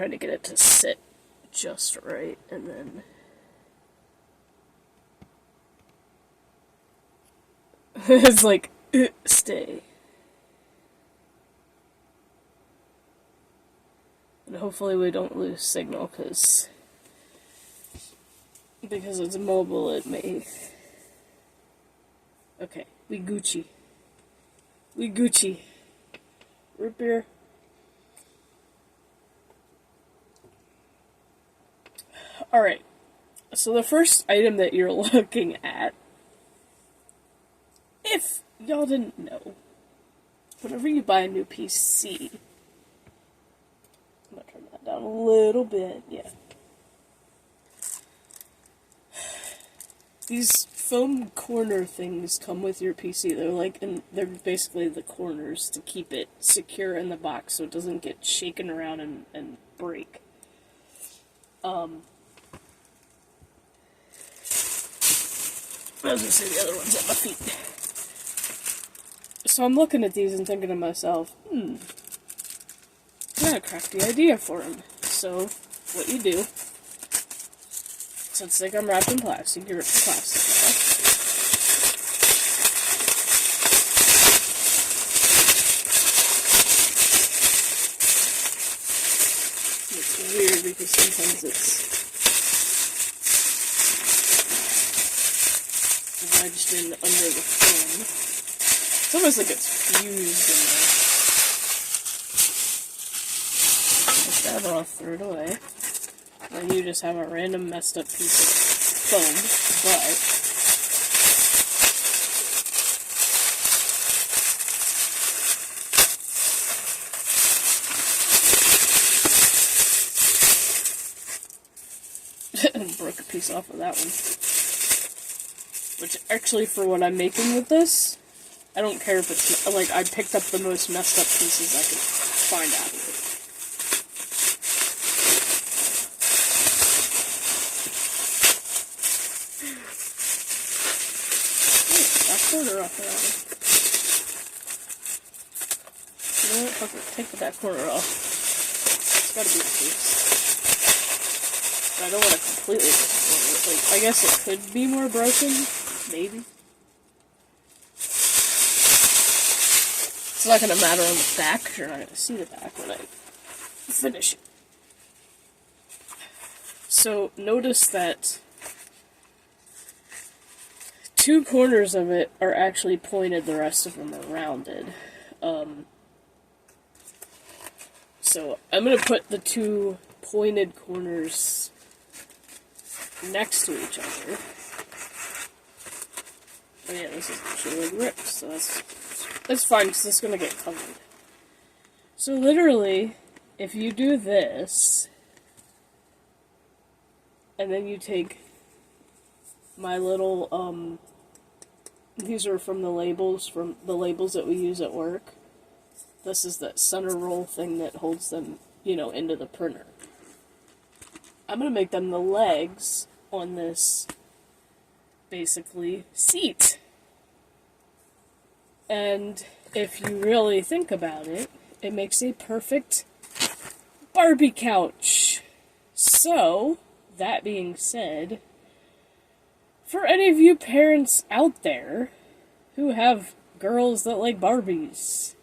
trying to get it to sit just right, and then it's like, stay. And hopefully we don't lose signal, because it's mobile, it may... Okay, we Gucci. We Gucci. Root beer. Alright, so the first item that you're looking at, if y'all didn't know, whenever you buy a new PC, I'm gonna turn that down a little bit, yeah. These foam corner things come with your PC. They're basically the corners to keep it secure in the box so it doesn't get shaken around and break. I was gonna say the other one's at my feet. So I'm looking at these and thinking to myself, I got a crafty idea for them. So, what you do, since they come wrapped in plastic, you rip the plastic off. It's weird because sometimes it's wedged in under the foam. It's almost like it's fused in there. Put that off, throw it away. And you just have a random messed up piece of foam, but broke a piece off of that one. Which, actually, for what I'm making with this, I don't care if it's, like, I picked up the most messed up pieces I could find out of it. That corner off of that one. You know what? Fuck it. Take the back corner off. It's gotta be the piece. But I don't want to completely destroy it. Like, I guess it could be more broken. Maybe. It's not going to matter on the back, because you're not going to see the back when I finish it. So, notice that two corners of it are actually pointed, the rest of them are rounded. So, I'm going to put the two pointed corners next to each other. Oh yeah, this is actually like ripped, so that's fine, because it's going to get covered. So literally, if you do this, and then you take my little, these are from the labels that we use at work. This is that center roll thing that holds them, into the printer. I'm going to make them the legs on this, basically, seat. And if you really think about it, it makes a perfect Barbie couch. So, that being said, for any of you parents out there who have girls that like Barbies,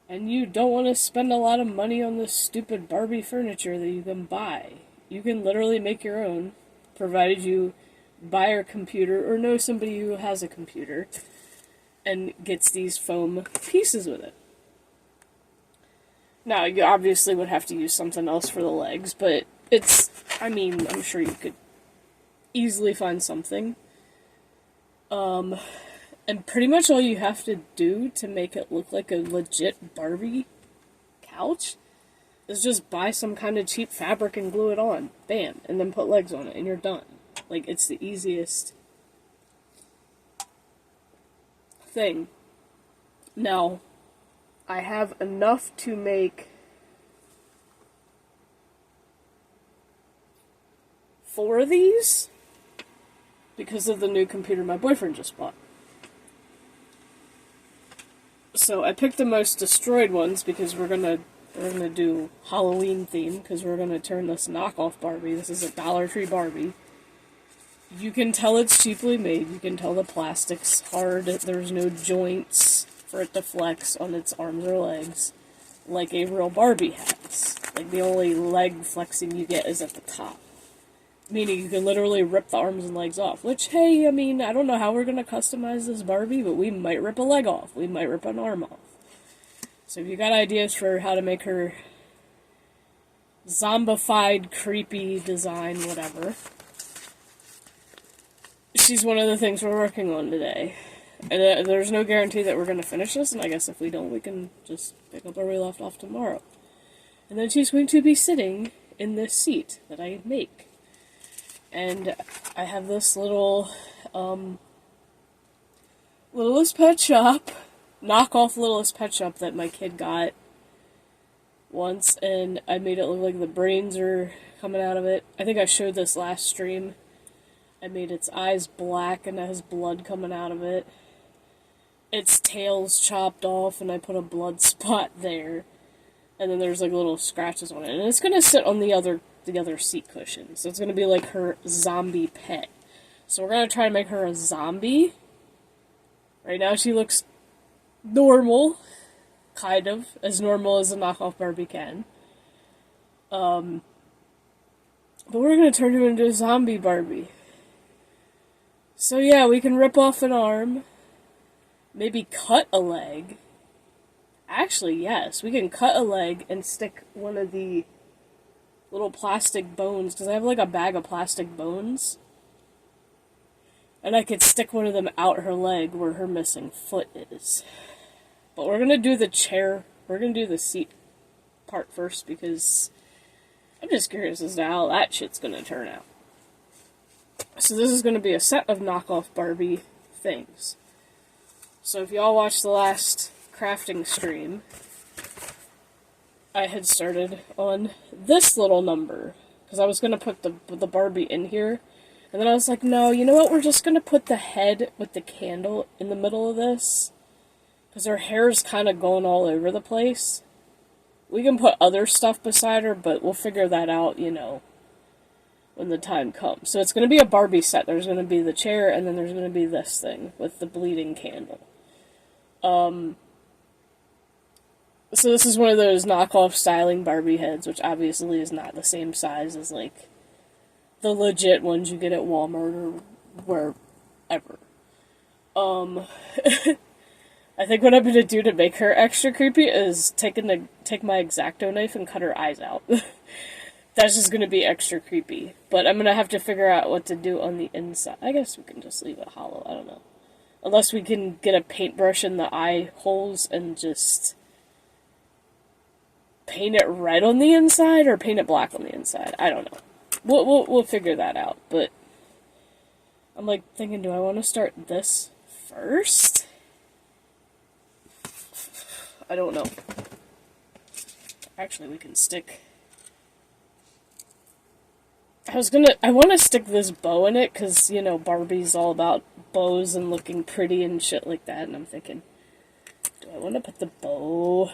and you don't want to spend a lot of money on this stupid Barbie furniture that you can buy, you can literally make your own, provided you buy a computer or know somebody who has a computer and gets these foam pieces with it. Now, you obviously would have to use something else for the legs, but I'm sure you could easily find something. And pretty much all you have to do to make it look like a legit Barbie couch is just buy some kind of cheap fabric and glue it on. Bam. And then put legs on it, and you're done. Like, it's the easiest thing. Now, I have enough to make 4 of these because of the new computer my boyfriend just bought. So I picked the most destroyed ones because we're gonna We're going to do Halloween theme, because we're going to turn this knockoff Barbie. This is a Dollar Tree Barbie. You can tell it's cheaply made. You can tell the plastic's hard. There's no joints for it to flex on its arms or legs, like a real Barbie has. Like, the only leg flexing you get is at the top. Meaning you can literally rip the arms and legs off. Which, hey, I mean, I don't know how we're going to customize this Barbie, but we might rip a leg off. We might rip an arm off. So if you got ideas for how to make her zombified, creepy design, whatever, she's one of the things we're working on today. And there's no guarantee that we're going to finish this, and I guess if we don't, we can just pick up where we left off tomorrow. And then she's going to be sitting in this seat that I make. And I have this little, Littlest Pet Shop, knockoff Littlest Pet Shop that my kid got once, and I made it look like the brains are coming out of it. I think I showed this last stream. I made its eyes black and it has blood coming out of it. Its tail's chopped off and I put a blood spot there. And then there's like little scratches on it. And it's going to sit on the other seat cushion. So it's going to be like her zombie pet. So we're going to try to make her a zombie. Right now she looks normal. Kind of. As normal as a knockoff Barbie can. But we're going to turn her into a zombie Barbie. So yeah, we can rip off an arm, maybe cut a leg. Actually, yes, we can cut a leg and stick one of the little plastic bones, because I have like a bag of plastic bones. And I could stick one of them out her leg where her missing foot is. But we're going to do the chair, we're going to do the seat part first, because I'm just curious as to how that shit's going to turn out. So this is going to be a set of knockoff Barbie things. So if y'all watched the last crafting stream, I had started on this little number, because I was going to put the Barbie in here, and then I was like, no, you know what, we're just going to put the head with the candle in the middle of this, because her hair's kind of going all over the place. We can put other stuff beside her, but we'll figure that out, you know, when the time comes. So it's going to be a Barbie set. There's going to be the chair, and then there's going to be this thing with the bleeding candle. So this is one of those knockoff styling Barbie heads, which obviously is not the same size as, like, the legit ones you get at Walmart or wherever. I think what I'm going to do to make her extra creepy is take my X-Acto knife and cut her eyes out. That's just going to be extra creepy. But I'm going to have to figure out what to do on the inside. I guess we can just leave it hollow. I don't know. Unless we can get a paintbrush in the eye holes and just paint it red on the inside or paint it black on the inside. I don't know. We'll figure that out. But I'm like thinking, do I want to start this first? I don't know. Actually, we can stick... I want to stick this bow in it, because, you know, Barbie's all about bows and looking pretty and shit like that, and I'm thinking, do I want to put the bow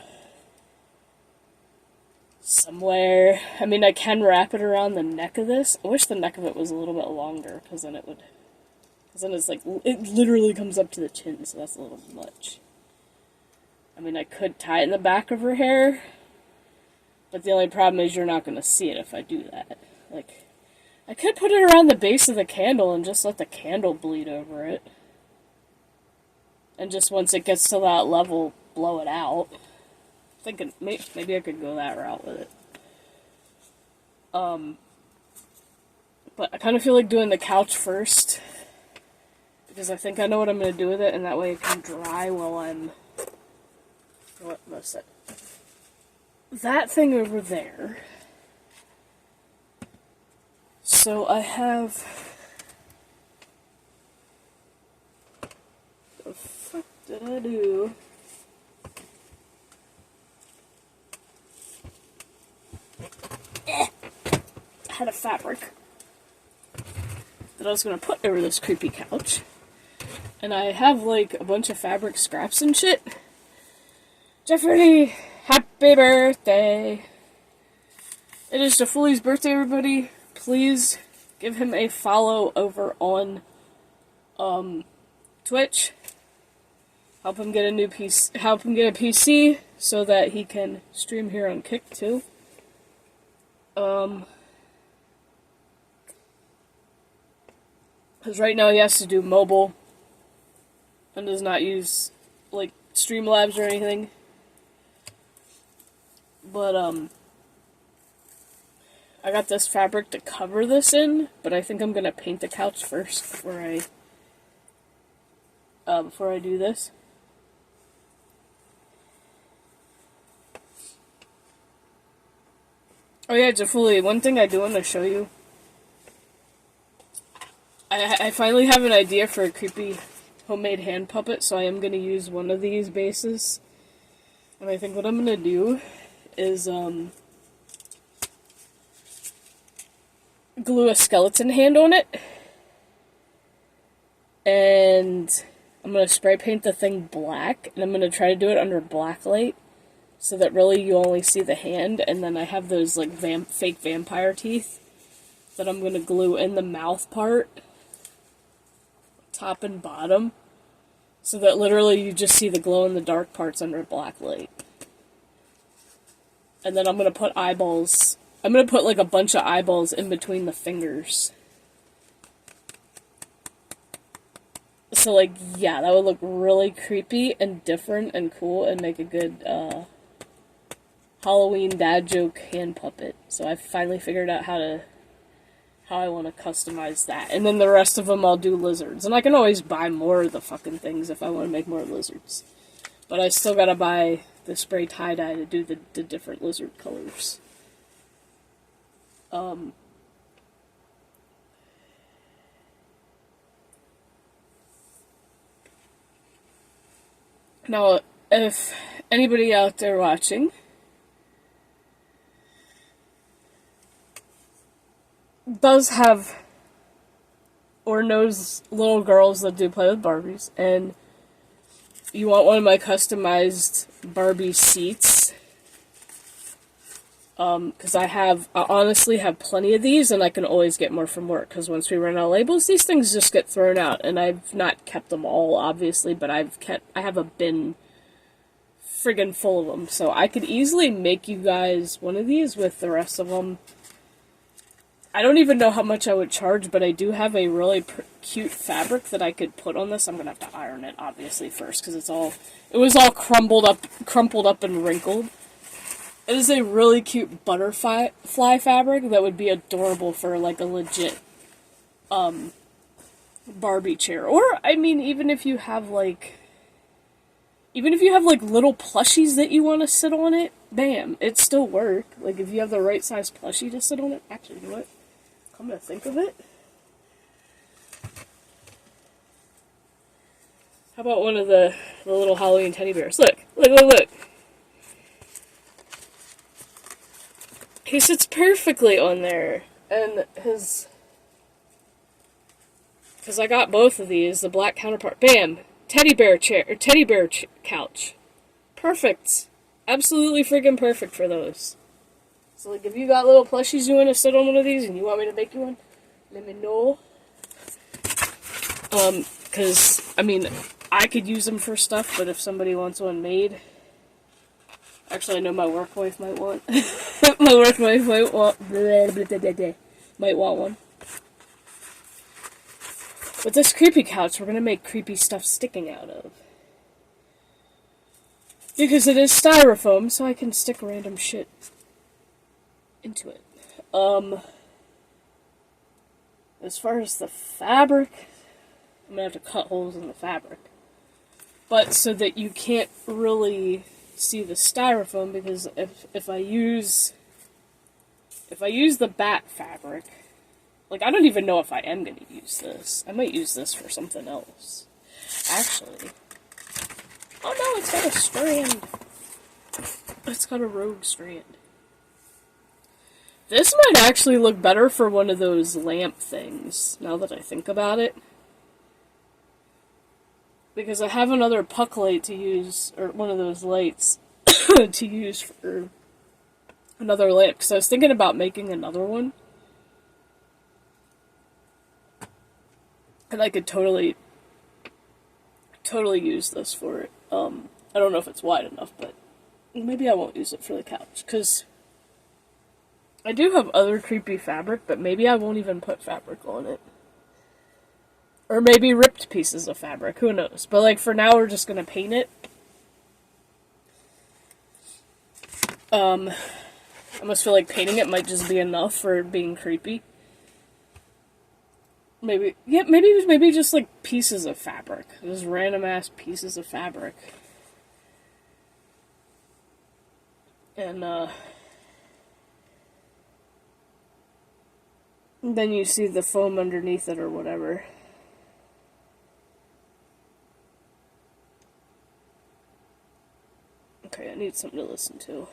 somewhere? I mean, I can wrap it around the neck of this. I wish the neck of it was a little bit longer, because then it's like, it literally comes up to the chin, so that's a little much. I mean, I could tie it in the back of her hair, but the only problem is you're not going to see it if I do that. Like, I could put it around the base of the candle and just let the candle bleed over it. And just once it gets to that level, blow it out. Thinking, maybe I could go that route with it. But I kind of feel like doing the couch first, because I think I know what I'm going to do with it, and that way it can dry while I'm... What was it? That thing over there. So I have... The fuck did I do? I had a fabric that I was going to put over this creepy couch. And I have, like, a bunch of fabric scraps and shit. Which I've already Happy birthday! It is Jafuli's birthday, everybody. Please give him a follow over on Twitch. Help him get a new PC. Help him get a PC so that he can stream here on Kick too. Because right now he has to do mobile and does not use like Streamlabs or anything. But I got this fabric to cover this in, but I think I'm gonna paint the couch first before I do this. Oh yeah, Jafuli, one thing I do want to show you. I finally have an idea for a creepy homemade hand puppet, so I am going to use one of these bases. And I think what I'm going to do is glue a skeleton hand on it. And I'm going to spray paint the thing black, and I'm going to try to do it under black light. So that really you only see the hand, and then I have those like fake vampire teeth that I'm going to glue in the mouth part, top and bottom, so that literally you just see the glow-in-the-dark parts under black light. And then I'm going to put eyeballs, I'm going to put like a bunch of eyeballs in between the fingers. So like, yeah, that would look really creepy and different and cool and make a good, Halloween dad joke hand puppet. So I finally figured out how I want to customize that. And then the rest of them I'll do lizards. And I can always buy more of the fucking things if I want to make more lizards. But I still gotta buy the spray tie-dye to do the different lizard colors. Now, if anybody out there watching does have or knows little girls that do play with Barbies, and you want one of my customized Barbie seats, because I honestly have plenty of these, and I can always get more from work, because once we run out of labels, these things just get thrown out, and I've not kept them all, obviously, but I have a bin friggin' full of them, so I could easily make you guys one of these with the rest of them. I don't even know how much I would charge, but I do have a really cute fabric that I could put on this. I'm gonna have to iron it, obviously, first, because it was all crumpled up and wrinkled. It is a really cute butterfly fabric that would be adorable for, like, a legit, Barbie chair. Or, I mean, even if you have, like, little plushies that you want to sit on it, bam, it still work. Like, if you have the right size plushie to sit on it, actually, you know what? Come to think of it, how about one of the little Halloween teddy bears? Look. He sits perfectly on there, and because I got both of these, the black counterpart, bam, teddy bear chair, or teddy bear couch. Perfect. Absolutely friggin' perfect for those. So, like, if you got little plushies you want to sit on one of these and you want me to make you one, let me know. Because, I mean, I could use them for stuff, but if somebody wants one made... Actually, I know my work wife might want... my work wife might want... might want one. With this creepy couch, we're going to make creepy stuff sticking out of. Because it is styrofoam, so I can stick random shit into it. As far as the fabric, I'm gonna have to cut holes in the fabric. But so that you can't really see the styrofoam, because if I use the bat fabric, like, I don't even know if I am gonna use this. I might use this for something else. Actually. Oh no, it's got a strand. It's got a rogue strand. This might actually look better for one of those lamp things, now that I think about it. Because I have another puck light to use, or one of those lights, to use for another lamp, because I was thinking about making another one. And I could totally use this for it. I don't know if it's wide enough, but maybe I won't use it for the couch, because I do have other creepy fabric, but maybe I won't even put fabric on it. Or maybe ripped pieces of fabric, who knows. But, like, for now, we're just gonna paint it. I almost feel like painting it might just be enough for being creepy. Maybe just, like, pieces of fabric. Just random-ass pieces of fabric. And, then you see the foam underneath it or whatever. Okay, I need something to listen to.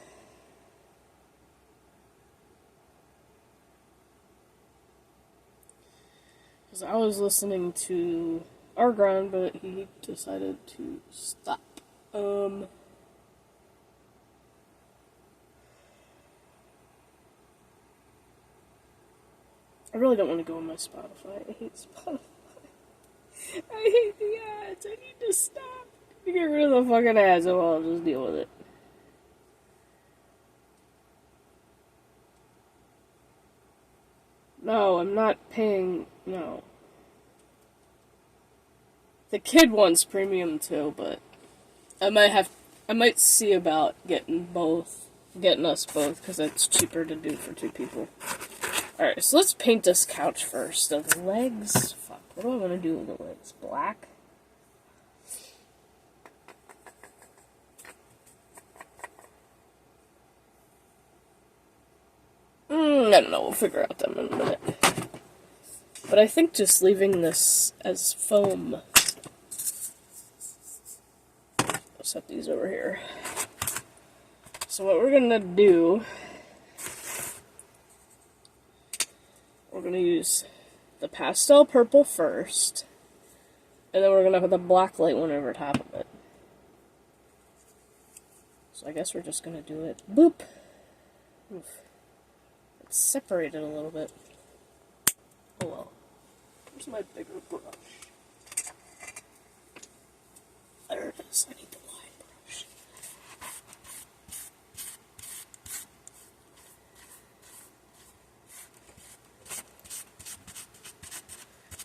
Because I was listening to Argon, but he decided to stop. I really don't want to go on my Spotify. I hate Spotify. I hate the ads. I need to stop. Get rid of the fucking ads, so I'll just deal with it. No, I'm not paying. No. The kid wants premium too, but I might see about getting us both, because it's cheaper to do for two people. Alright, so let's paint this couch first. The legs, fuck, what do I want to do with the legs? Black? I don't know, we'll figure out them in a minute. But I think just leaving this as foam. I'll set these over here. So what we're gonna do, we're gonna use the pastel purple first, and then we're gonna put the black light one over top of it. So I guess we're just gonna do it. Boop! Oof. It's separated a little bit. Oh well. Where's my bigger brush? There it is. I need the wide brush.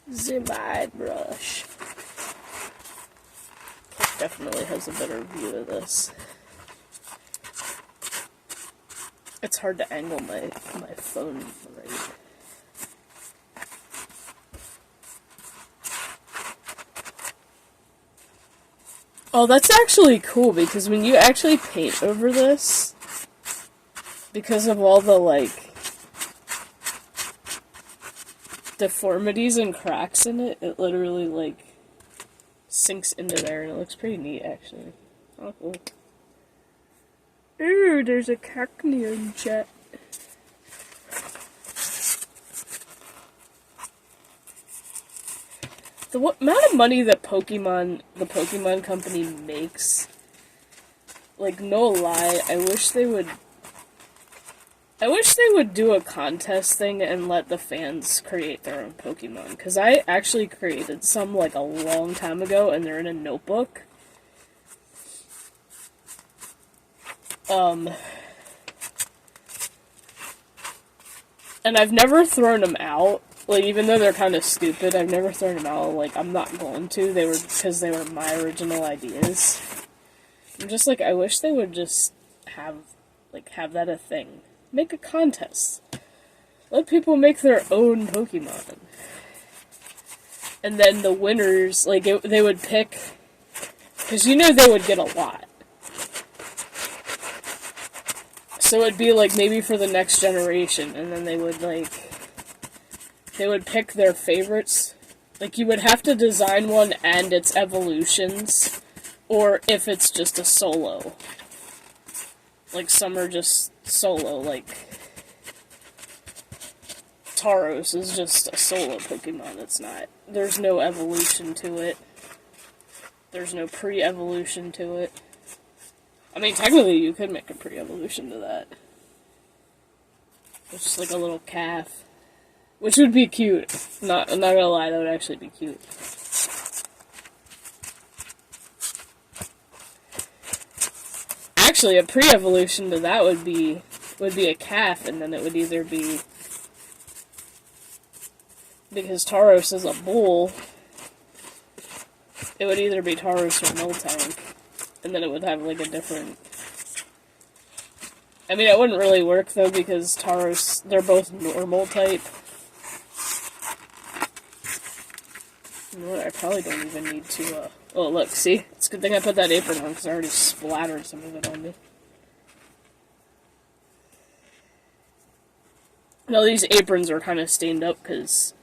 The wide brush. It definitely has a better view of this. It's hard to angle my phone right. Oh, that's actually cool, because when you actually paint over this, because of all the, like, deformities and cracks in it, it literally, like, sinks into there, and it looks pretty neat, actually. Oh, cool. Ooh, there's a Cockney in chat. The amount of money that the Pokemon company makes, like, no lie, I wish they would do a contest thing and let the fans create their own Pokemon, because I actually created some, like, a long time ago, and they're in a notebook. And I've never thrown them out. Like, even though they're kind of stupid, I've never thrown them out. Like, I'm not going to. Because they were my original ideas. I'm just like, I wish they would just have that a thing. Make a contest. Let people make their own Pokemon. And then the winners, like, they would pick, because you know they would get a lot. So it'd be, like, maybe for the next generation, and then they would, like, they would pick their favorites. Like, you would have to design one and its evolutions, or if it's just a solo. Like, some are just solo, like, Tauros is just a solo Pokemon. It's not, there's no evolution to it. There's no pre-evolution to it. I mean, technically you could make a pre-evolution to that. It's just like a little calf. Which would be cute. I'm not gonna lie, that would actually be cute. Actually, a pre-evolution to that would be a calf, and then it would either be, because Tauros is a bull, it would either be Tauros or Miltank, and then it would have like a different. I mean, it wouldn't really work though, because Tauros, they're both normal type. You know what, I probably don't even need to, oh look, see? It's a good thing I put that apron on, because I already splattered some of it on me. No, these aprons are kind of stained up, because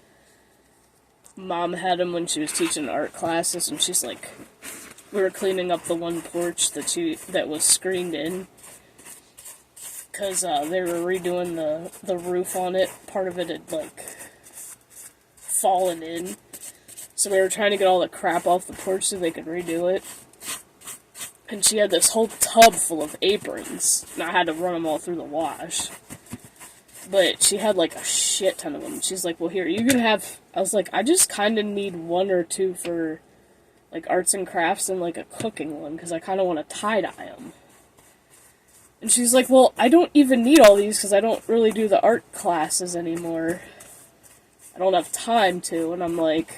Mom had them when she was teaching art classes, and she's like, we were cleaning up the one porch that was screened in, because they were redoing the roof on it. Part of it had, like, fallen in. So we were trying to get all the crap off the porch so they could redo it. And she had this whole tub full of aprons, and I had to run them all through the wash. But she had like a shit ton of them. She's like, well, here, you can have. I was like, I just kind of need one or two for like arts and crafts and like a cooking one, because I kind of want to tie-dye them. And she's like, well, I don't even need all these because I don't really do the art classes anymore. I don't have time to. And I'm like,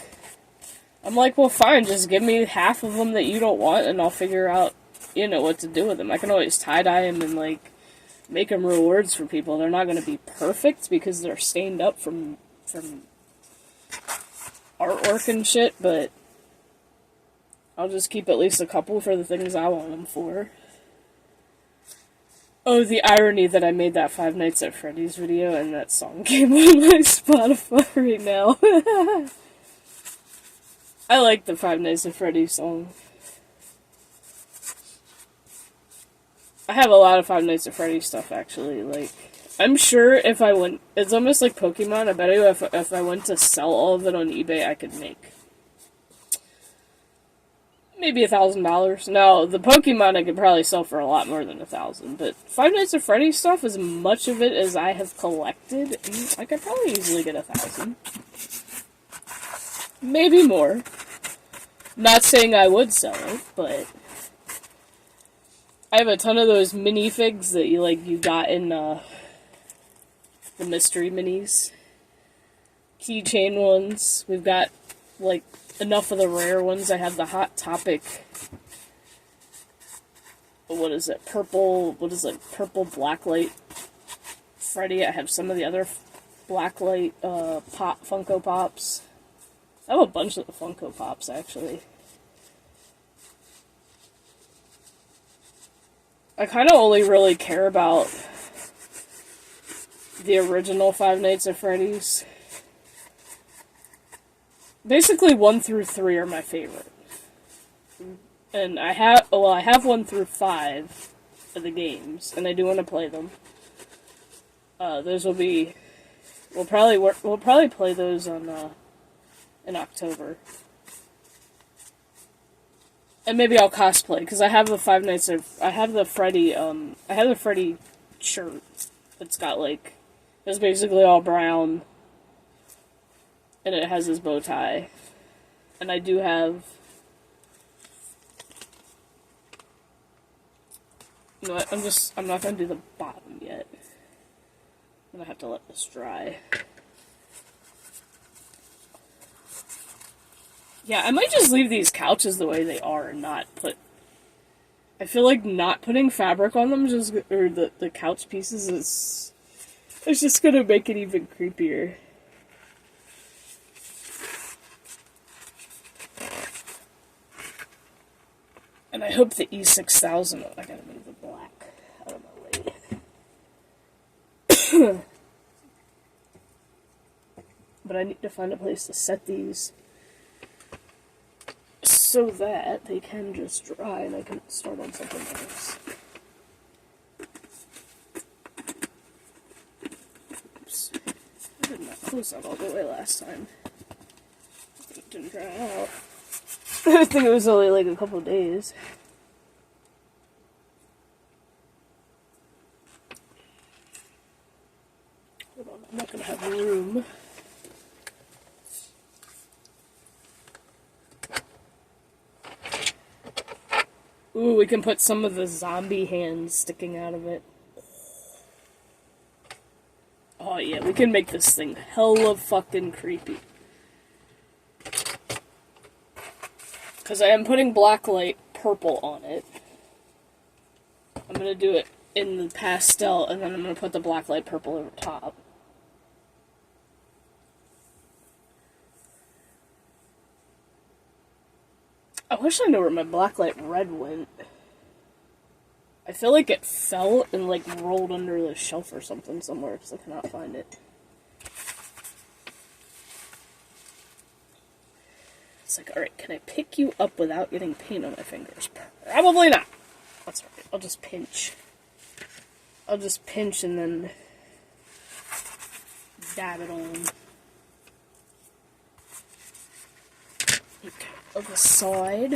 well, fine, just give me half of them that you don't want, and I'll figure out, you know, what to do with them. I can always tie-dye them and, like, make them rewards for people. They're not going to be perfect because they're stained up from artwork and shit, but I'll just keep at least a couple for the things I want them for. Oh, the irony that I made that Five Nights at Freddy's video and that song came on my Spotify right now. I like the Five Nights at Freddy's song. I have a lot of Five Nights at Freddy's stuff, actually. Like, I'm sure if I went... It's almost like Pokemon. I bet you if I went to sell all of it on eBay, I could make maybe $1,000. Now, the Pokemon I could probably sell for a lot more than $1,000. But Five Nights at Freddy's stuff, as much of it as I have collected, I could probably easily get $1,000. Maybe more. Not saying I would sell it, but I have a ton of those minifigs that you got in the mystery minis. Keychain ones. We've got like enough of the rare ones. I have the Hot Topic. What is it? Purple Blacklight Freddy. I have some of the other Blacklight Funko Pops. I have a bunch of the Funko Pops, actually. I kind of only really care about the original Five Nights at Freddy's. Basically, 1 through 3 are my favorite. And I have 1 through 5 of the games, and I do want to play them. Those will be... We'll probably play those on, in October. And maybe I'll cosplay, because I have the Five Nights of... I have the Freddy shirt. It's got, like... It's basically all brown. And it has his bow tie. And I do have... You know what, I'm not gonna do the bottom yet. I'm gonna have to let this dry. Yeah, I might just leave these couches the way they are and not put... I feel like not putting fabric on them, or the couch pieces, is just gonna make it even creepier. And I hope the E6000... I gotta move the black out of my way. But I need to find a place to set these so that they can just dry and I can start on something else. Oops. I did not close that all the way last time. It didn't dry out. I think it was only like a couple days. Ooh, we can put some of the zombie hands sticking out of it. Oh yeah, we can make this thing hella fucking creepy. Because I am putting blacklight purple on it. I'm gonna do it in the pastel, and then I'm gonna put the blacklight purple over top. I wish I knew where my blacklight red went. I feel like it fell and like rolled under the shelf or something somewhere because I cannot find it. It's like, alright, can I pick you up without getting paint on my fingers? Probably not. That's right, I'll just pinch. I'll just pinch and then dab it on. Okay, on the side.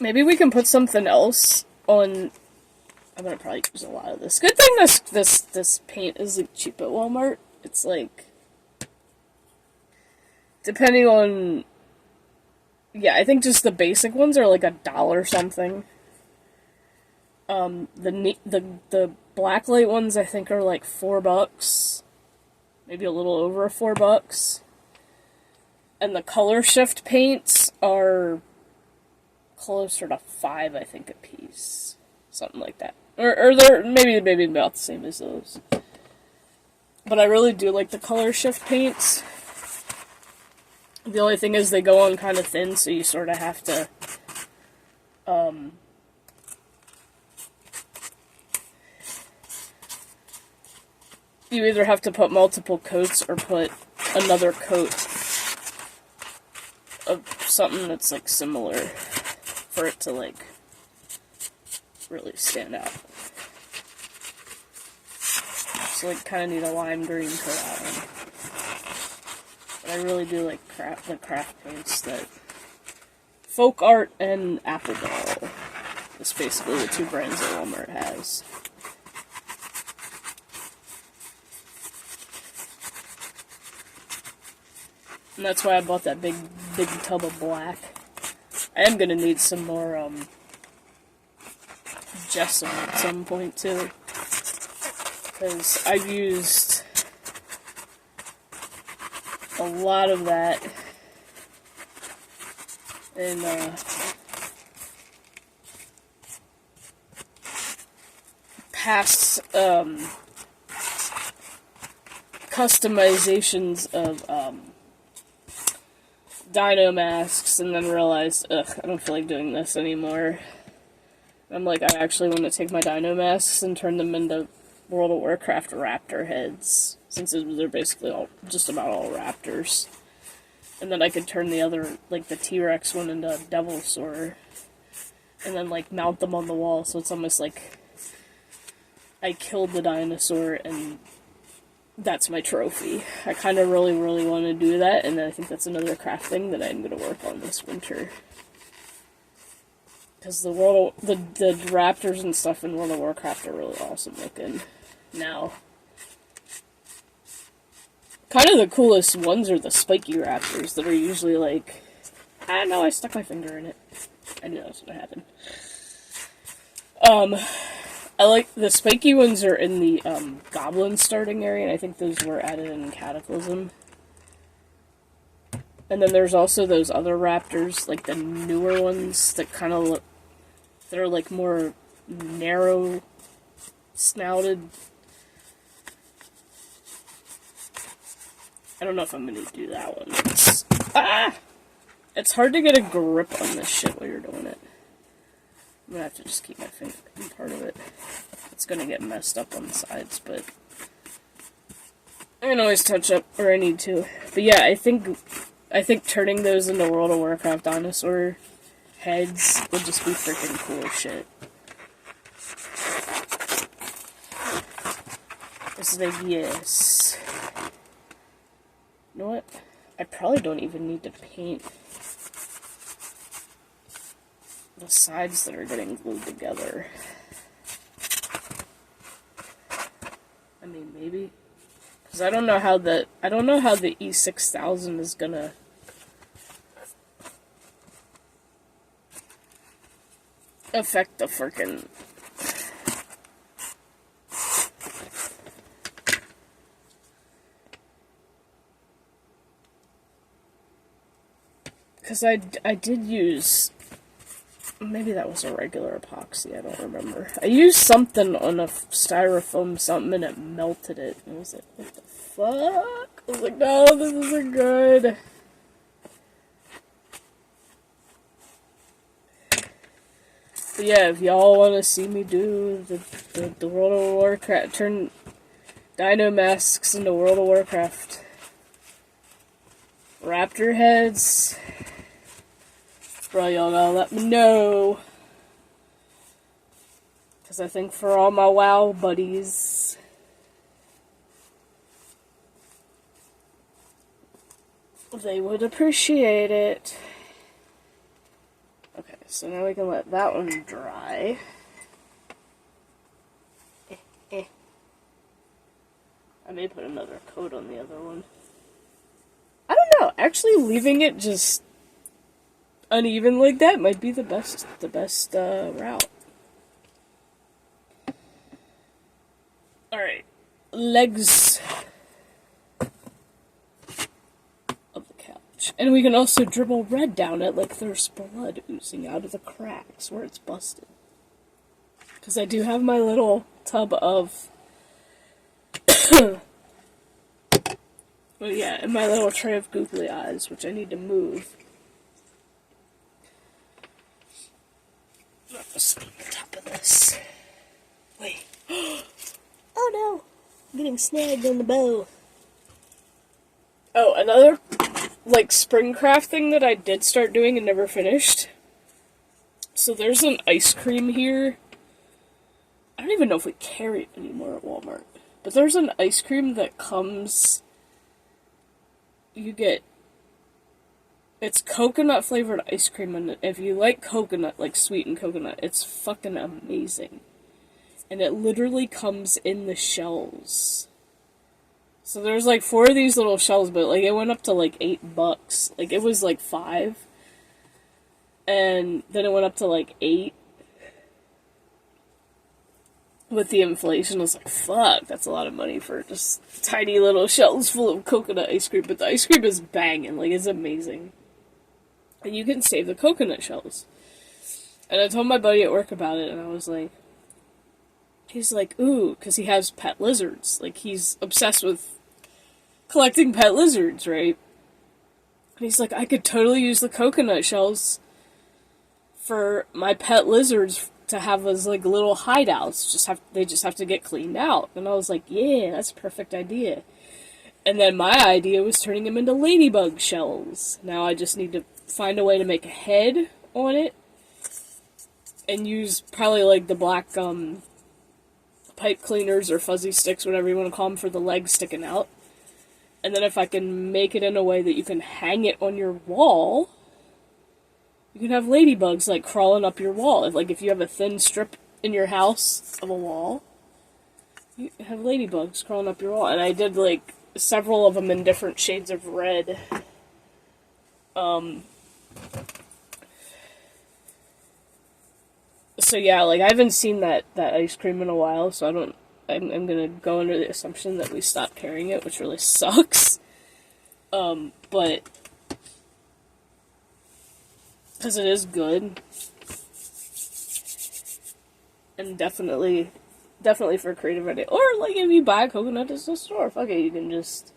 Maybe we can put something else on. I'm gonna probably use a lot of this. Good thing this paint is like cheap at Walmart. It's like, depending on, yeah, I think just the basic ones are like $1 something. The blacklight ones I think are like $4, maybe a little over $4. And the color shift paints are closer to $5, I think, a piece. Something like that. Or they're maybe about the same as those. But I really do like the color shift paints. The only thing is they go on kind of thin, so you sort of have to, you either have to put multiple coats or put another coat of something that's, like, similar for it to, like, really stand out. So, like, kind of need a lime green for that one. But I really do like the craft paints that Folk Art and Apple Doll. That's basically the two brands that Walmart has. And that's why I bought that big tub of black. I am gonna need some more, gesso at some point, too. Because I've used a lot of that in, past, customizations of, dino masks, and then realized, ugh, I don't feel like doing this anymore. I'm like, I actually want to take my dino masks and turn them into World of Warcraft raptor heads, since they're basically all, just about all raptors. And then I could turn the other, like the T-Rex one into a Devilsaur, and then like mount them on the wall, so it's almost like I killed the dinosaur and that's my trophy. I kind of really want to do that, and I think that's another craft thing that I'm going to work on this winter. Because the raptors and stuff in World of Warcraft are really awesome looking now. Kind of the coolest ones are the spiky raptors that are usually like, I don't know, I stuck my finger in it. I knew that was going to happen. I like, the spiky ones are in the, goblin starting area, and I think those were added in Cataclysm. And then there's also those other raptors, like the newer ones, that kind of look, that are like more narrow snouted. I don't know if I'm gonna do that one. It's hard to get a grip on this shit while you're doing it. I'm gonna have to just keep my finger in part of it. It's gonna get messed up on the sides, but I can always touch up where I need to. But yeah, I think turning those into World of Warcraft dinosaur heads would just be freaking cool as shit. It's like, yes. You know what? I probably don't even need to paint the sides that are getting glued together. I mean, maybe. Because I don't know how the E6000 is gonna affect the frickin'. Because I did use, maybe that was a regular epoxy, I don't remember. I used something on a styrofoam something and it melted it. And I was like, what the fuck? I was like, no, this isn't good. But yeah, if y'all want to see me do the World of Warcraft, turn dino masks into World of Warcraft raptor heads, bro, y'all gotta let me know. Because I think for all my WoW buddies, they would appreciate it. Okay, so now we can let that one dry. I may put another coat on the other one. I don't know, actually leaving it just uneven like that might be the best route. Alright, legs of the couch. And we can also dribble red down it like there's blood oozing out of the cracks where it's busted. Because I do have my little tub of... well, yeah, and my little tray of googly eyes, which I need to move. I'm just on top of this. Wait. Oh no! I'm getting snagged on the bow. Oh, another, like, spring craft thing that I did start doing and never finished. So there's an ice cream here. I don't even know if we carry it anymore at Walmart. But there's an ice cream that comes... You get... It's coconut flavored ice cream, and if you like coconut, like sweetened coconut, it's fucking amazing. And it literally comes in the shells. So there's like 4 of these little shells, but like it went up to like $8. Like it was like 5. And then it went up to like 8. With the inflation, I was like, fuck, that's a lot of money for just tiny little shells full of coconut ice cream. But the ice cream is banging, like it's amazing. And you can save the coconut shells. And I told my buddy at work about it, and I was like, he's like, ooh, because he has pet lizards. Like, he's obsessed with collecting pet lizards, right? And he's like, I could totally use the coconut shells for my pet lizards to have as, like, little hideouts. They just have to get cleaned out. And I was like, yeah, that's a perfect idea. And then my idea was turning them into ladybug shells. Now I just need to find a way to make a head on it. And use probably, like, the black, pipe cleaners or fuzzy sticks, whatever you want to call them, for the legs sticking out. And then if I can make it in a way that you can hang it on your wall, you can have ladybugs, like, crawling up your wall. If you have a thin strip in your house of a wall, you have ladybugs crawling up your wall. And I did, like, several of them in different shades of red. So yeah, like, I haven't seen that ice cream in a while, so I'm gonna go under the assumption that we stopped carrying it, which really sucks. But, because it is good. And definitely for creative idea. Or, like, if you buy a coconut at the store, fuck it, you can just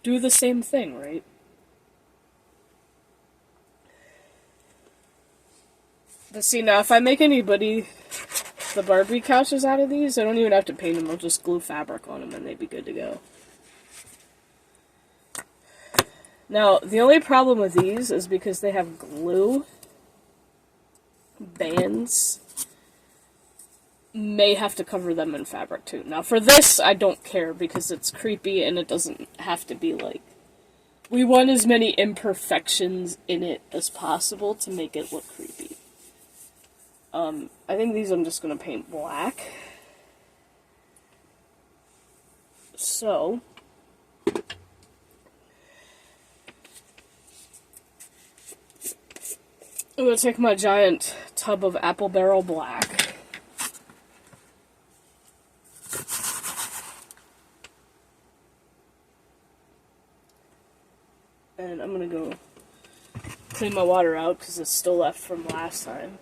do the same thing, right? But see, now, if I make anybody the Barbie couches out of these, I don't even have to paint them. I'll just glue fabric on them and they'd be good to go. Now, the only problem with these is because they have glue bands, may have to cover them in fabric too. Now, for this, I don't care because it's creepy and it doesn't have to be like... We want as many imperfections in it as possible to make it look creepy. I think these I'm just going to paint black. So, I'm going to take my giant tub of Apple Barrel Black. And I'm going to go clean my water out because it's still left from last time.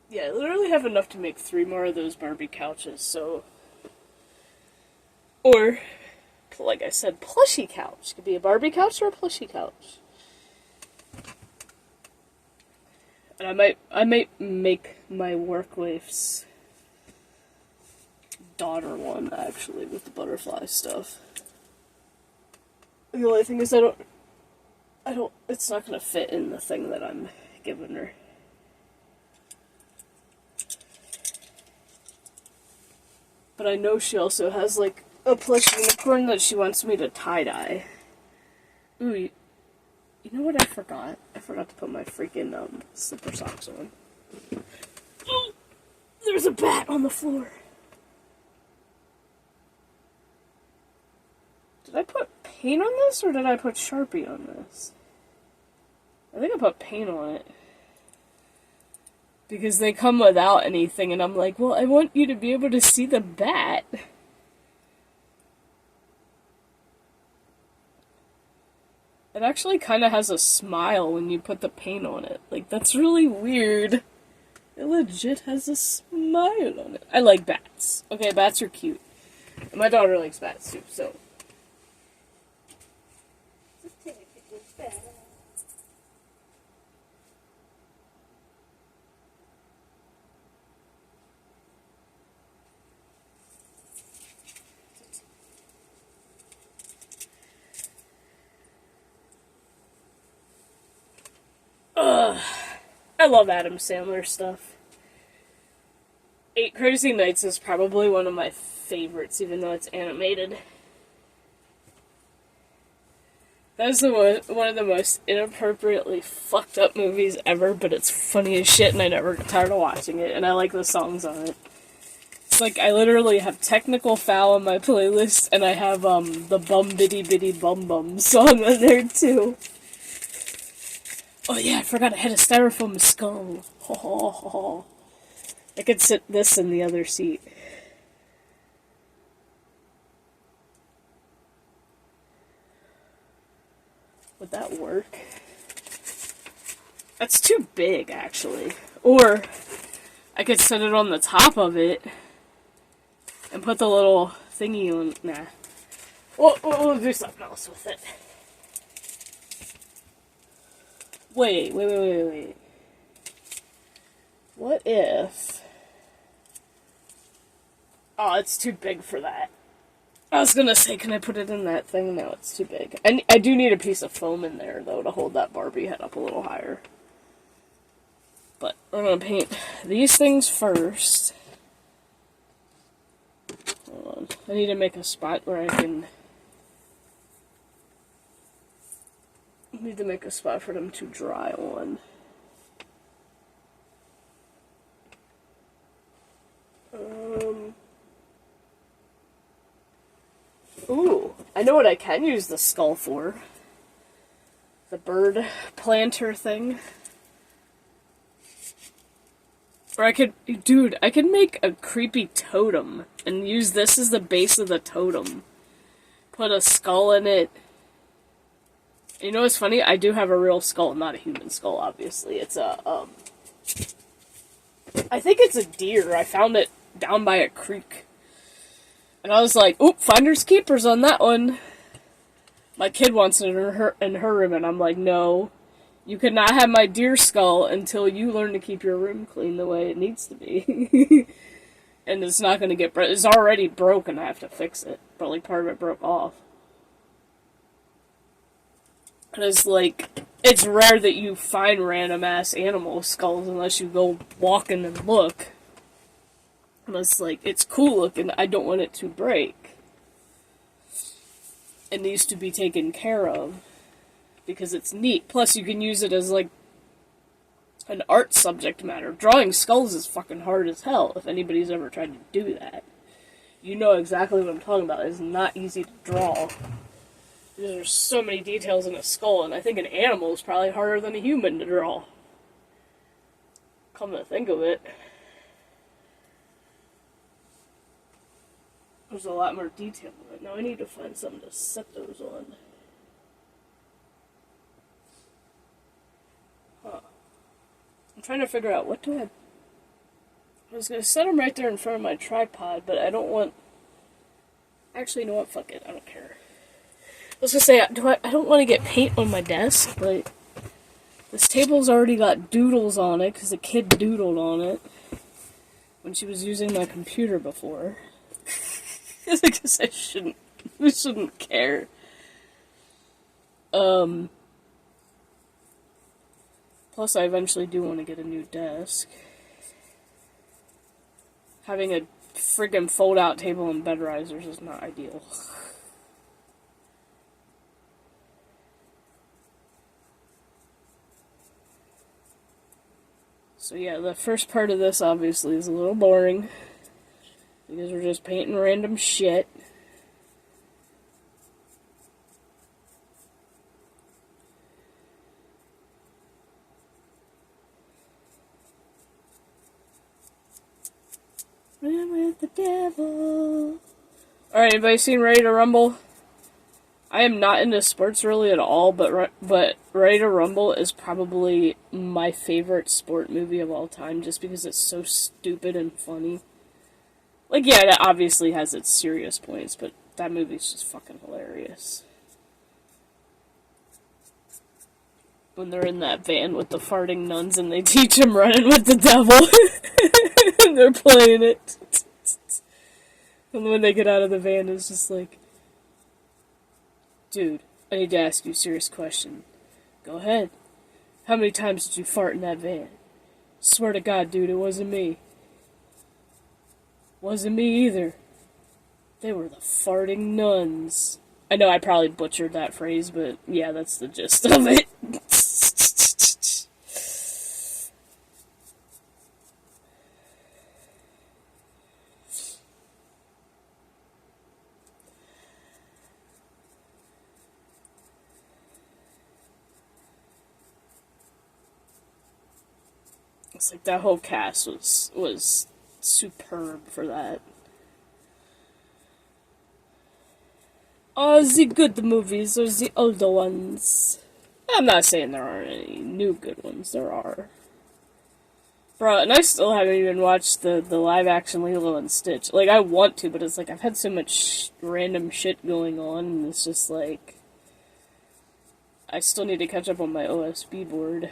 Yeah, I literally have enough to make 3 more of those Barbie couches, so... Or, like I said, plushie couch. It could be a Barbie couch or a plushie couch. And I might make my work wife's daughter one, actually, with the butterfly stuff. The only thing is it's not gonna fit in the thing that I'm giving her. But I know she also has, like, a plush unicorn that she wants me to tie-dye. Ooh, you know what I forgot? I forgot to put my freaking, slipper socks on. Oh! There's a bat on the floor! Did I put paint on this, or did I put Sharpie on this? I think I put paint on it. Because they come without anything, and I'm like, well, I want you to be able to see the bat. It actually kind of has a smile when you put the paint on it. Like, that's really weird. It legit has a smile on it. I like bats. Okay, bats are cute. And my daughter likes bats, too, so... Ugh. I love Adam Sandler stuff. 8 Crazy Nights is probably one of my favorites, even though it's animated. That is one of the most inappropriately fucked up movies ever, but it's funny as shit and I never get tired of watching it, and I like the songs on it. It's like, I literally have Technical Foul on my playlist, and I have, the Bum Bitty Bitty Bum Bum song on there, too. Oh yeah, I forgot I had a styrofoam skull. Ho ho ho ho. I could sit this in the other seat. Would that work? That's too big, actually. Or, I could set it on the top of it and put the little thingy on. Nah. We'll do something else with it. Wait. What if... Oh, it's too big for that. I was gonna say, can I put it in that thing? No, it's too big. I do need a piece of foam in there, though, to hold that Barbie head up a little higher. But I'm gonna paint these things first. Hold on. I need to make a spot where I can... I need to make a spot for them to dry on. I know what I can use the skull for. The bird planter thing. Or I could make a creepy totem and use this as the base of the totem. Put a skull in it. You know what's funny? I do have a real skull, not a human skull, obviously. It's a, I think it's a deer. I found it down by a creek. And I was like, oop, finders keepers on that one. My kid wants it in her room, and I'm like, no. You cannot have my deer skull until you learn to keep your room clean the way it needs to be. And it's not going to get it's already broken, I have to fix it. But, like, part of it broke off. And it's like, it's rare that you find random-ass animal skulls unless you go walking and look. And it's like, it's cool looking, I don't want it to break. It needs to be taken care of. Because it's neat. Plus, you can use it as, like, an art subject matter. Drawing skulls is fucking hard as hell, if anybody's ever tried to do that. You know exactly what I'm talking about. It's not easy to draw. There's so many details in a skull, and I think an animal is probably harder than a human to draw. Come to think of it. There's a lot more detail in it. Now I need to find something to set those on. I'm trying to figure out, I was going to set them right there in front of my tripod, but I don't want... Actually, you know what? Fuck it. I don't care. I was going to say, I don't want to get paint on my desk, but this table's already got doodles on it, because the kid doodled on it when she was using my computer before. I guess I shouldn't care. Plus, I eventually do want to get a new desk. Having a friggin' fold-out table and bed risers is not ideal. So yeah, the first part of this obviously is a little boring. Because we're just painting random shit. Run with the devil. Alright, anybody seen Ready to Rumble? I am not into sports really at all, but Ready to Rumble is probably my favorite sport movie of all time, just because it's so stupid and funny. Like, yeah, it obviously has its serious points, but that movie's just fucking hilarious. When they're in that van with the farting nuns and they teach them running with the devil. And they're playing it. And when they get out of the van, it's just like, dude, I need to ask you a serious question. Go ahead. How many times did you fart in that van? Swear to God, dude, it wasn't me. Wasn't me either. They were the farting nuns. I know I probably butchered that phrase, but yeah, that's the gist of it. It's like that whole cast was superb for that. The good movies or the older ones. I'm not saying there aren't any new good ones. There are. Bro, and I still haven't even watched the live-action Lilo and Stitch. Like, I want to, but it's like, I've had so much random shit going on, and it's just like... I still need to catch up on my OSB board.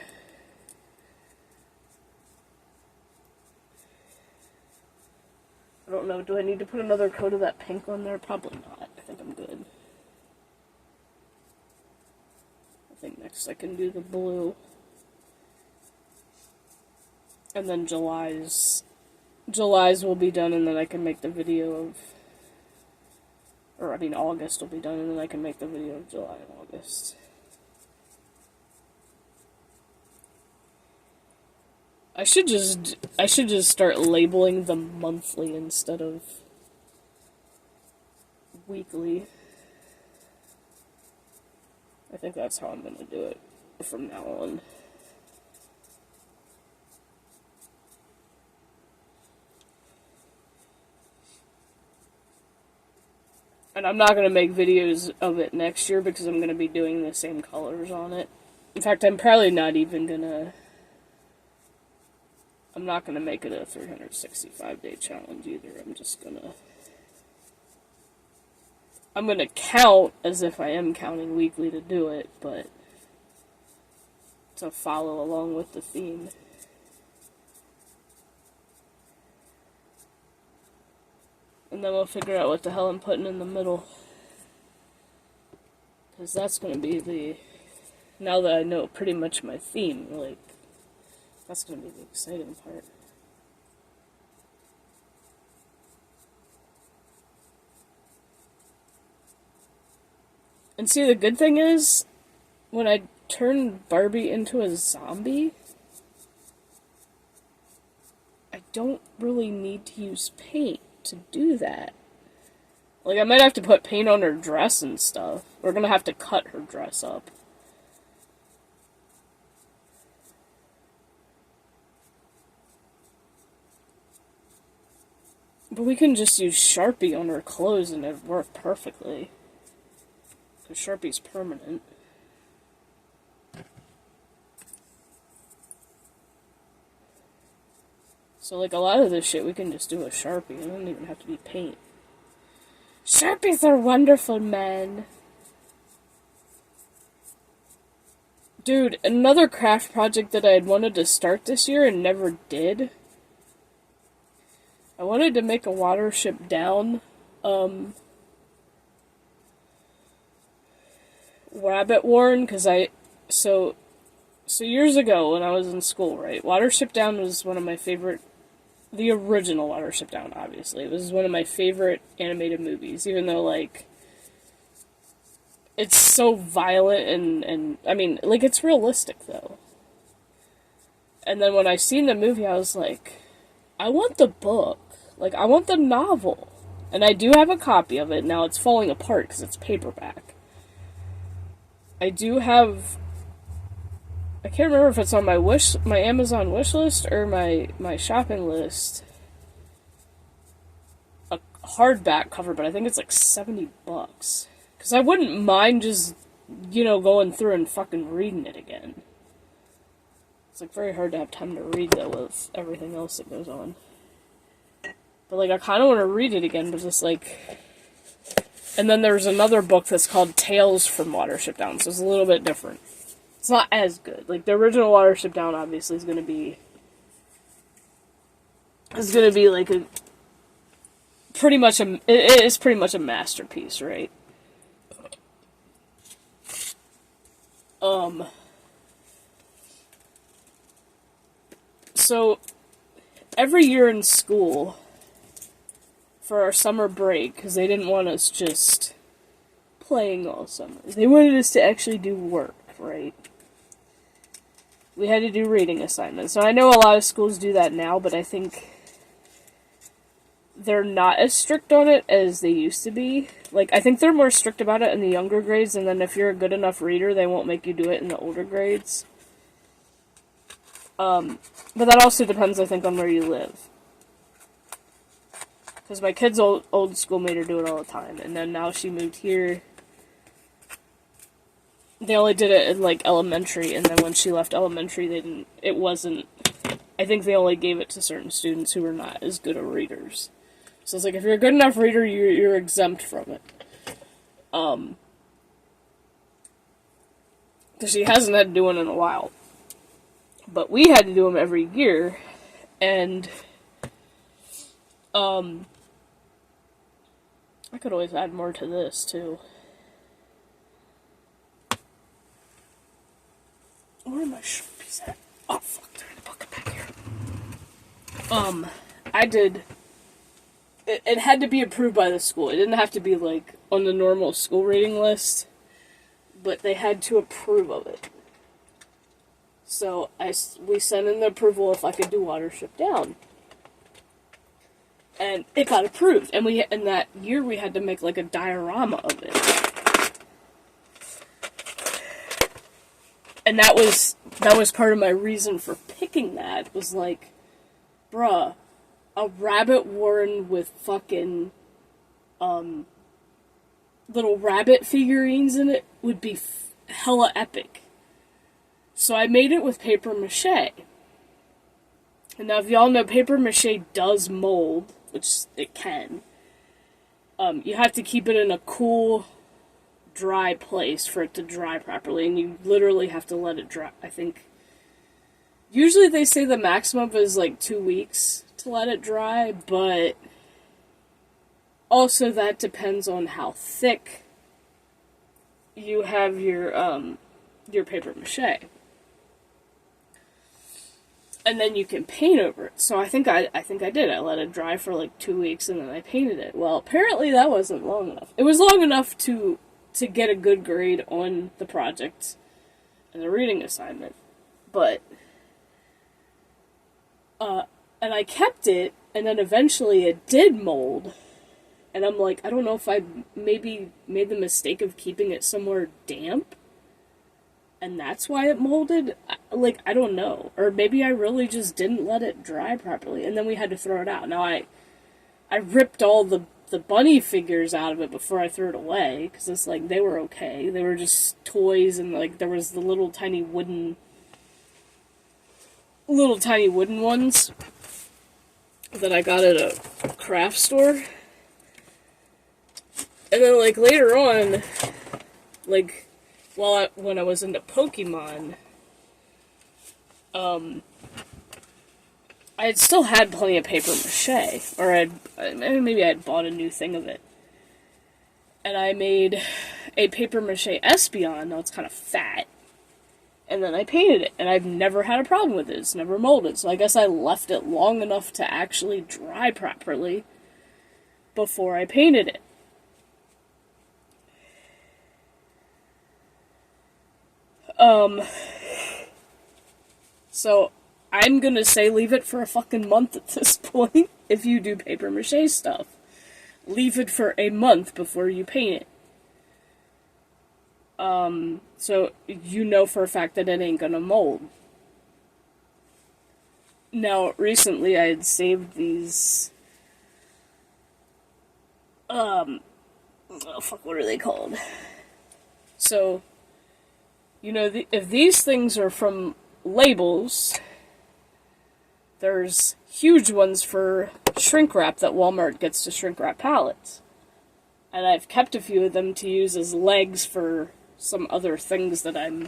I don't know, do I need to put another coat of that pink on there? Probably not. I think I'm good. I think next I can do the blue. And then July's will be done, and then I can make the video of... Or, I mean, August will be done, and then I can make the video of July and August. I should just start labeling them monthly instead of weekly. I think that's how I'm going to do it from now on. And I'm not going to make videos of it next year because I'm going to be doing the same colors on it. In fact, I'm probably not even going to... I'm not going to make it a 365-day challenge either. I'm just going to... I'm going to count as if I am counting weekly to do it, but to follow along with the theme. And then we'll figure out what the hell I'm putting in the middle. Because that's going to be the... Now that I know pretty much my theme, like, that's going to be the exciting part. And see, the good thing is, when I turn Barbie into a zombie, I don't really need to use paint to do that. Like, I might have to put paint on her dress and stuff. We're gonna have to cut her dress up. But we can just use Sharpie on her clothes and it'd work perfectly. Because Sharpie's permanent. So, like, a lot of this shit we can just do with Sharpie. It doesn't even have to be paint. Sharpies are wonderful, man. Dude, another craft project that I had wanted to start this year and never did. I wanted to make a Watership Down, rabbit warren, because so years ago when I was in school, right, Watership Down was one of my favorite, the original Watership Down, obviously. It was one of my favorite animated movies, even though, like, it's so violent and I mean, like, it's realistic, though. And then when I seen the movie, I was like, I want the book. Like, I want the novel. And I do have a copy of it. Now it's falling apart because it's paperback. I do have... I can't remember if it's on my Amazon wish list or my shopping list. A hardback cover, but I think it's like $70. Because I wouldn't mind just, going through and fucking reading it again. It's, like, very hard to have time to read, though, with everything else that goes on. But, like, I kind of want to read it again, but just, like... And then there's another book that's called Tales from Watership Down, so it's a little bit different. It's not as good. Like, the original Watership Down, obviously, is going to be, like, it is pretty much a masterpiece, right? So, every year in school, for our summer break, because they didn't want us just playing all summer. They wanted us to actually do work, right? We had to do reading assignments. So I know a lot of schools do that now, but I think they're not as strict on it as they used to be. Like, I think they're more strict about it in the younger grades, and then if you're a good enough reader, they won't make you do it in the older grades. But that also depends, I think, on where you live. Because my kid's old school made her do it all the time, and then now she moved here. They only did it in, like, elementary, and then when she left elementary, I think they only gave it to certain students who were not as good of readers. So it's like, if you're a good enough reader, you're exempt from it. Because she hasn't had to do one in a while. But we had to do them every year, and, I could always add more to this, too. Where are my Sharpies at? Oh, fuck, they're in the bucket back here. It had to be approved by the school. It didn't have to be, like, on the normal school reading list, but they had to approve of it. So, we sent in the approval if I could do Watership Down. And it got approved. And in that year we had to make, like, a diorama of it. And that was part of my reason for picking that, was like, bruh, a rabbit warren with fucking, little rabbit figurines in it would be hella epic. So I made it with paper mache. And now if y'all know, paper mache does mold, which it can. You have to keep it in a cool, dry place for it to dry properly, and you literally have to let it dry. I think usually they say the maximum is like 2 weeks to let it dry, but also that depends on how thick you have your paper mache. And then you can paint over it. So I think I did. I let it dry for like 2 weeks and then I painted it. Well, apparently that wasn't long enough. It was long enough to get a good grade on the project and the reading assignment. But and I kept it, and then eventually it did mold. And I'm like, I don't know if I maybe made the mistake of keeping it somewhere damp, and that's why it molded. Like, I don't know. Or maybe I really just didn't let it dry properly, and then we had to throw it out. Now, I ripped all the bunny figures out of it before I threw it away, because it's like, they were okay. They were just toys, and like, there was the little tiny wooden ones that I got at a craft store. And then, like, later on, like, when I was into Pokemon, I had still had plenty of paper mache, or maybe I had bought a new thing of it. And I made a paper mache Espeon. Now it's kind of fat. And then I painted it, and I've never had a problem with it. It's never molded, so I guess I left it long enough to actually dry properly before I painted it. So I'm gonna say leave it for a fucking month at this point. If you do paper mache stuff, leave it for a month before you paint it. So you know for a fact that it ain't gonna mold. Now, recently I had saved these, oh fuck, what are they called? So, you know, if these things are from labels, there's huge ones for shrink wrap that Walmart gets to shrink wrap pallets. And I've kept a few of them to use as legs for some other things that I'm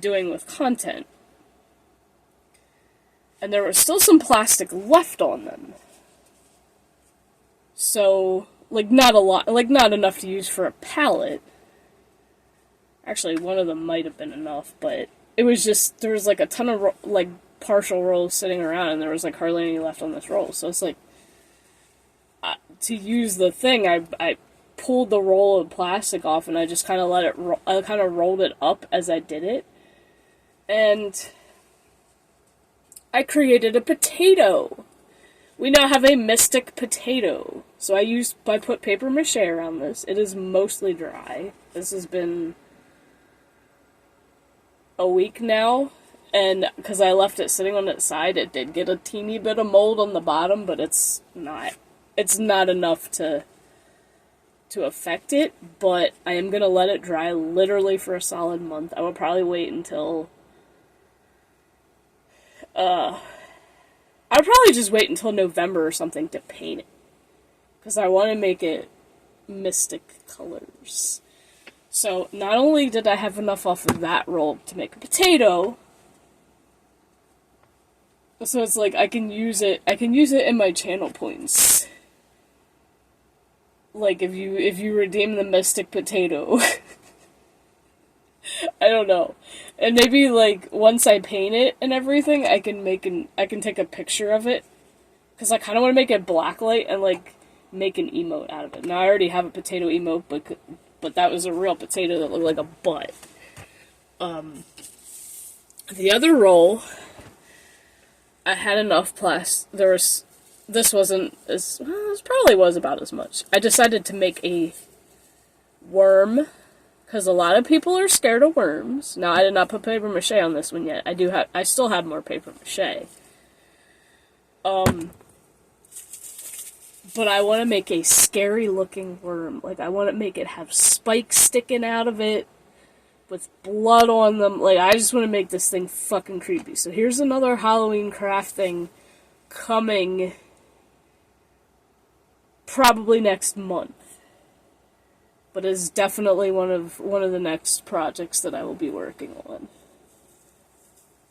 doing with content. And there was still some plastic left on them. So, like, not a lot, like, not enough to use for a pallet. Actually, one of them might have been enough, but it was just, there was, like, a ton of, like, partial rolls sitting around, and there was, like, hardly any left on this roll. So it's like, to use the thing, I pulled the roll of plastic off, and I just kind of let it I kind of rolled it up as I did it, and I created a potato. We now have a mystic potato. So I put paper mache around this. It is mostly dry. This has been a week now, and because I left it sitting on its side, it did get a teeny bit of mold on the bottom, but it's not enough to affect it, but I am going to let it dry literally for a solid month. I will probably wait until, I'll probably just wait until November or something to paint it, because I want to make it mystic colors. So, not only did I have enough off of that roll to make a potato, so it's like I can use it in my channel points. Like, if you redeem the mystic potato. I don't know. And maybe, like, once I paint it and everything, I can take a picture of it. Because I kind of want to make it blacklight and, like, make an emote out of it. Now, I already have a potato emote, but that was a real potato that looked like a butt. The other roll, I had enough this wasn't as, well, this probably was about as much. I decided to make a worm, Because a lot of people are scared of worms. Now, I did not put paper mache on this one yet. I still have more paper mache. But I want to make a scary looking worm. Like, I want to make it have spikes sticking out of it with blood on them. Like, I just want to make this thing fucking creepy. So here's another Halloween craft thing coming probably next month. But is definitely one of the next projects that I will be working on.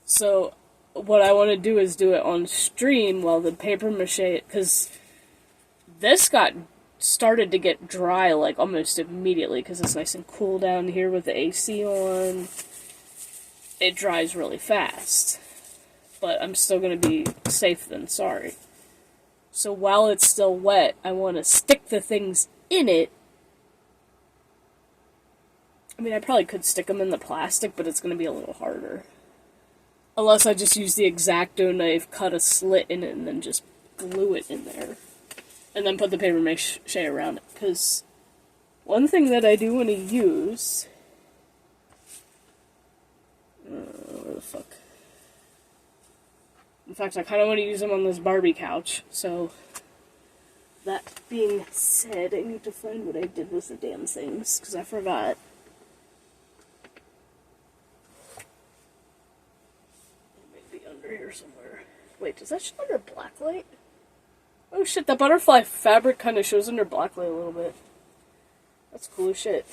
So what I want to do is do it on stream while the paper mache, because this started to get dry like almost immediately because it's nice and cool down here with the AC on. It dries really fast. But I'm still going to be safe than sorry. So while it's still wet, I want to stick the things in it. I mean, I probably could stick them in the plastic, but it's going to be a little harder. Unless I just use the X-Acto knife, cut a slit in it, and then just glue it in there. And then put the paper mache around it. Because one thing that I do want to use... where the fuck? In fact, I kind of want to use them on this Barbie couch. So, that being said, I need to find what I did with the damn things. Because I forgot. Here somewhere. Wait, does that show under blacklight? Oh shit, that butterfly fabric kind of shows under blacklight a little bit. That's cool as shit.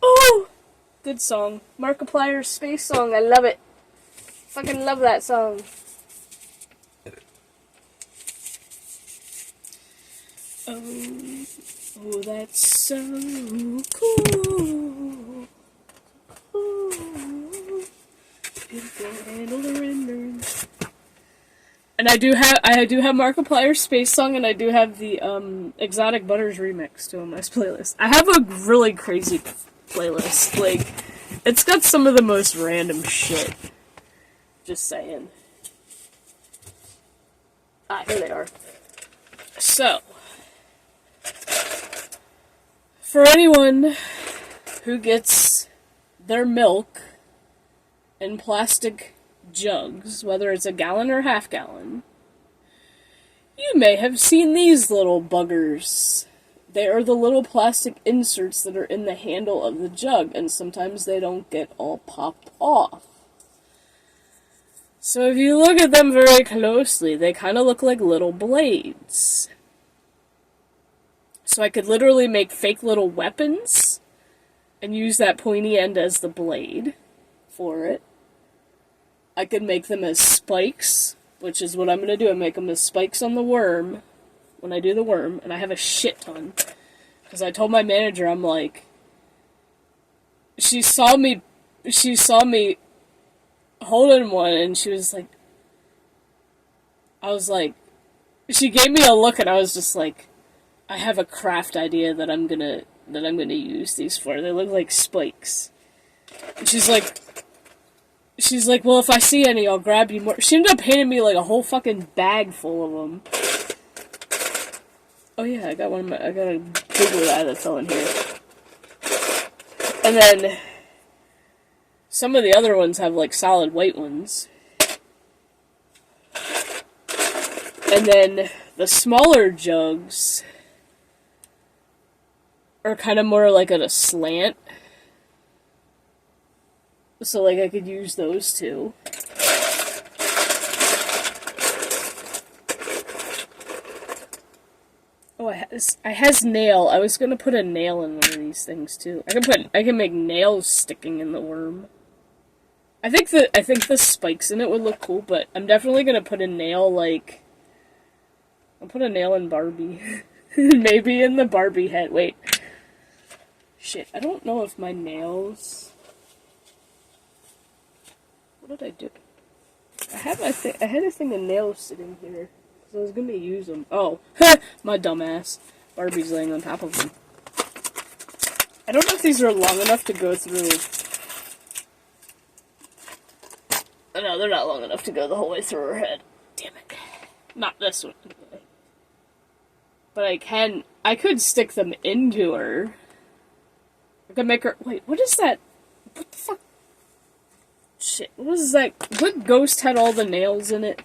Oh! Good song. Markiplier's Space Song, I love it. Fucking love that song. Oh, that's so cool. And I do have Markiplier's Space Song, and I do have the Exotic Butters remix to my playlist. I have a really crazy playlist. Like, it's got some of the most random shit. Just saying. Ah, here they are. So, for anyone who gets their milk in plastic jugs, whether it's a gallon or half gallon, you may have seen these little buggers. They are the little plastic inserts that are in the handle of the jug, and sometimes they don't get all popped off. So if you look at them very closely, they kind of look like little blades. So I could literally make fake little weapons and use that pointy end as the blade for it. I could make them as spikes, which is what I'm going to do. I make them as spikes on the worm when I do the worm, and I have a shit ton. Because I told my manager, I'm like, she saw me holding one, and she was like, she gave me a look, and I was just like, I have a craft idea that I'm gonna use these for. They look like spikes. And she's like, well, if I see any, I'll grab you more. She ended up handing me like a whole fucking bag full of them. Oh yeah, I got a bigger guy that fell in here. And then some of the other ones have like solid white ones. And then the smaller jugs are kind of more like at a slant. So, like, I could use those too. Oh, I has nail. I was gonna put a nail in one of these things too. I can make nails sticking in the worm. I think the spikes in it would look cool, but I'm definitely gonna put a nail, like, I'll put a nail in Barbie. Maybe in the Barbie head. Wait. Shit, I don't know if my nails... What did I do? I had a thing of nails sitting here. Because I was going to use them. Oh, my dumbass. Barbie's laying on top of them. I don't know if these are long enough to go through. No, they're not long enough to go the whole way through her head. Damn it. Not this one. But I can I could stick them into her. I could make her... Wait, what is that? What the fuck? Shit, what is that? What ghost had all the nails in it?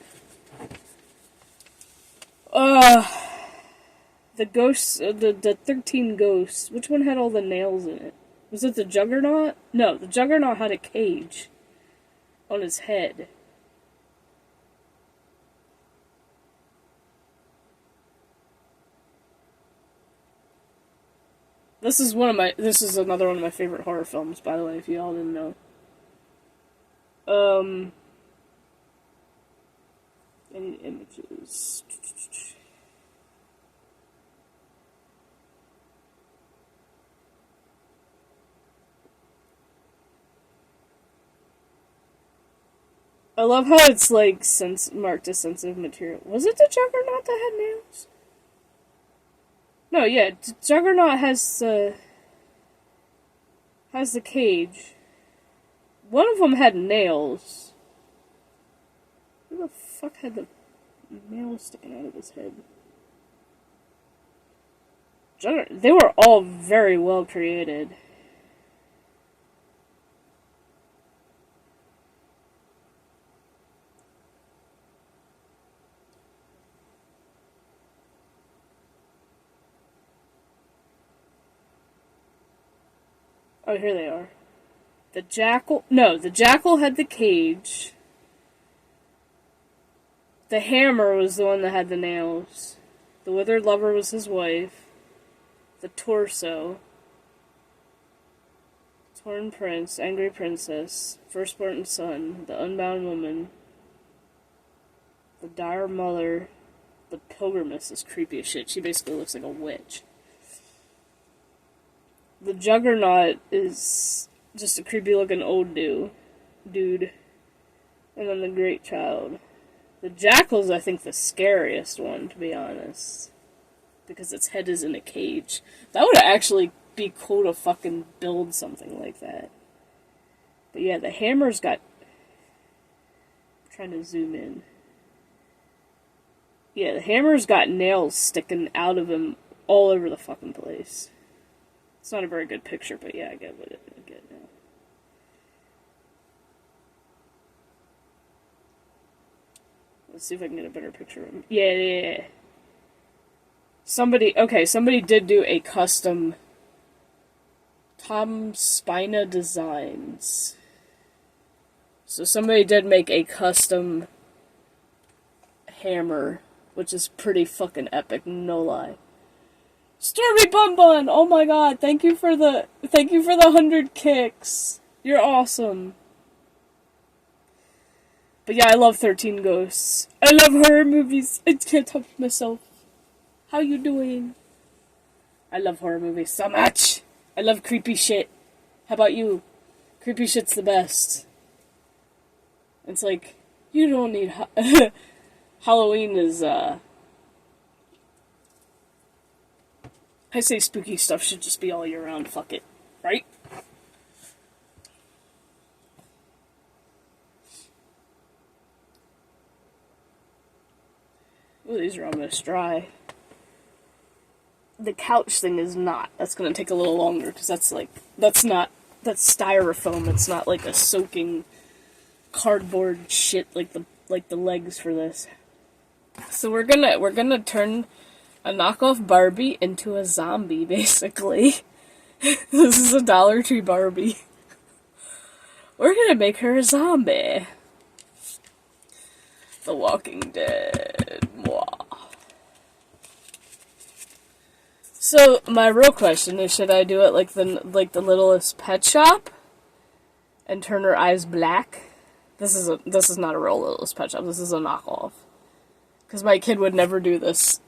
The ghosts, the 13 ghosts. Which one had all the nails in it? Was it the Juggernaut? No, the Juggernaut had a cage on his head. This is another one of my favorite horror films, by the way, if you all didn't know. Any images? I love how it's like marked as sensitive material. Was it the Juggernaut that had nails? No, yeah, Juggernaut has the cage. One of them had nails. Who the fuck had the nails sticking out of his head? They were all very well created. Oh, here they are. The Jackal... No, the Jackal had the cage. The Hammer was the one that had the nails. The Withered Lover was his wife. The Torso. Torn Prince, Angry Princess. Firstborn Son. The Unbound Woman. The Dire Mother. The Pilgrimess is creepy as shit. She basically looks like a witch. The Juggernaut is just a creepy looking old dude. And then the Great Child. The Jackal's, I think, the scariest one, to be honest. Because its head is in a cage. That would actually be cool to fucking build something like that. But yeah, the Hammer's got... I'm trying to zoom in. Yeah, the Hammer's got nails sticking out of him all over the fucking place. It's not a very good picture, but yeah, I get what I get now. Let's see if I can get a better picture of him. Yeah. Somebody did do a custom Tom Spina Designs. So somebody did make a custom hammer, which is pretty fucking epic, no lie. Stormy Bun Bun! Oh my god, thank you for the 100 kicks. You're awesome. But yeah, I love 13 Ghosts. I love horror movies. I can't touch myself. How you doing? I love horror movies so much. I love creepy shit. How about you? Creepy shit's the best. It's like, you don't need... Halloween is, I say spooky stuff should just be all year round, fuck it. Right? Ooh, these are almost dry. The couch thing is not. That's gonna take a little longer, because that's styrofoam. It's not like a soaking cardboard shit like the legs for this. So we're gonna turn a knockoff Barbie into a zombie, basically. This is a Dollar Tree Barbie. We're gonna make her a zombie. The Walking Dead. Mwah. So my real question is, should I do it like the Littlest Pet Shop and turn her eyes black? This is not a real Littlest Pet Shop. This is a knockoff. Because my kid would never do this.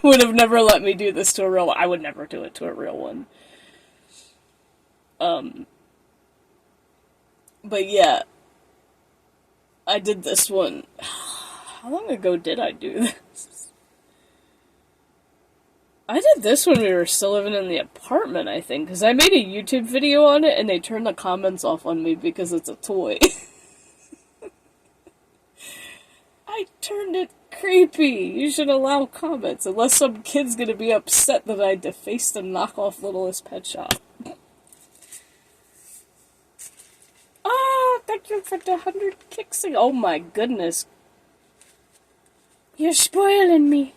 Would have never let me do this to a real one. I would never do it to a real one. But yeah. I did this one. How long ago did I do this? I did this when we were still living in the apartment, I think. Because I made a YouTube video on it and they turned the comments off on me because it's a toy. I turned it creepy. You should allow comments, unless some kid's gonna be upset that I defaced the Knockoff Littlest Pet Shop. Oh, thank you for the 100 kicks. Oh my goodness. You're spoiling me.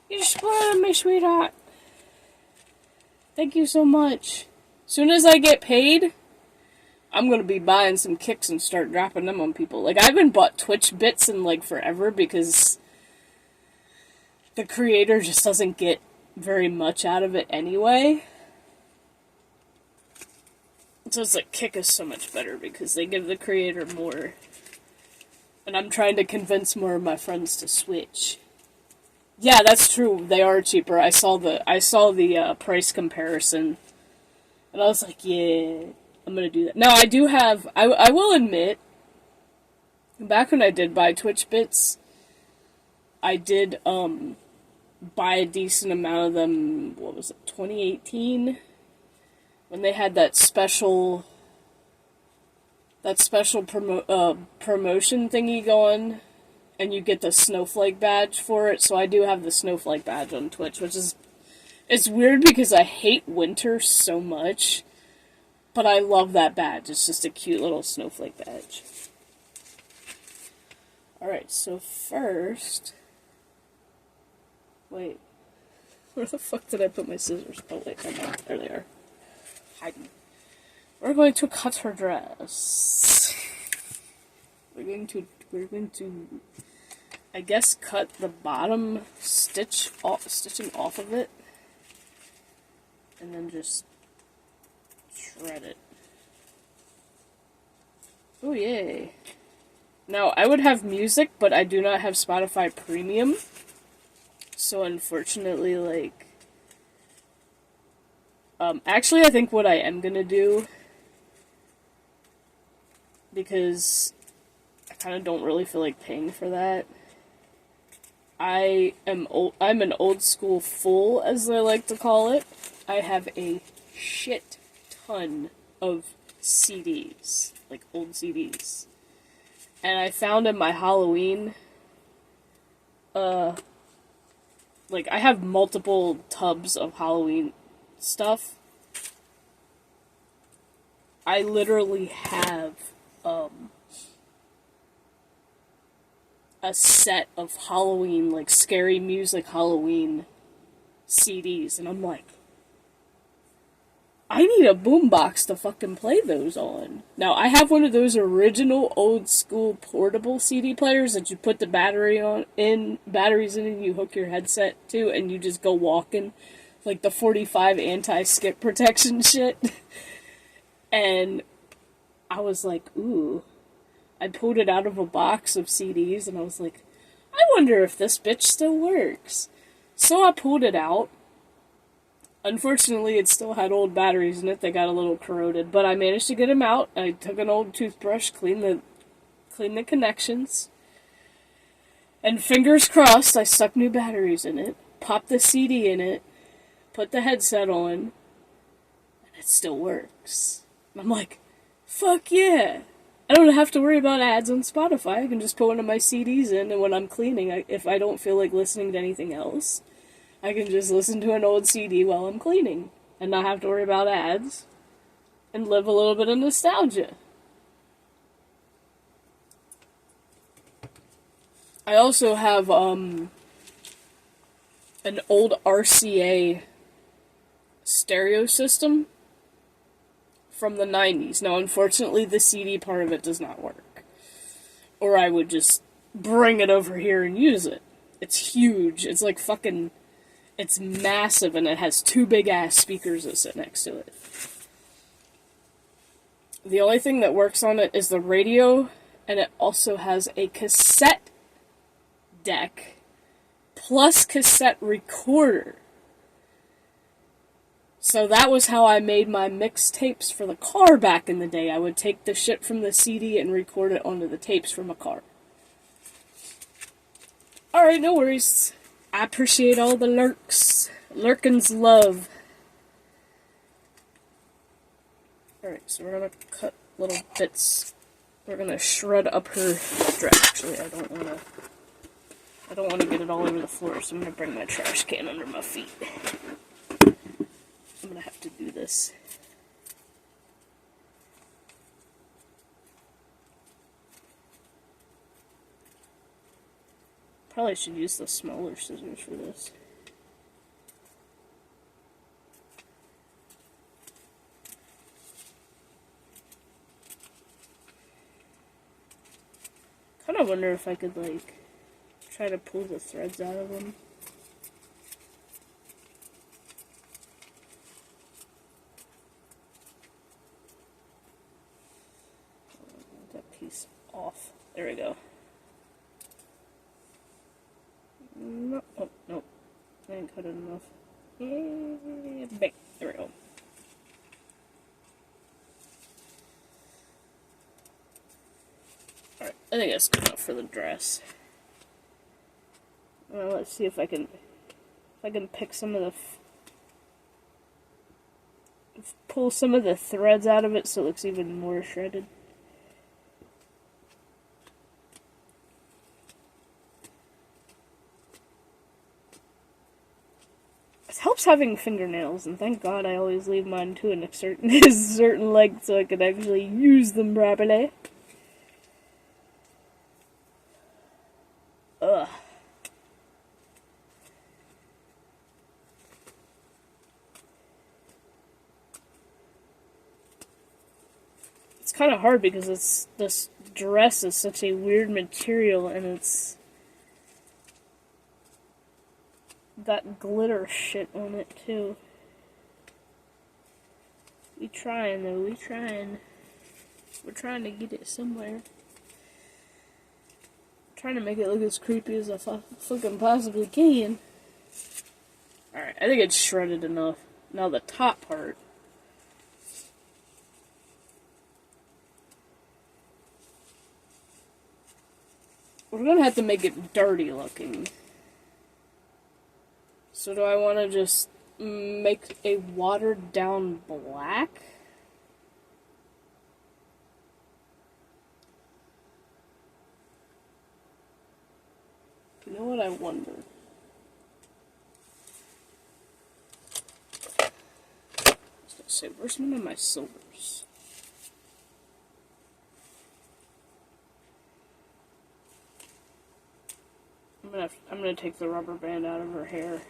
You're spoiling me, sweetheart. Thank you so much. Soon as I get paid, I'm gonna be buying some kicks and start dropping them on people. Like, I haven't bought Twitch bits in, like, forever because the creator just doesn't get very much out of it anyway. So it's like, kick is so much better because they give the creator more. And I'm trying to convince more of my friends to switch. Yeah, that's true. They are cheaper. I saw the price comparison. And I was like, yeah, I'm gonna do that. Now, I do have, I will admit, back when I did buy Twitch bits, I did, buy a decent amount of them, what was it, 2018? When they had that special promotion thingy going, and you get the snowflake badge for it. So I do have the snowflake badge on Twitch, which is, it's weird because I hate winter so much, but I love that badge. It's just a cute little snowflake badge. Alright, so first, wait, where the fuck did I put my scissors? Oh wait, there they are. Hiding. We're going to cut her dress. We're going to, I guess, cut the bottom stitching off of it, and then just shred it. Oh yay! Now I would have music, but I do not have Spotify Premium, so unfortunately, like. Actually, I think what I am gonna do, because I kind of don't really feel like paying for that. I'm an old school fool, as I like to call it. I have a shit ton of CDs, like old CDs. And I found in my Halloween, like, I have multiple tubs of Halloween stuff. I literally have a set of Halloween, like, scary music Halloween CDs, and I'm like, I need a boombox to fucking play those on. Now, I have one of those original old school portable CD players that you put the batteries in and you hook your headset to, and you just go walking. Like the 45 anti-skip protection shit. And I was like, ooh. I pulled it out of a box of CDs and I was like, I wonder if this bitch still works. So I pulled it out. Unfortunately, it still had old batteries in it. They got a little corroded. But I managed to get them out. I took an old toothbrush, cleaned the connections. And fingers crossed, I stuck new batteries in it. Popped the CD in it. Put the headset on, and it still works. And I'm like, fuck yeah! I don't have to worry about ads on Spotify. I can just put one of my CDs in, and when I'm cleaning, if I don't feel like listening to anything else, I can just listen to an old CD while I'm cleaning, and not have to worry about ads, and live a little bit of nostalgia. I also have, an old RCA stereo system from the 90s. Now, unfortunately, the CD part of it does not work. Or I would just bring it over here and use it. It's huge. It's like fucking... It's massive, and it has two big-ass speakers that sit next to it. The only thing that works on it is the radio, and it also has a cassette deck plus cassette recorder. So that was how I made my mixtapes for the car back in the day. I would take the shit from the CD and record it onto the tapes from a car. Alright, no worries. I appreciate all the lurks. Lurkins love. Alright, so we're gonna cut little bits. We're gonna shred up her dress. Actually, I don't wanna... I don't want to get it all over the floor, so I'm going to bring my trash can under my feet. I'm going to have to do this. Probably should use the smaller scissors for this. Kind of wonder if I could, like, try to pull the threads out of them. That piece off. There we go. No, oh, no. I didn't cut it enough. Bang. There we go. Alright, I think that's good enough for the dress. Let's see if I can pick some of the pull some of the threads out of it so it looks even more shredded. It helps having fingernails, and thank God I always leave mine to a certain length so I can actually use them properly. Ugh. It's kind of hard because this dress is such a weird material, and it's got glitter shit on it too. We trying though, we trying. We're trying to get it somewhere. Trying to make it look as creepy as I fucking possibly can. Alright, I think it's shredded enough. Now the top part. We're gonna have to make it dirty looking. So do I want to just make a watered down black? You know what I wonder? I was gonna say, where's one of my silvers? I'm gonna take the rubber band out of her hair.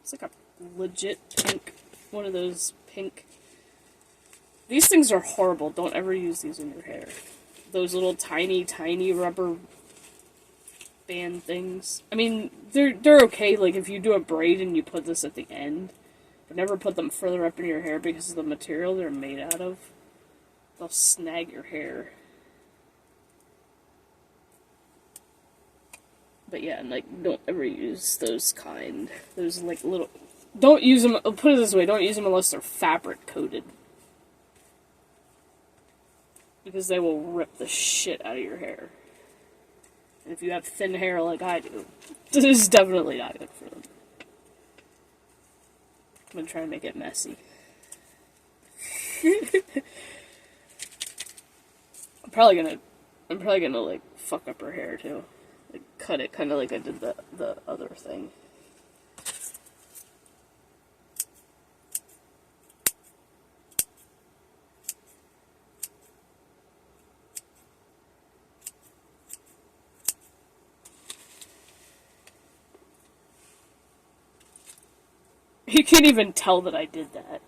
It's like a legit pink, one of those pink. These things are horrible. Don't ever use these in your hair. Those little tiny, tiny rubber band things. I mean, they're okay, like if you do a braid and you put this at the end, but never put them further up in your hair because of the material they're made out of. They'll snag your hair. But yeah, like, don't ever use those kind. Those, like, little... Don't use them... I'll put it this way, don't use them unless they're fabric-coated. Because they will rip the shit out of your hair. And if you have thin hair like I do, this is definitely not good for them. I'm gonna try and make it messy. I'm probably gonna, like, fuck up her hair, too. Like, cut it kind of like I did the other thing. You can't even tell that I did that.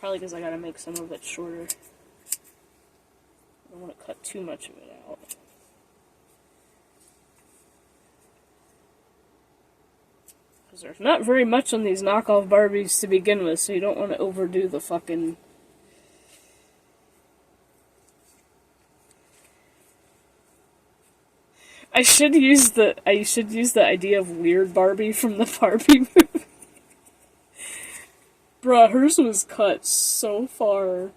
Probably because I gotta make some of it shorter. I don't want to cut too much of it out. Because there's not very much on these knockoff Barbies to begin with, so you don't want to overdo the fucking... I should use the idea of Weird Barbie from the Barbie movie. Bruh, hers was cut so far.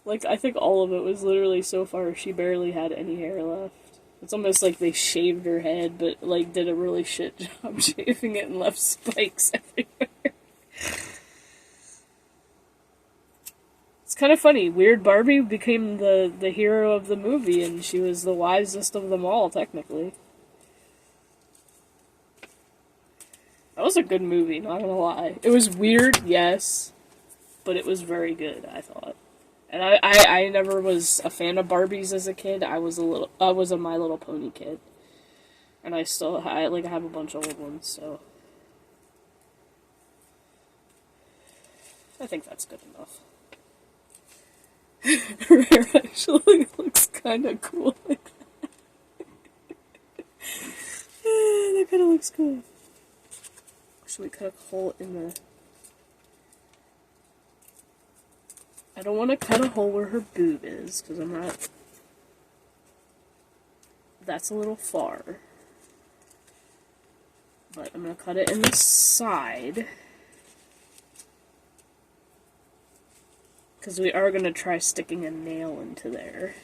Like, I think all of it was literally so far she barely had any hair left. It's almost like they shaved her head, but, like, did a really shit job shaving it and left spikes everywhere. It's kind of funny. Weird Barbie became the hero of the movie, and she was the wisest of them all, technically. That was a good movie, not gonna lie. It was weird, yes, but it was very good, I thought. And I never was a fan of Barbies as a kid. I was a My Little Pony kid. And I have a bunch of old ones, so I think that's good enough. Rare actually looks kind of cool like that. That kind of looks cool. Should we cut a hole in the... I don't want to cut a hole where her boob is, because I'm not... That's a little far. But I'm going to cut it in the side. Because we are going to try sticking a nail into there.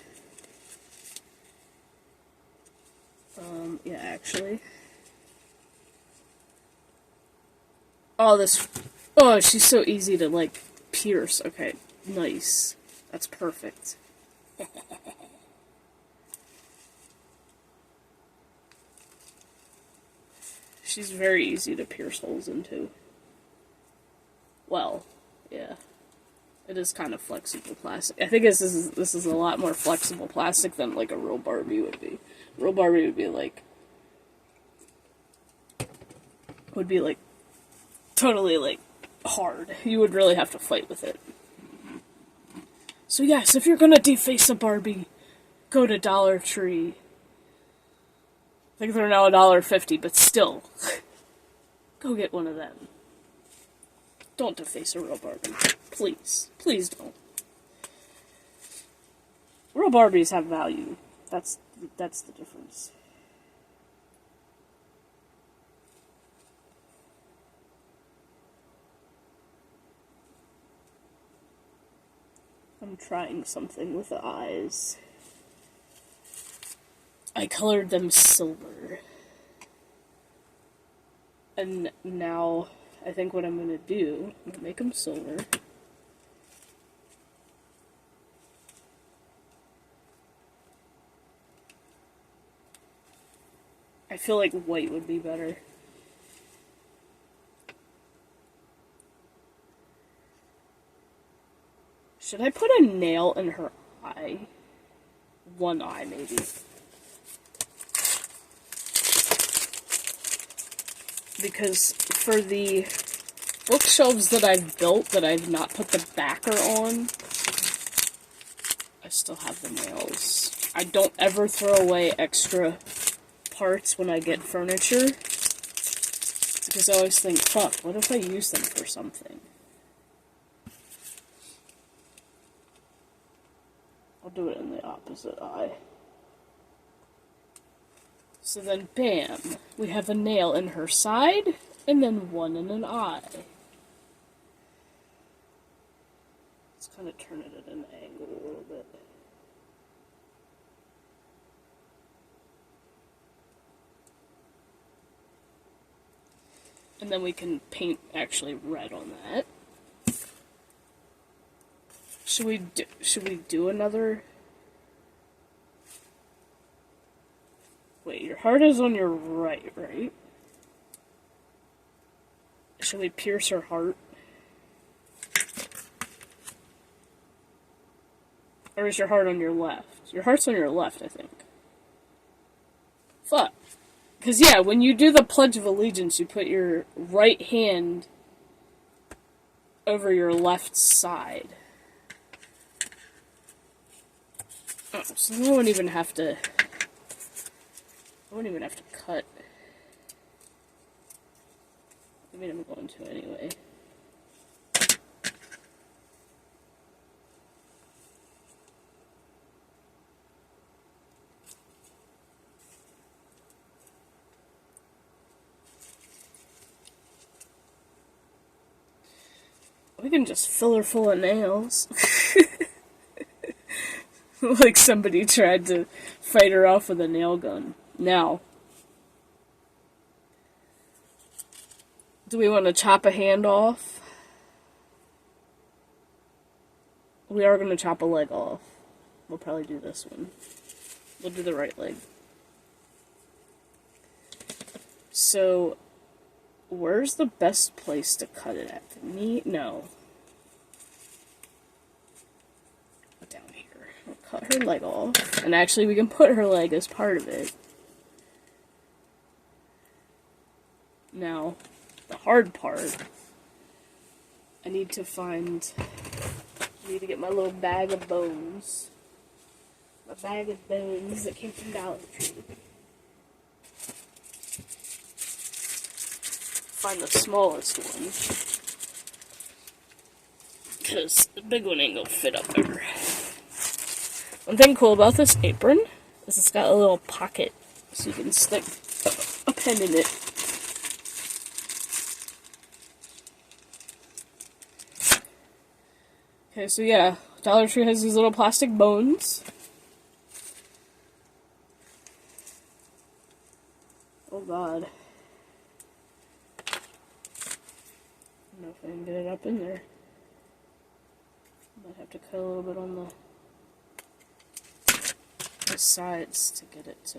Yeah, actually. Oh, she's so easy to, like, pierce. Okay, nice. That's perfect. She's very easy to pierce holes into. Well, yeah. It is kind of flexible plastic. I think this is a lot more flexible plastic than, like, a real Barbie would be. Real Barbie would be, like, totally, like, hard. You would really have to fight with it. So yes, if you're gonna deface a Barbie, go to Dollar Tree. I think they're now $1.50, but still. Go get one of them. Don't deface a real Barbie. Please. Please don't. Real Barbies have value. That's the difference. I'm trying something with the eyes. I colored them silver. And now, I think what I'm gonna do, I'm gonna make them silver. I feel like white would be better. Should I put a nail in her eye? One eye, maybe. Because for the bookshelves that I've built that I've not put the backer on, I still have the nails. I don't ever throw away extra parts when I get furniture. Because I always think, fuck, what if I use them for something? I'll do it in the opposite eye. So then, bam, we have a nail in her side, and then one in an eye. Let's kind of turn it at an angle a little bit. And then we can paint actually red on that. Should we do another? Wait, your heart is on your right, right? Should we pierce her heart? Or is your heart on your left? Your heart's on your left, I think. Fuck. Because, yeah, when you do the Pledge of Allegiance, you put your right hand over your left side. Oh, so I wouldn't even have to cut. I mean, I'm going to anyway. We can just fill her full of nails. Like somebody tried to fight her off with a nail gun. Now, do we want to chop a hand off? we are going to chop a leg off. We'll probably do this one. We'll do the right leg. So, where's the best place to cut it at? The knee? No. Down here. We'll cut her leg off. And actually, we can put her leg as part of it. Now, the hard part, I need to get my little bag of bones. My bag of bones that came from Dollar Tree. Find the smallest one. Because the big one ain't gonna fit up there. One thing cool about this apron is it's got a little pocket so you can stick a pen in it. Okay, so yeah, Dollar Tree has these little plastic bones. Oh god. I don't know if I can get it up in there. Might have to cut a little bit on the sides to get it to...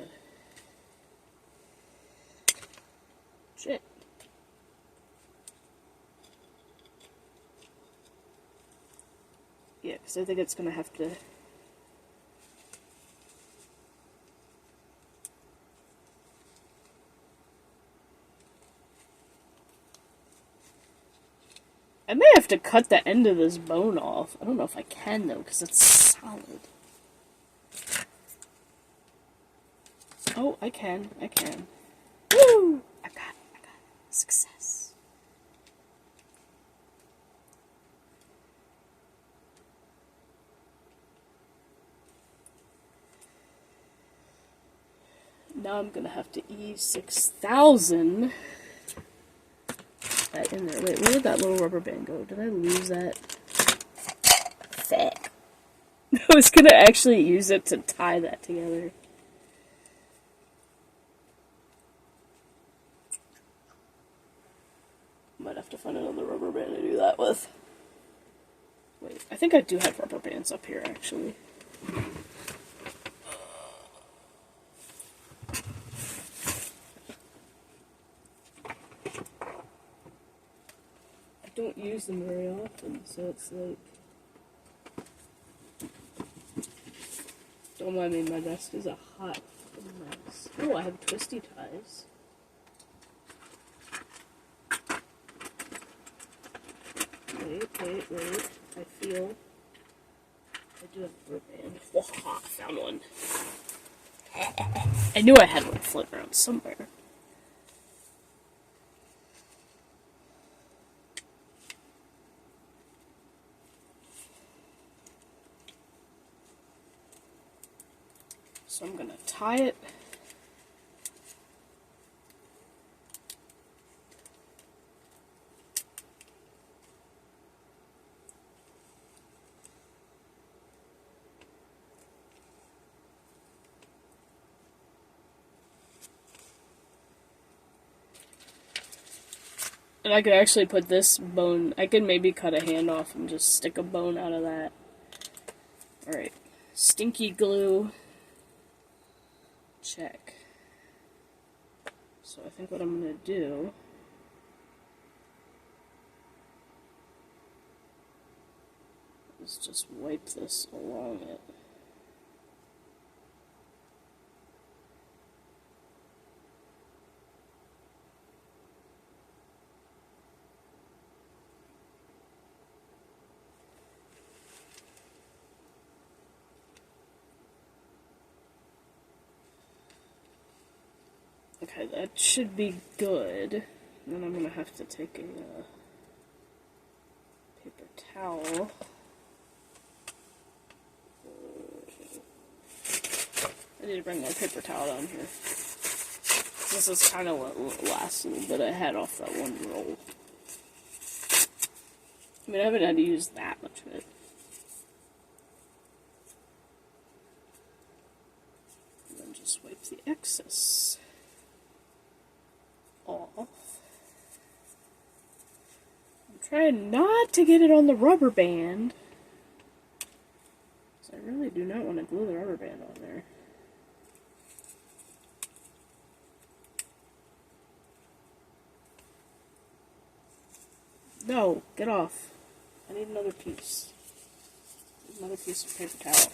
Shit. Yeah, because I think it's going to have to... I may have to cut the end of this bone off. I don't know if I can, though, because it's solid. Oh, I can. Woo! I got it. Success. Now I'm gonna have to E6000 that in there. Wait, where did that little rubber band go? Did I lose that? Fuck. I was gonna actually use it to tie that together. Might have to find another rubber band to do that with. Wait, I think I do have rubber bands up here, actually. I don't use them very often, so it's like... Don't mind me, my desk is a hot mess. Oh, I have twisty ties. Wait. I feel... I do have a rubber band. Oh, I found one. I knew I had one floating around somewhere. So I'm gonna tie it. And I could actually put this bone, I could maybe cut a hand off and just stick a bone out of that. Alright, stinky glue. Check. So I think what I'm going to do is just wipe this along it. Okay, that should be good. Then I'm gonna have to take a paper towel. I need to bring my paper towel down here. This is kind of what last little bit I had off that one roll. I mean, I haven't had to use that much of it. And then just wipe the excess off. I'm trying not to get it on the rubber band. really do not want to glue the rubber band on there. No, get off. I need another piece. Another piece of paper towel.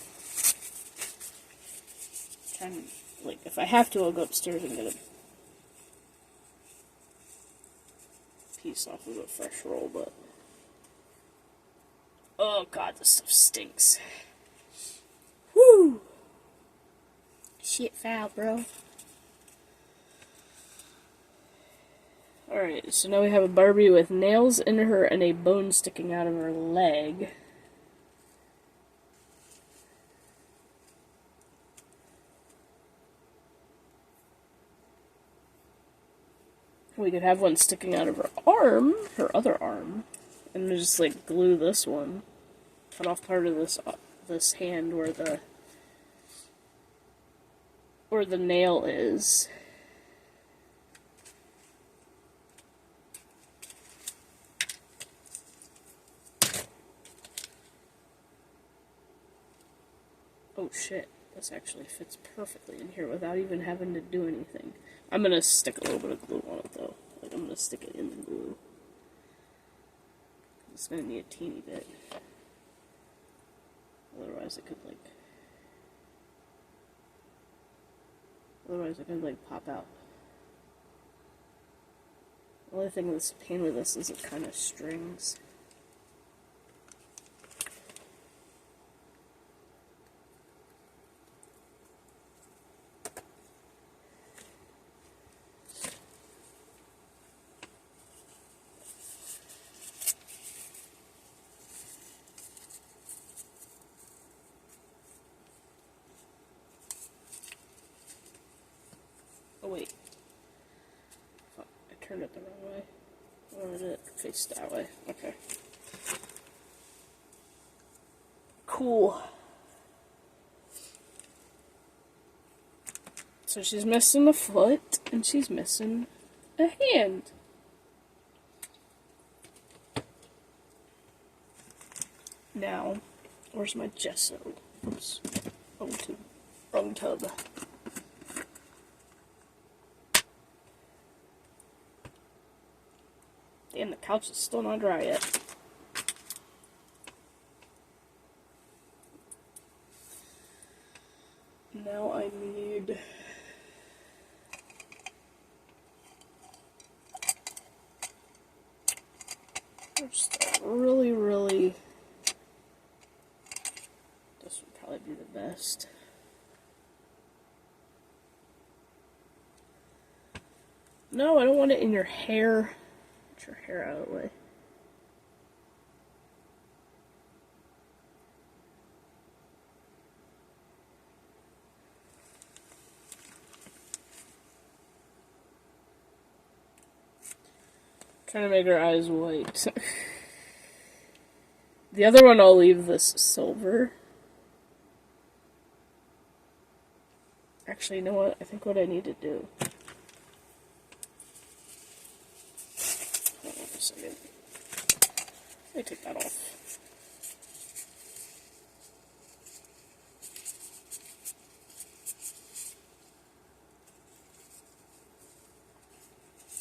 I'm trying to, like, if I have to, I'll go upstairs and get a piece off of a fresh roll, but... Oh god, this stuff stinks. Woo! Shit foul, bro. Alright, so now we have a Barbie with nails in her and a bone sticking out of her leg. We could have one sticking out of her arm, her other arm, and just like glue this one. Cut off part of this hand where the nail is. Oh shit, this actually fits perfectly in here without even having to do anything. I'm gonna stick a little bit of glue on it though. Like, I'm gonna stick it in the glue. It's gonna need a teeny bit. Otherwise it could pop out. The only thing that's a pain with this is it kind of strings. Oh wait. Fuck, I turned it the wrong way. I wanted it face that way. Okay. Cool. So she's missing a foot, and she's missing a hand. Now, where's my gesso? Oops. Wrong tub. Damn, the couch is still not dry yet. Now I need... just really... This would probably be the best. No, I don't want it in your hair. Get your hair out of the way. Trying to make her eyes white. The other one I'll leave this silver. Actually, you know what? I think what I need to do... Hold on a second. Let me take that off.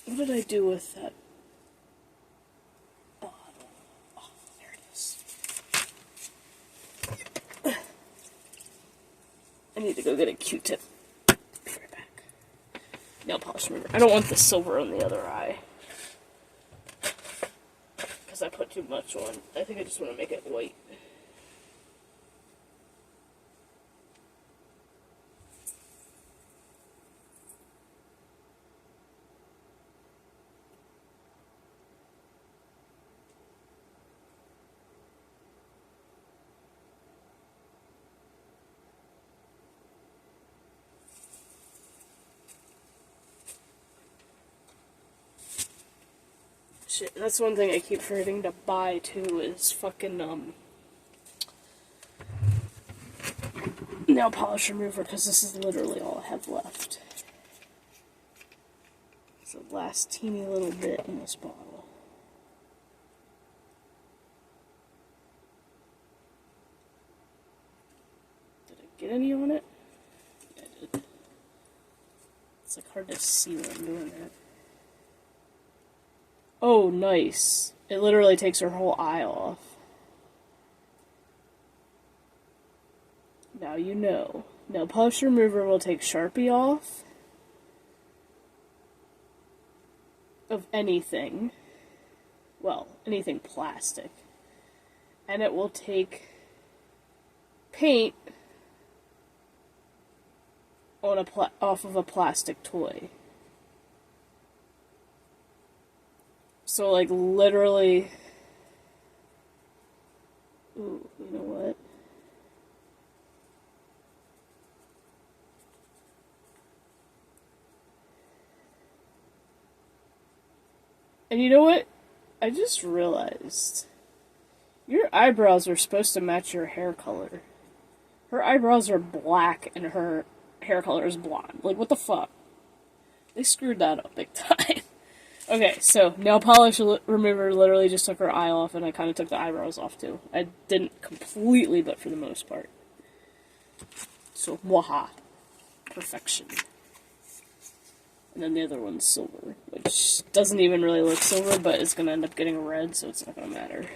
What did I do with that? I need to go get a Q-tip. Be right back. Nail polish remover. I don't want the silver on the other eye. Because I put too much on. I think I just want to make it white. Shit, that's one thing I keep forgetting to buy, too, is fucking, nail polish remover, because this is literally all I have left. It's the last teeny little bit in this bottle. get any on it? Yeah, I did. It's like hard to see when I'm doing that. Oh, nice. It literally takes her whole eye off. Now you know. Nail polish remover will take Sharpie off of anything. Well, anything plastic. And it will take paint on off of a plastic toy. So, like, literally... Ooh, you know what? And you know what? I just realized. Your eyebrows are supposed to match your hair color. Her eyebrows are black and her hair color is blonde. Like, what the fuck? They screwed that up big time. Okay, so nail polish remover literally just took her eye off, and I kind of took the eyebrows off too. I didn't completely, but for the most part. So, waha. Perfection. And then the other one's silver, which doesn't even really look silver, but it's going to end up getting red, so it's not going to matter.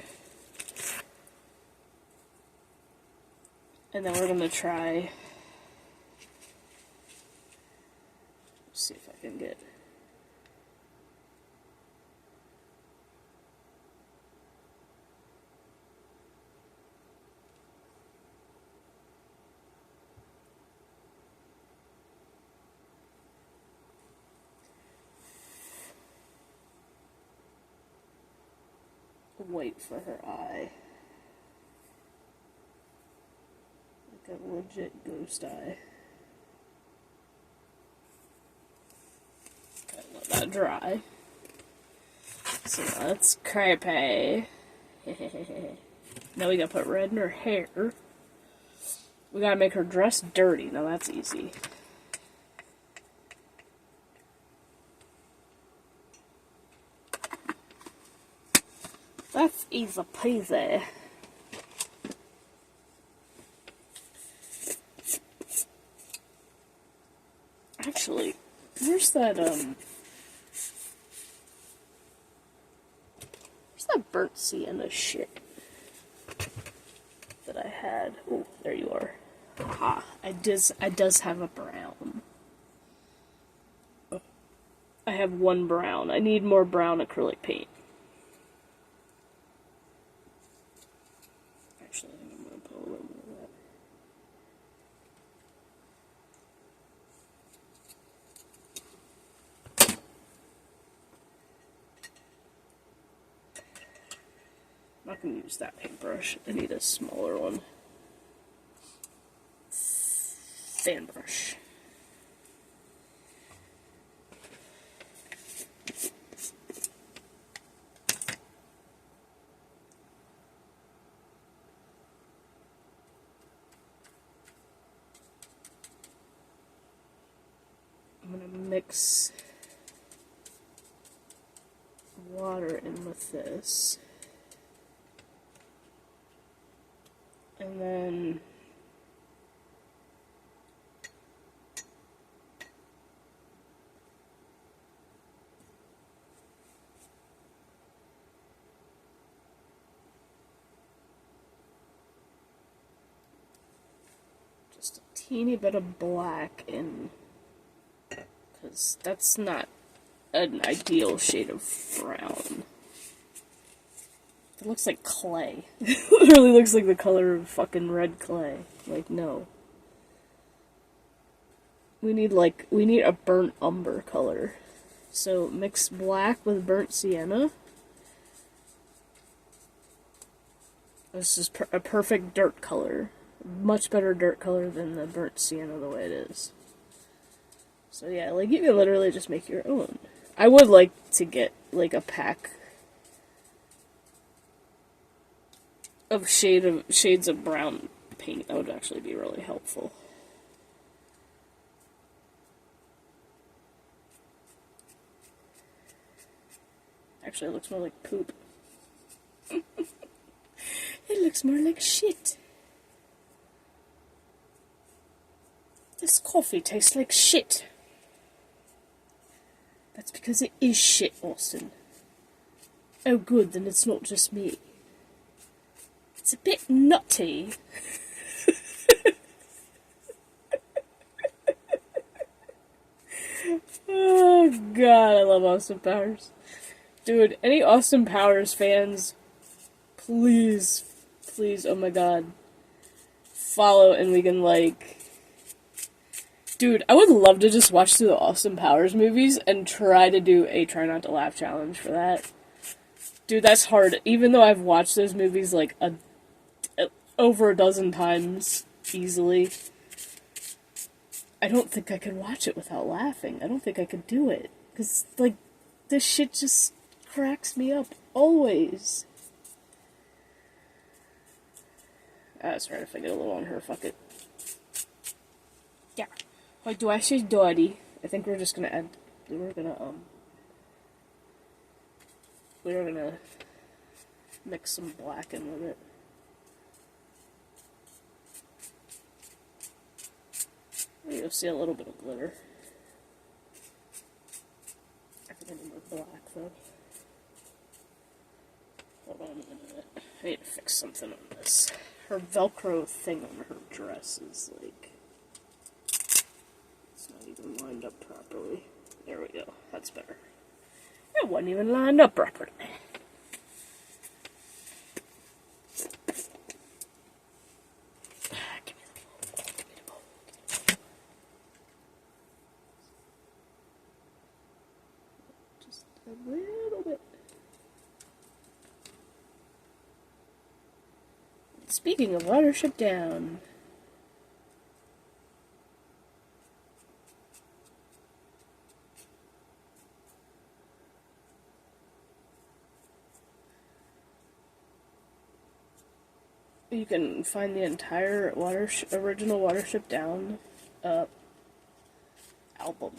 And then we're going to try... Let's see if I can get... white for her eye. Like a legit ghost eye. Okay, let that dry. So that's creepy. Now we gotta put red in her hair. We gotta make her dress dirty. Now that's easy. That's easy peasy. Actually, where's that burnt sienna shit that I had? Oh, there you are. Aha, I does have a brown. I have one brown. I need more brown acrylic paint. Actually, I think I'm going to put a little more of that. I'm not going to use that paintbrush. I need a smaller one. Fan brush. I'm going to mix water in with this. And then just a teeny bit of black in, because that's not an ideal shade of brown. It looks like clay. It literally looks like the color of fucking red clay. Like, no. We need a burnt umber color. So, mix black with burnt sienna. This is a perfect dirt color. Much better dirt color than the burnt sienna the way it is. So yeah, like, you can literally just make your own. I would like to get, like, a pack of shades of brown paint. That would actually be really helpful. Actually, it looks more like poop. It looks more like shit. This coffee tastes like shit. That's because it is shit, Austin. Oh good, then it's not just me. It's a bit nutty. Oh god, I love Austin Powers. Dude, any Austin Powers fans, please, oh my god, follow and we can, like... Dude, I would love to just watch through the Austin Powers movies and try to do a Try Not to Laugh challenge for that. Dude, that's hard. Even though I've watched those movies, like, over a dozen times, easily, I don't think I could watch it without laughing. I don't think I could do it. Because, like, this shit just cracks me up. Always. That's right, if I get a little on her, fuck it. Yeah. Wait, do I say Dottie? I think we're just gonna add... We're gonna mix some black in with it. You'll see a little bit of glitter. I think I need more black, though. Hold on a minute. I need to fix something on this. Her Velcro thing on her dress is, like... It's not even lined up properly. There we go. That's better. It wasn't even lined up properly. Give me the bowl. Give me the bowl. Just a little bit. Speaking of Watership Down. You can find the entire original Watership Down album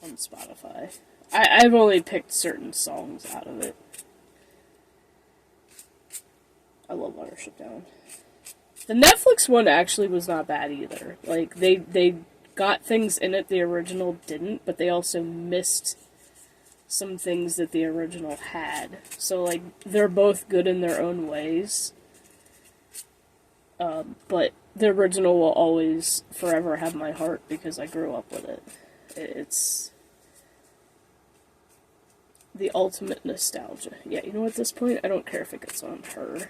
on Spotify. I've only picked certain songs out of it. I love Watership Down. The Netflix one actually was not bad either. Like, they got things in it the original didn't, but they also missed some things that the original had. So, like, they're both good in their own ways. But the original will always forever have my heart because I grew up with it. It's the ultimate nostalgia. Yeah, you know, at this point, I don't care if it gets on her.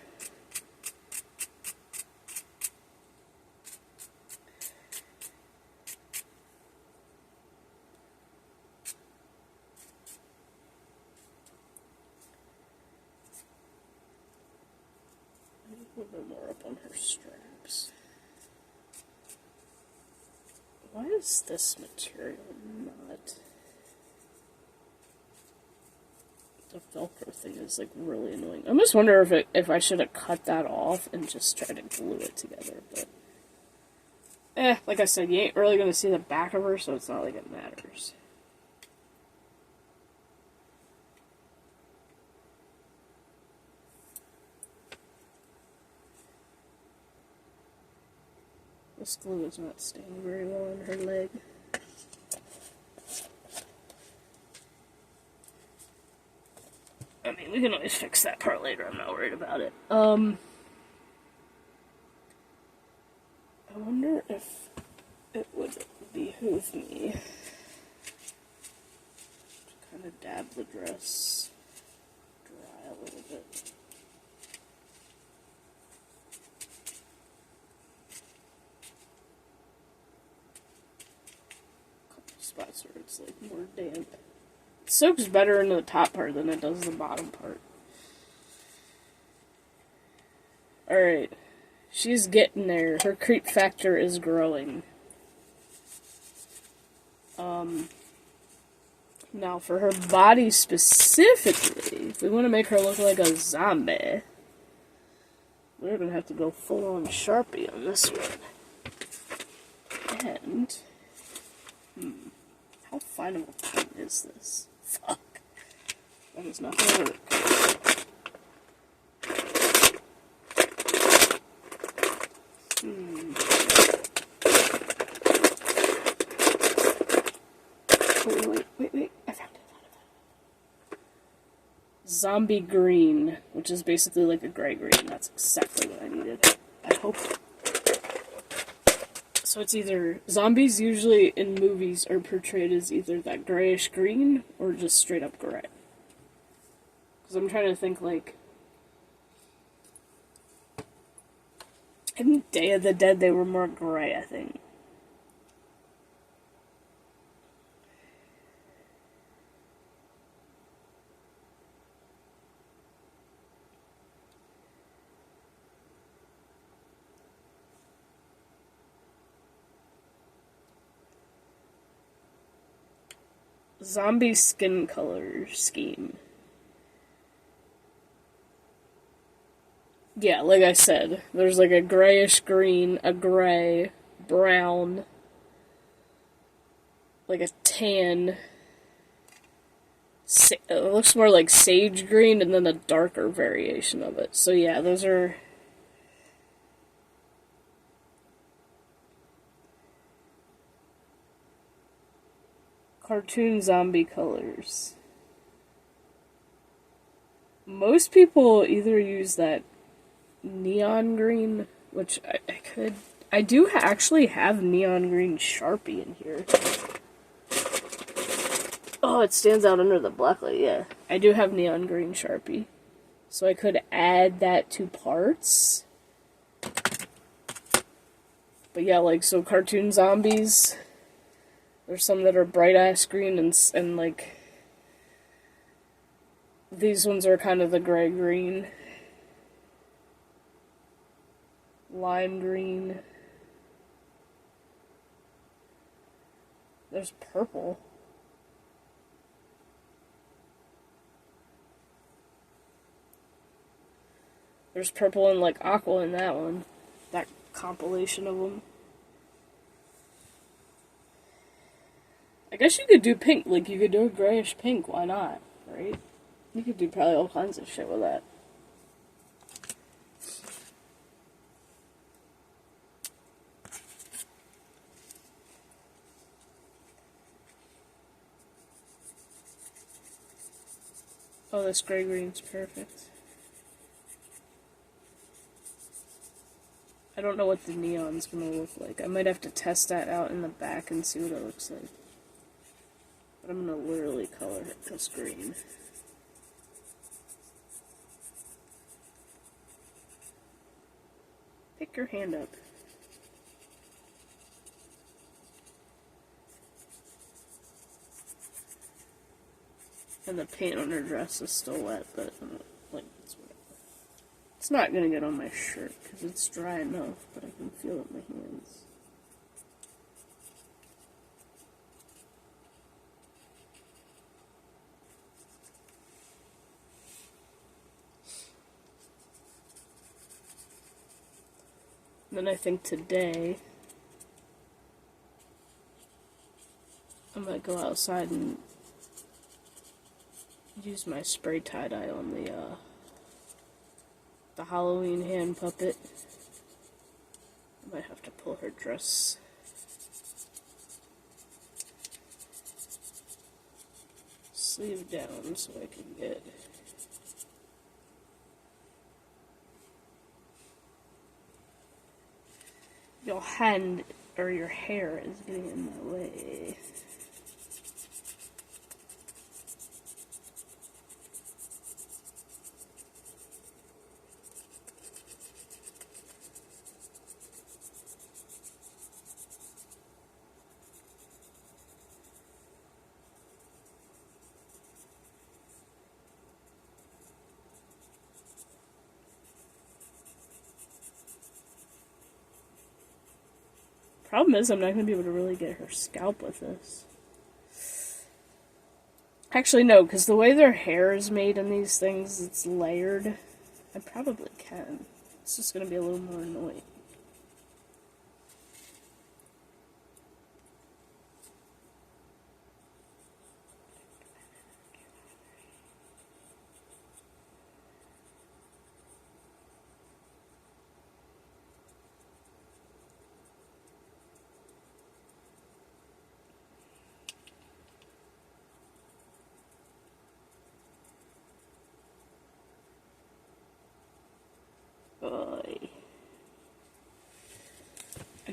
A little bit more up on her straps. Why is this material not... The Velcro thing is, like, really annoying. I almost wonder if I should have cut that off and just tried to glue it together, but... like I said, you ain't really gonna see the back of her, so it's not like it matters. This glue is not staying very well on her leg. I mean, we can always fix that part later, I'm not worried about it. I wonder if it would behoove me to kind of dab the dress dry a little bit. Spots where it's like more damp. It soaks better into the top part than it does the bottom part. Alright. She's getting there. Her creep factor is growing. Now for her body specifically, if we want to make her look like a zombie, we're gonna have to go full on Sharpie on this one. And how fine of a pen is this? Fuck. That is not gonna work. Wait. I found it. Zombie green, which is basically like a gray green. That's exactly what I needed. I hope. So it's either... Zombies usually in movies are portrayed as either that grayish green or just straight up gray. Because I'm trying to think, like... In Day of the Dead, they were more gray, I think. Zombie skin color scheme. Yeah, like I said, there's like a grayish green, a gray, brown, like a tan. It looks more like sage green, and then a darker variation of it. So yeah, those are... cartoon zombie colors. Most people either use that neon green, which I could... I do actually have neon green Sharpie in here. Oh, it stands out under the blacklight, yeah. I do have neon green Sharpie. So I could add that to parts. But yeah, like, so cartoon zombies, there's some that are bright-ass green, and like, these ones are kind of the gray-green. Lime green. There's purple. There's purple and like aqua in that one. That compilation of them. I guess you could do pink. Like, you could do a grayish pink. Why not? Right? You could do probably all kinds of shit with that. Oh, this gray-green's perfect. I don't know what the neon's gonna look like. I might have to test that out in the back and see what it looks like. But I'm gonna literally color it this green. Pick your hand up. And the paint on her dress is still wet, but like, it's whatever. It's not gonna get on my shirt because it's dry enough, but I can feel it in my hands. And then I think today I might go outside and use my spray tie-dye on the Halloween hand puppet. I might have to pull her dress sleeve down so I can get your hand or your hair is getting in my way. Problem is, I'm not going to be able to really get her scalp with this. Actually, no, because the way their hair is made in these things, it's layered. I probably can. It's just going to be a little more annoying.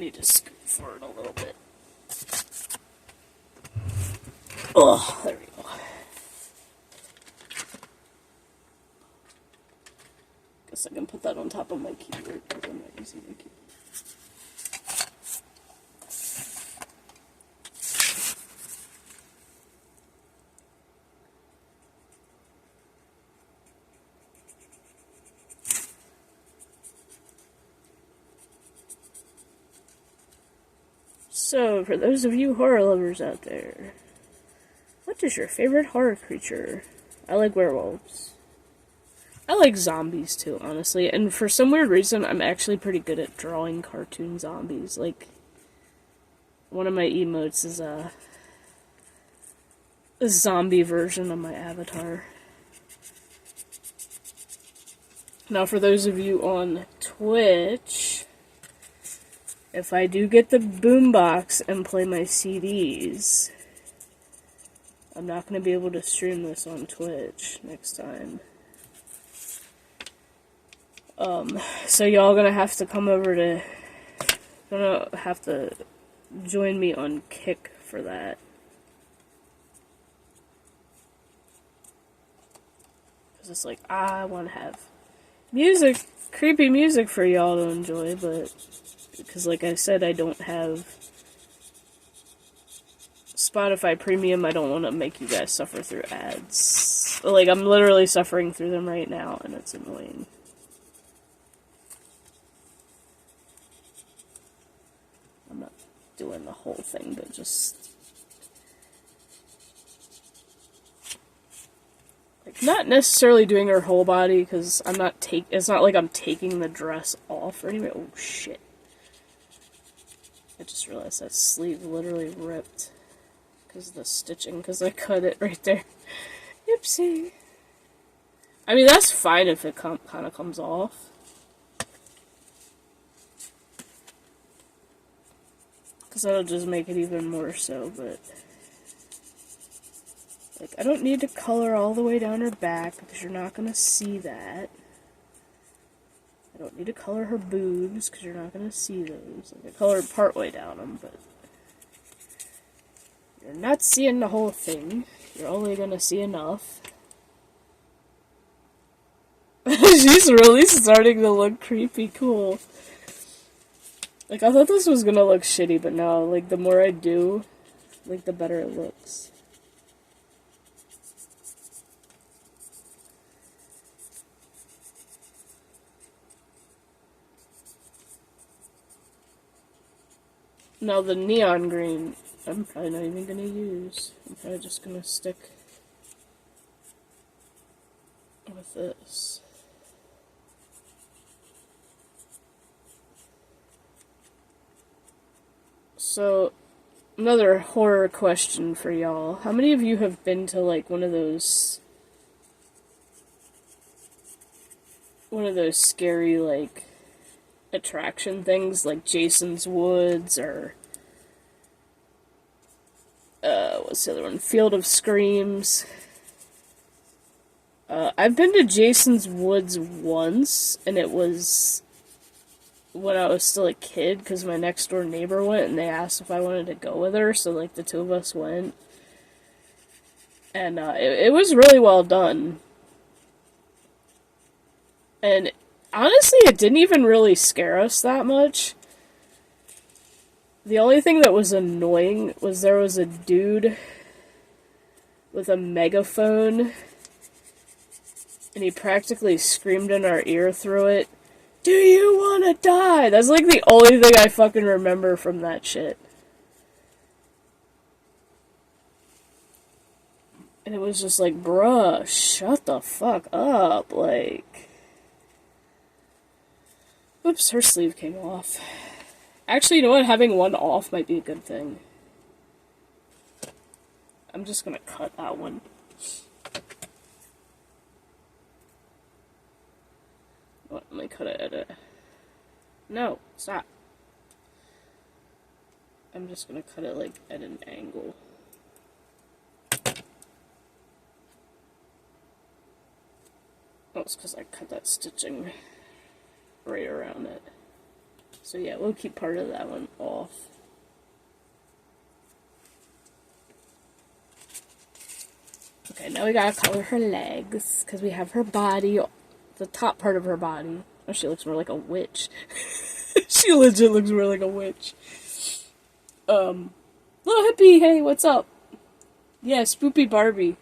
need to scoot forward a little bit. Oh, there we go. Guess I can put that on top of my keyboard because I'm not using my keyboard. So, for those of you horror lovers out there, what is your favorite horror creature? I like werewolves. I like zombies too, honestly, and for some weird reason, I'm actually pretty good at drawing cartoon zombies. Like, one of my emotes is a zombie version of my avatar. Now, for those of you on Twitch, if I do get the boombox and play my CDs, I'm not going to be able to stream this on Twitch next time. So y'all gonna have to come over to, gonna have to join me on Kick for that. Cause it's like, I want to have music, creepy music for y'all to enjoy, but, because like I said, I don't have Spotify Premium, I don't want to make you guys suffer through ads. Like, I'm literally suffering through them right now, and it's annoying. I'm not doing the whole thing, but just, like, not necessarily doing her whole body, because I'm not it's not like I'm taking the dress off or anything. Oh shit. I just realized that sleeve literally ripped because of the stitching, because I cut it right there. Oopsie. I mean, that's fine if it kind of comes off. Because that'll just make it even more so, but, like, I don't need to color all the way down her back, because you're not going to see that. I don't need to color her boobs, because you're not going to see those. Like, I colored part way down them, but you're not seeing the whole thing. You're only going to see enough. She's really starting to look creepy cool. Like, I thought this was gonna look shitty, but no, like, the more I do, like, the better it looks. Now, the neon green, I'm probably not even gonna use. I'm probably just gonna stick with this. So, another horror question for y'all. How many of you have been to, like, one of those scary, like, attraction things, like Jason's Woods, or, what's the other one? Field of Screams. I've been to Jason's Woods once, and it was when I was still a kid, because my next door neighbor went, and they asked if I wanted to go with her, so, like, the two of us went. And, it was really well done. And, honestly, it didn't even really scare us that much. The only thing that was annoying was there was a dude with a megaphone, and he practically screamed in our ear through it, "Do you wanna die?" That's like the only thing I fucking remember from that shit. And it was just like, bruh, shut the fuck up, like. Oops, her sleeve came off. Actually, you know what? Having one off might be a good thing. I'm just gonna cut that one. What, let me cut it at a... No, stop. I'm just gonna cut it, like, at an angle. Oh, it's because I cut that stitching right around it. So yeah, we'll keep part of that one off. Okay, now we gotta color her legs, because we have her body, the top part of her body. Oh, she looks more like a witch. She legit looks more like a witch. Little hippie, hey, what's up? Yeah, spoopy Barbie.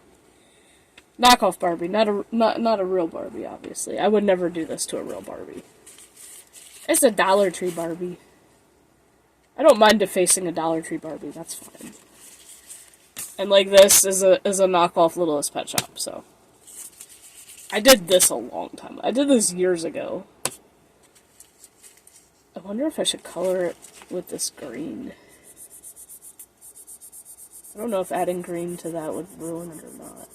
Knockoff Barbie, not a real Barbie, obviously. I would never do this to a real Barbie. It's a Dollar Tree Barbie. I don't mind defacing a Dollar Tree Barbie, that's fine. And like this is a knockoff Littlest Pet Shop, so. I did this a long time. I did this years ago. I wonder if I should color it with this green. I don't know if adding green to that would ruin it or not.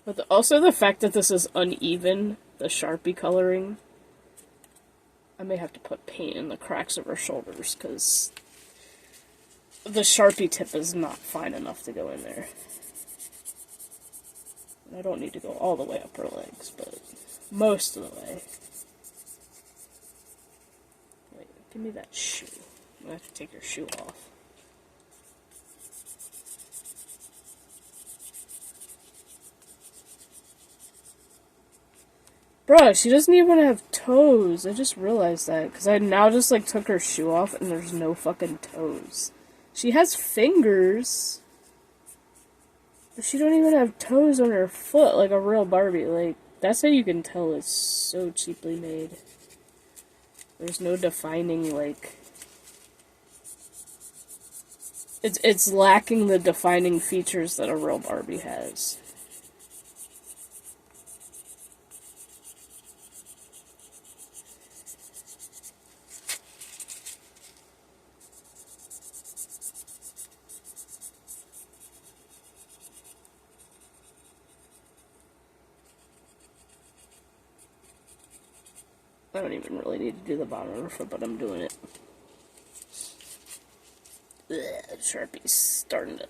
But also the fact that this is uneven, the Sharpie coloring. I may have to put paint in the cracks of her shoulders, because the Sharpie tip is not fine enough to go in there. And I don't need to go all the way up her legs, but most of the way. Wait, give me that shoe. I'm gonna have to take your shoe off. Bruh, she doesn't even have toes. I just realized that, because I now just, like, took her shoe off, and there's no fucking toes. She has fingers, but she don't even have toes on her foot like a real Barbie. Like, that's how you can tell it's so cheaply made. There's no defining, like... It's lacking the defining features that a real Barbie has. I don't even really need to do the bottom of her foot, but I'm doing it. Ugh, Sharpie's starting to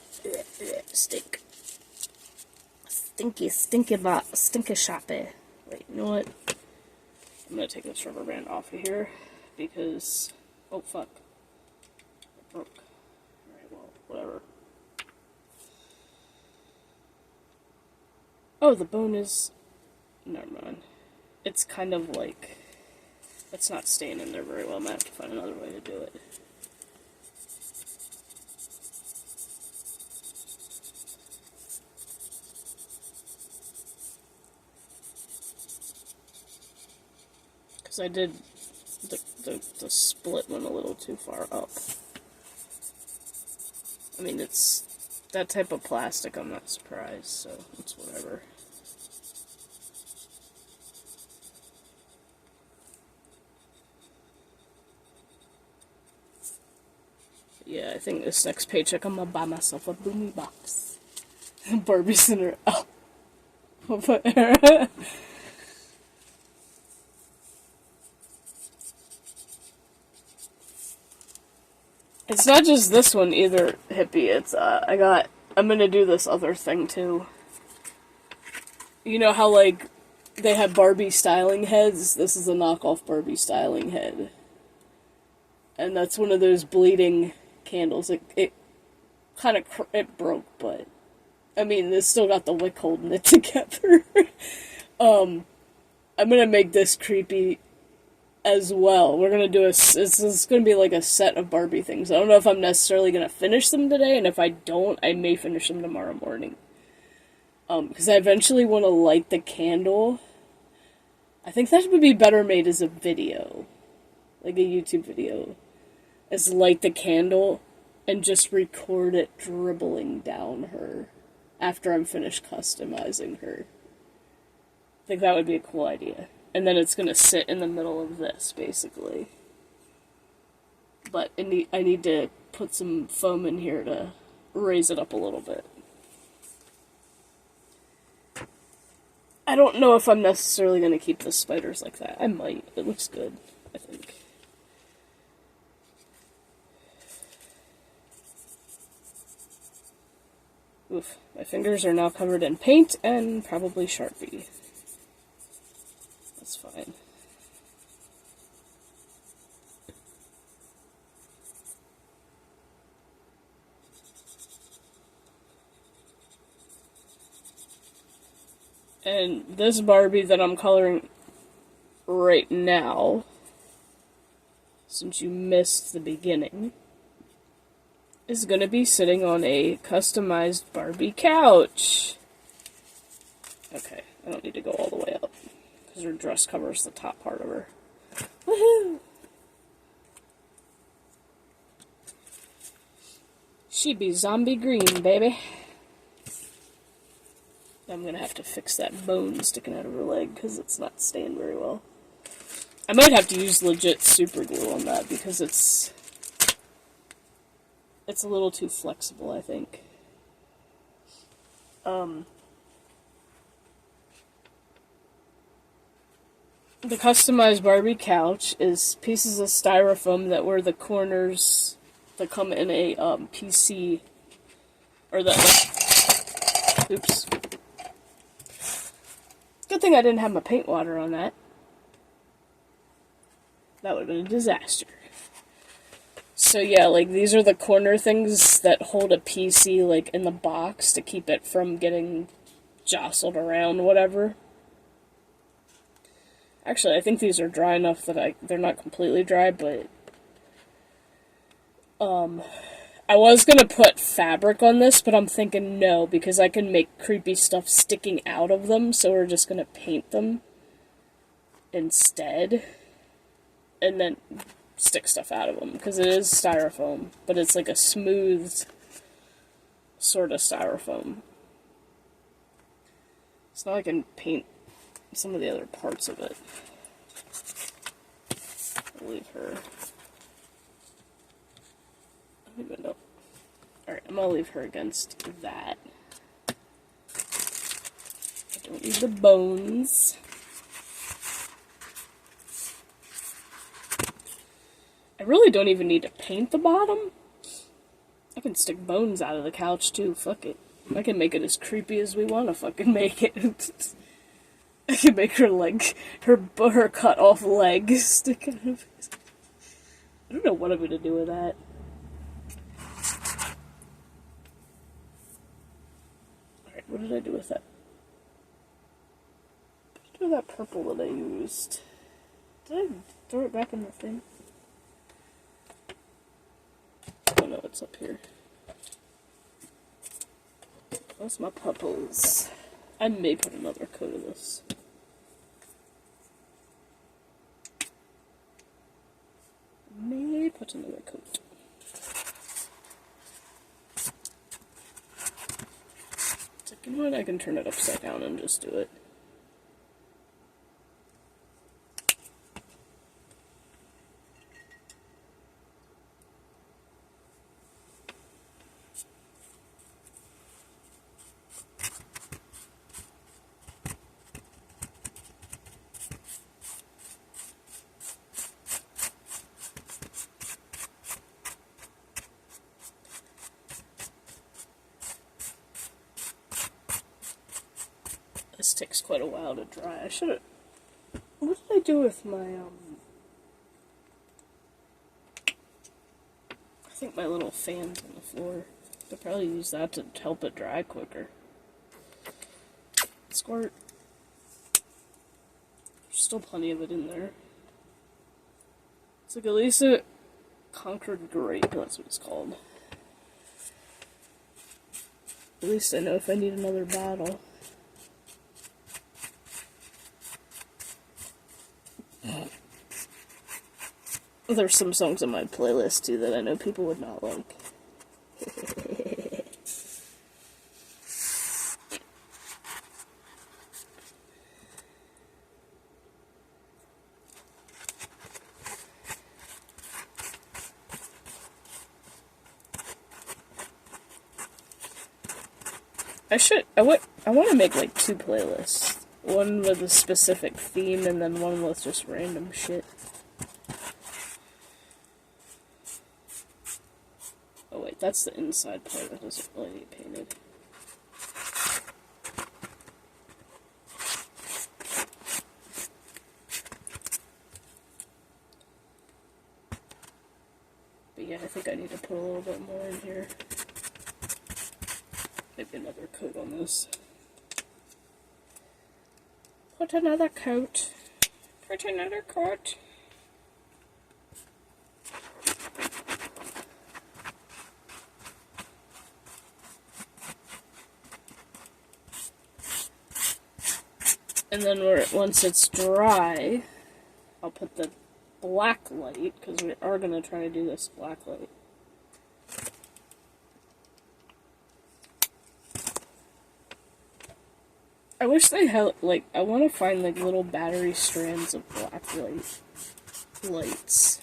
stink. Stinky Sharpie. Wait, you know what? I'm gonna take this rubber band off of here, because... oh, fuck. It broke. Alright, well, whatever. Oh, the bone is... never mind. It's kind of like... it's not staying in there very well. I might have to find another way to do it. Because I did the split one a little too far up. I mean, it's that type of plastic, I'm not surprised, so it's whatever. Yeah, I think this next paycheck I'm gonna buy myself a boomy box. Barbie's in her... oh. We'll put her... It's not just this one either, hippie. It's, I'm gonna do this other thing too. You know how, like, they have Barbie styling heads? This is a knockoff Barbie styling head. And that's one of those bleeding candles. It kind of, it broke, but, I mean, it's still got the wick holding it together. I'm gonna make this creepy as well. We're gonna do it's gonna be like a set of Barbie things. I don't know if I'm necessarily gonna finish them today, and if I don't, I may finish them tomorrow morning. Because I eventually want to light the candle. I think that would be better made as a video. Like a YouTube video. Is light the candle and just record it dribbling down her after I'm finished customizing her. I think that would be a cool idea. And then it's going to sit in the middle of this, basically. But I need to put some foam in here to raise it up a little bit. I don't know if I'm necessarily going to keep the spiders like that. I might. It looks good, I think. Oof, my fingers are now covered in paint and probably Sharpie. That's fine. And this Barbie that I'm coloring right now, since you missed the beginning, is going to be sitting on a customized Barbie couch. Okay, I don't need to go all the way up, because her dress covers the top part of her. Woohoo! She'd be zombie green, baby. I'm gonna have to fix that bone sticking out of her leg, because it's not staying very well. I might have to use legit super glue on that, because it's a little too flexible, I think. The customized Barbie couch is pieces of styrofoam that were the corners that come in a PC, or that. Oops. Good thing I didn't have my paint water on that. That would have been a disaster. So yeah, like, these are the corner things that hold a PC, like, in the box to keep it from getting jostled around, whatever. Actually, I think these are dry enough that they're not completely dry, but I was gonna put fabric on this, but I'm thinking no, because I can make creepy stuff sticking out of them, so we're just gonna paint them instead, and then stick stuff out of them, because it is styrofoam, but it's like a smooth sort of styrofoam. So now I can paint some of the other parts of it. I'll leave her. I don't even know. Alright, I'm gonna leave her against that. I don't need the bones. I really don't even need to paint the bottom. I can stick bones out of the couch too, fuck it. I can make it as creepy as we want to fucking make it. I can make her her cut off leg stick out of it. I don't know what I'm gonna do with that. Alright, what did I do with that? What did I do with that purple that I used? Did I throw it back in the thing? Oh no, it's up here. Where's my purples? I may put another coat of this. May put another coat. Second one, I can turn it upside down and just do it. This takes quite a while to dry. I should've... What did I do with my, I think my little fan's on the floor. I'll probably use that to help it dry quicker. Squirt. There's still plenty of it in there. It's like at least a Conquered Grape, that's what it's called. At least I know if I need another bottle. There's some songs on my playlist too that I know people would not like. I want to make like 2 playlists. One with a specific theme and then one with just random shit. Oh wait, that's the inside part that doesn't really need painted. yeah, I think I need to put a little bit more in here. Maybe another coat on this. Put another coat. Put another coat. And then once it's dry, I'll put the black light, because we are going to try to do this black light. I wish they had, like, I want to find, like, little battery strands of black lights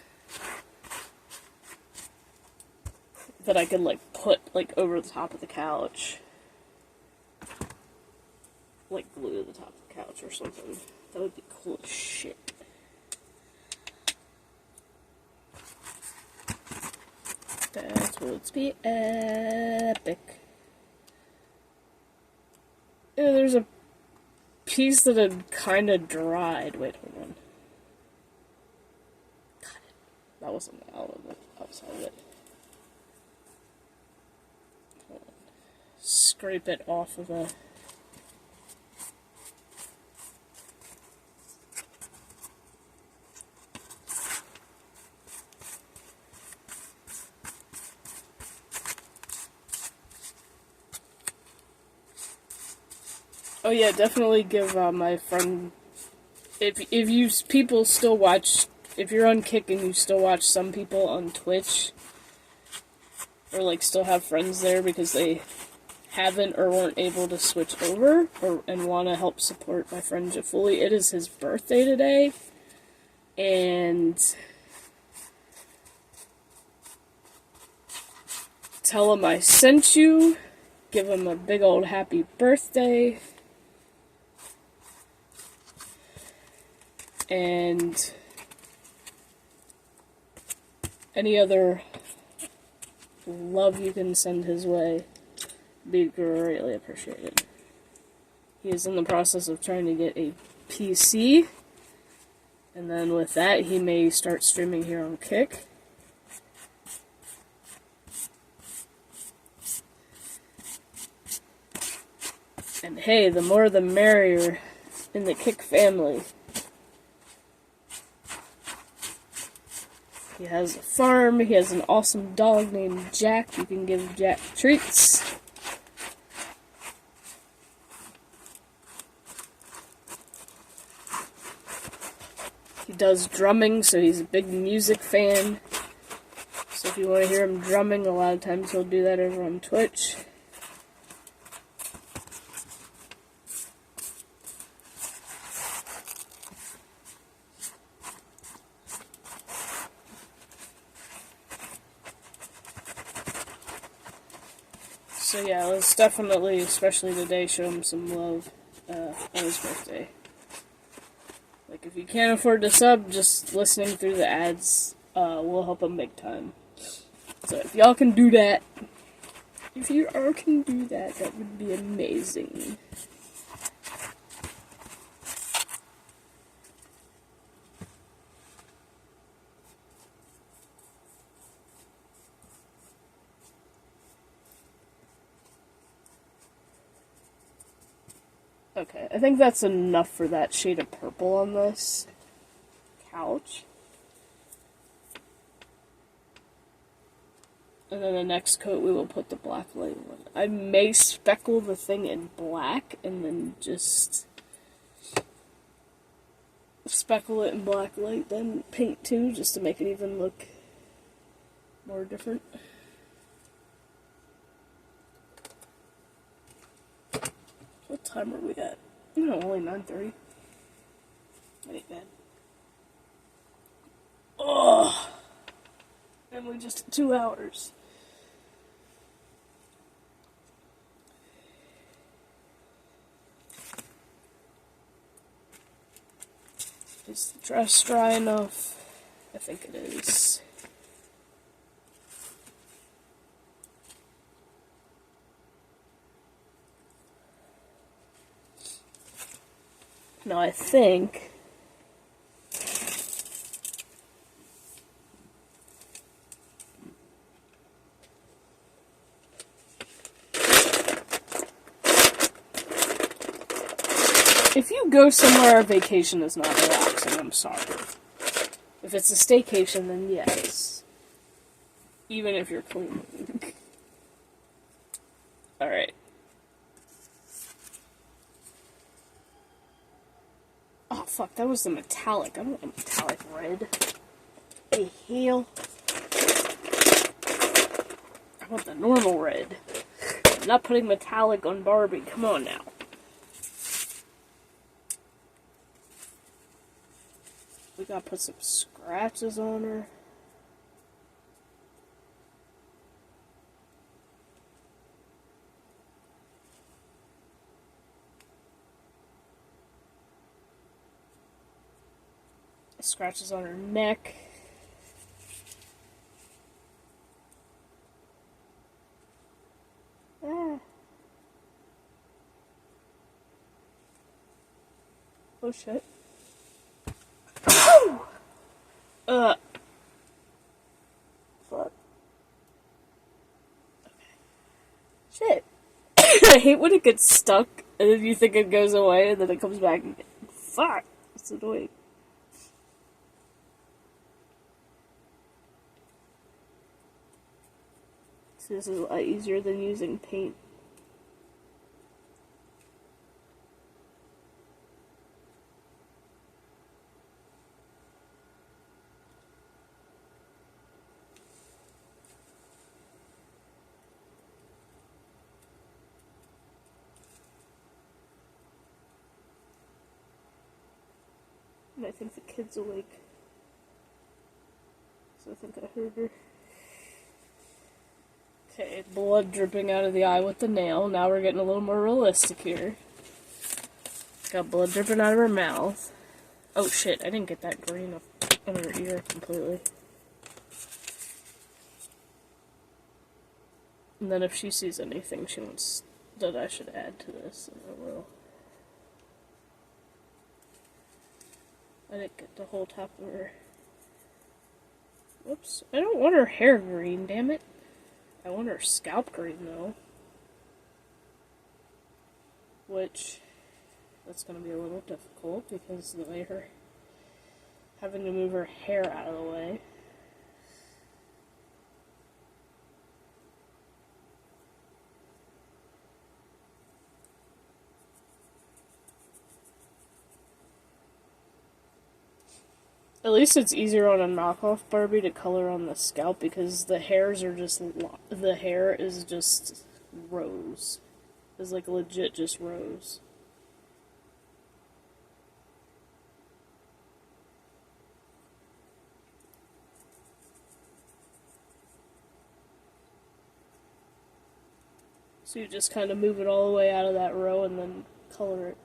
that I could, like, put, like, over the top of the couch. Like, glue to the top of the couch or something. That would be cool as shit. That would be epic. Yeah, there's a piece that had kind of dried. Wait, hold on. Got it. That wasn't outside of it. Hold on. Scrape it off of the... Oh yeah, definitely give my friend, if you people still watch, if you're on Kick and you still watch some people on Twitch, or like still have friends there because they haven't or weren't able to switch over, and want to help support my friend Jafuli, it is his birthday today, and tell him I sent you, give him a big old happy birthday. And any other love you can send his way would be greatly appreciated. He is in the process of trying to get a PC, and then with that he may start streaming here on Kick. And hey, the more the merrier in the Kick family. He has a farm, he has an awesome dog named Jack. You can give Jack treats. He does drumming, so he's a big music fan. So if you want to hear him drumming, a lot of times he'll do that over on Twitch. So yeah, let's definitely, especially today, show him some love on his birthday. Like, if you can't afford to sub, just listening through the ads will help him big time. So if y'all can do that, that would be amazing. Okay, I think that's enough for that shade of purple on this couch. And then the next coat we will put the black light on. I may speckle the thing in black and then just speckle it in black light, then paint too, just to make it even look more different. What time are we at? No, only 9:30. That ain't bad. Ugh! And we just 2 hours. Is the dress dry enough? I think it is. Now I think go somewhere our vacation is not relaxing, I'm sorry. If it's a staycation, then yes. Even if you're cleaning. Alright. Oh, fuck, that was the metallic. I don't want a metallic red. The hell? I want the normal red. I'm not putting metallic on Barbie. Come on now. We gotta put some scratches on her. Scratches on her neck. Ah. Oh shit. Fuck. Okay. Shit. I hate when it gets stuck and then you think it goes away and then it comes back again. Fuck. It's annoying. So this is a lot easier than using paint. And I think the kid's awake. So I think I heard her. Okay, blood dripping out of the eye with the nail. Now we're getting a little more realistic here. Got blood dripping out of her mouth. Oh shit, I didn't get that green up on her ear completely. And then if she sees anything she wants that I should add to this, then I will. I didn't get the whole top of her. Whoops. I don't want her hair green, damn it. I want her scalp green, though. Which, that's going to be a little difficult because of the way her... having to move her hair out of the way. At least it's easier on a knockoff Barbie to color on the scalp because the hairs are just, the hair is just rows. It's like legit just rows. So you just kind of move it all the way out of that row and then color it.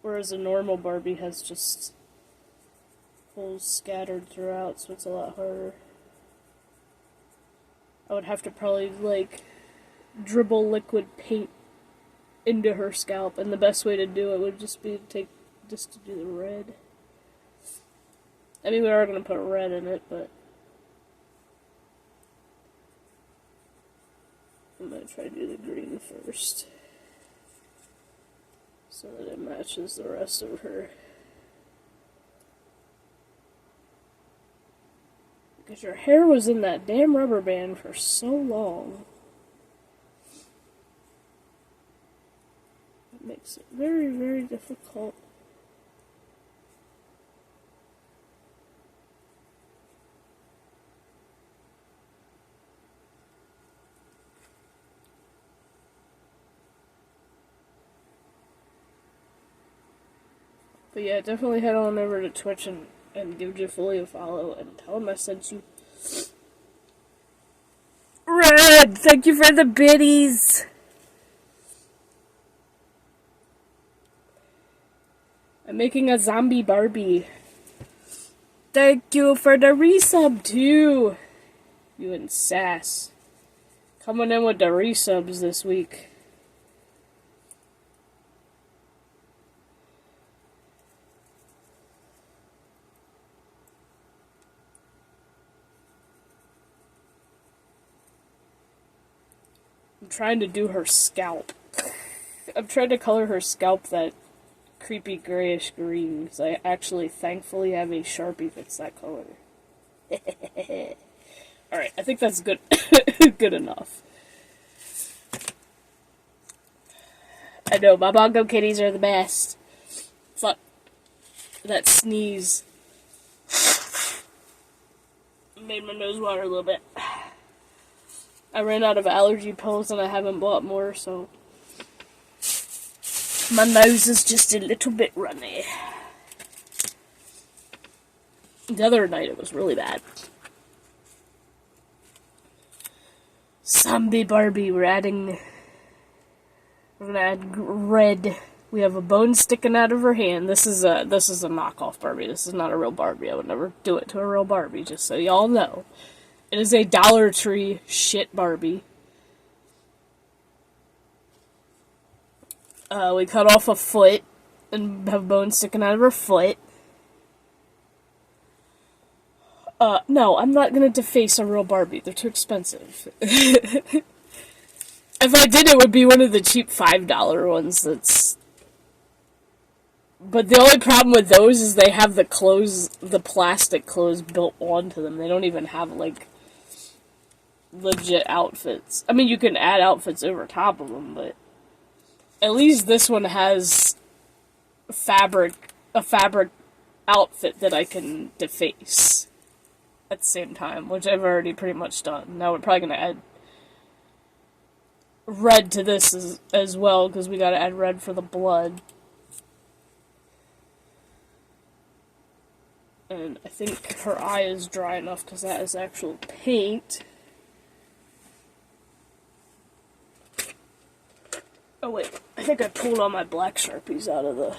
Whereas a normal Barbie has just holes scattered throughout, so it's a lot harder. I would have to probably, like, dribble liquid paint into her scalp, and the best way to do it would just be to do the red. I mean, we are going to put red in it, but I'm going to try to do the green first. So that it matches the rest of her. Because your hair was in that damn rubber band for so long. It makes it very, very difficult. But yeah, definitely head on over to Twitch and give Jafuli a follow and tell him I sent you. Red! Thank you for the biddies! I'm making a zombie Barbie. Thank you for the resub too! You and Sass. Coming in with the resubs this week. I'm trying to do her scalp. I'm trying to color her scalp that creepy grayish green, because I actually thankfully have a Sharpie that's that color. Alright, I think that's good good enough. I know, my Bongo kitties are the best. Fuck. That sneeze made my nose water a little bit. I ran out of allergy pills and I haven't bought more, so my nose is just a little bit runny. The other night it was really bad. Zombie Barbie, we're gonna add red. We have a bone sticking out of her hand. This is a knockoff Barbie. This is not a real Barbie. I would never do it to a real Barbie, just so y'all know. It is a Dollar Tree shit Barbie. We cut off a foot and have bones sticking out of her foot. No, I'm not gonna deface a real Barbie. They're too expensive. If I did, it would be one of the cheap $5 ones that's... But the only problem with those is they have the clothes, the plastic clothes built onto them. They don't even have, like, legit outfits. I mean, you can add outfits over top of them, but... At least this one has a fabric outfit that I can deface at the same time, which I've already pretty much done. Now we're probably going to add red to this as well, because we got to add red for the blood. And I think her eye is dry enough, because that is actual paint. Oh wait, I think I pulled all my black Sharpies out of the...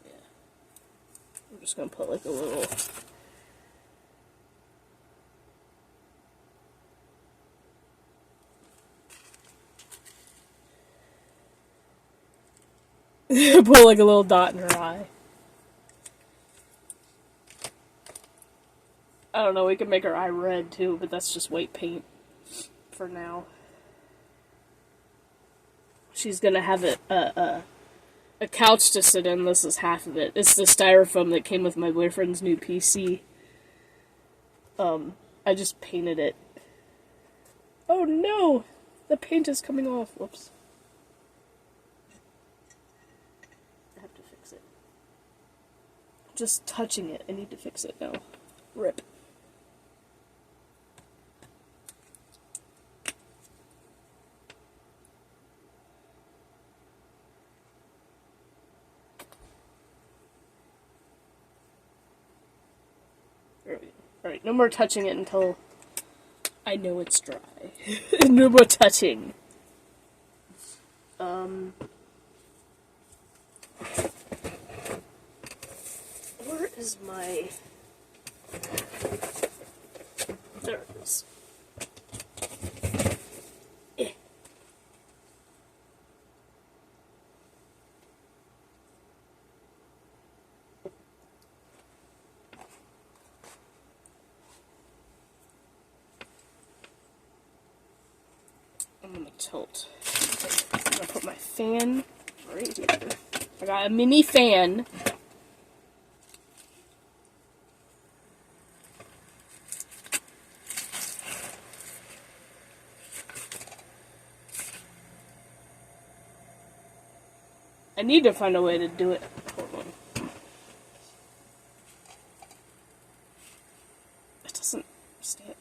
Yeah. I'm just gonna put like a little... put like a little dot in her eye. I don't know, we can make her eye red too, but that's just white paint for now. She's gonna have a couch to sit in. This is half of it. It's the styrofoam that came with my boyfriend's new PC. I just painted it. Oh no! The paint is coming off. Whoops. I have to fix it. Just touching it. I need to fix it now. Rip. Alright, no more touching it until I know it's dry. No more touching. Where is my... There it is. I'm gonna tilt. I'm gonna put my fan right here. I got a mini fan. I need to find a way to do it. Hold on. It doesn't stand.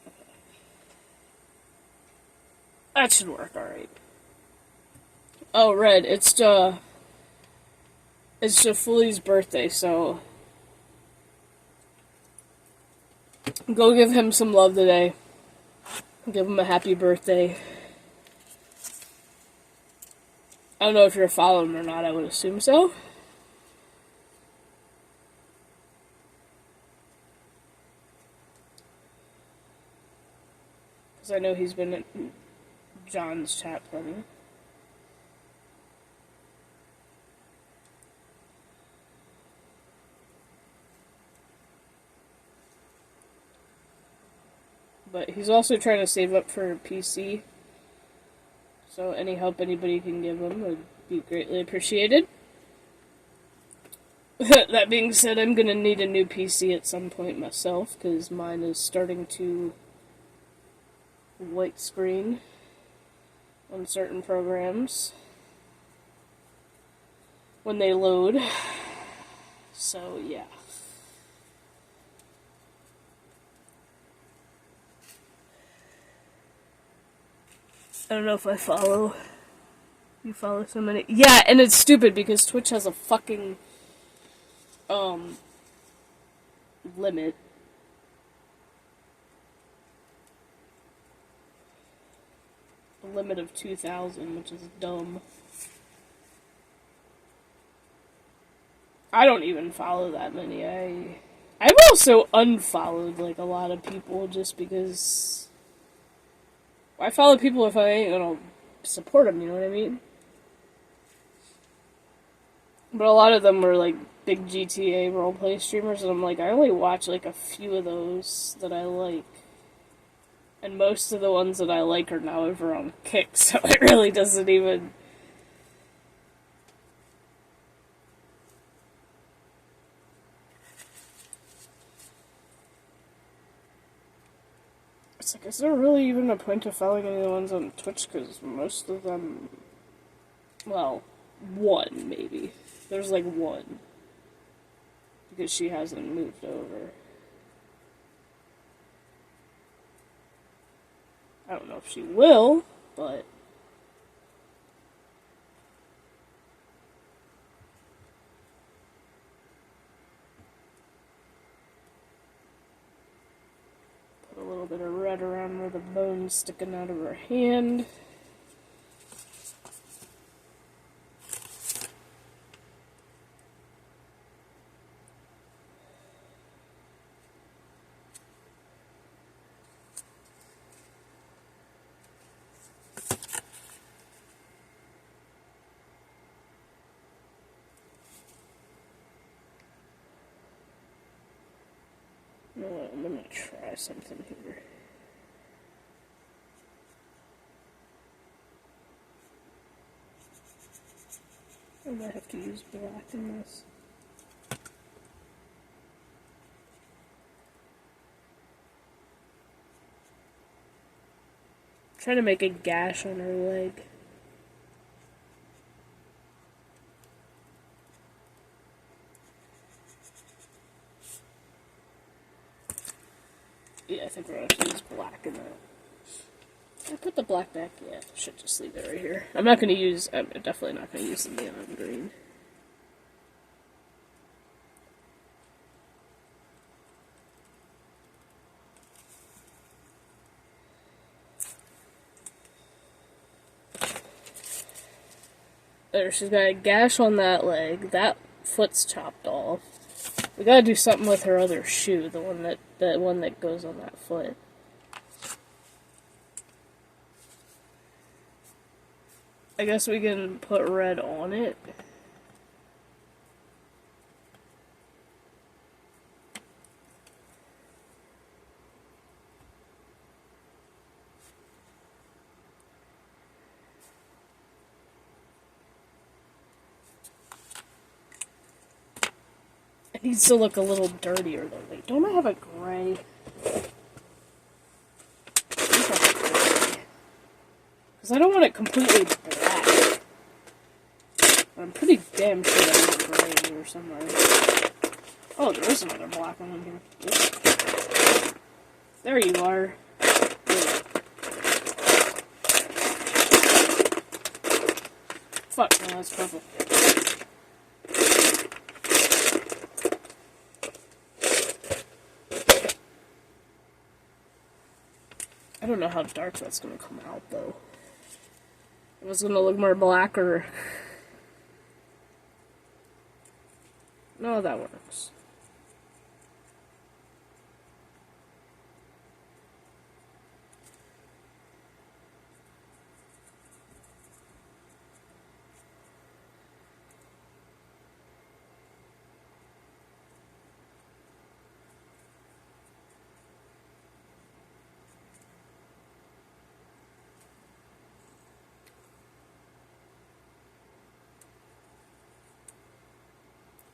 That should work, alright. Oh, Red, it's Fuli's birthday, so go give him some love today. Give him a happy birthday. I don't know if you're following him or not, I would assume so. Because I know he's been at John's chat plenty. But he's also trying to save up for a PC. So any help anybody can give them would be greatly appreciated. That being said, I'm gonna need a new PC at some point myself, because mine is starting to white screen on certain programs when they load. So, yeah. I don't know if you follow so many. Yeah, and it's stupid because Twitch has a fucking limit. A limit of 2,000, which is dumb. I don't even follow that many. I've also unfollowed like a lot of people just because I follow people if I ain't gonna support them, you know what I mean? But a lot of them were like big GTA roleplay streamers, and I'm like, I only watch like a few of those that I like. And most of the ones that I like are now over on Kick, so it really doesn't even... It's like, is there really even a point of following any of the ones on Twitch? Because most of them... Well, one, maybe. There's like one. Because she hasn't moved over. I don't know if she will, but... Put a little bit of red around where the bone's sticking out of her hand. You know what, I'm gonna try something here. I might have to use black in this. I'm trying to make a gash on her leg. Yeah, I think we're going to use black in that. I put the black back, yeah, I should just leave it right here. I'm definitely not going to use the neon green. There, she's got a gash on that leg, that foot's chopped off. We gotta do something with her other shoe, the one that goes on that foot. I guess we can put red on it. It needs to look a little dirtier though. Wait, don't I have a gray? Because I don't want it completely black. But I'm pretty damn sure I have a gray here somewhere. Oh, there is another black one in here. Oops. There you are. Fuck, no, that's purple. I don't know how dark that's gonna come out, though. If it's gonna look more black or... No, that works.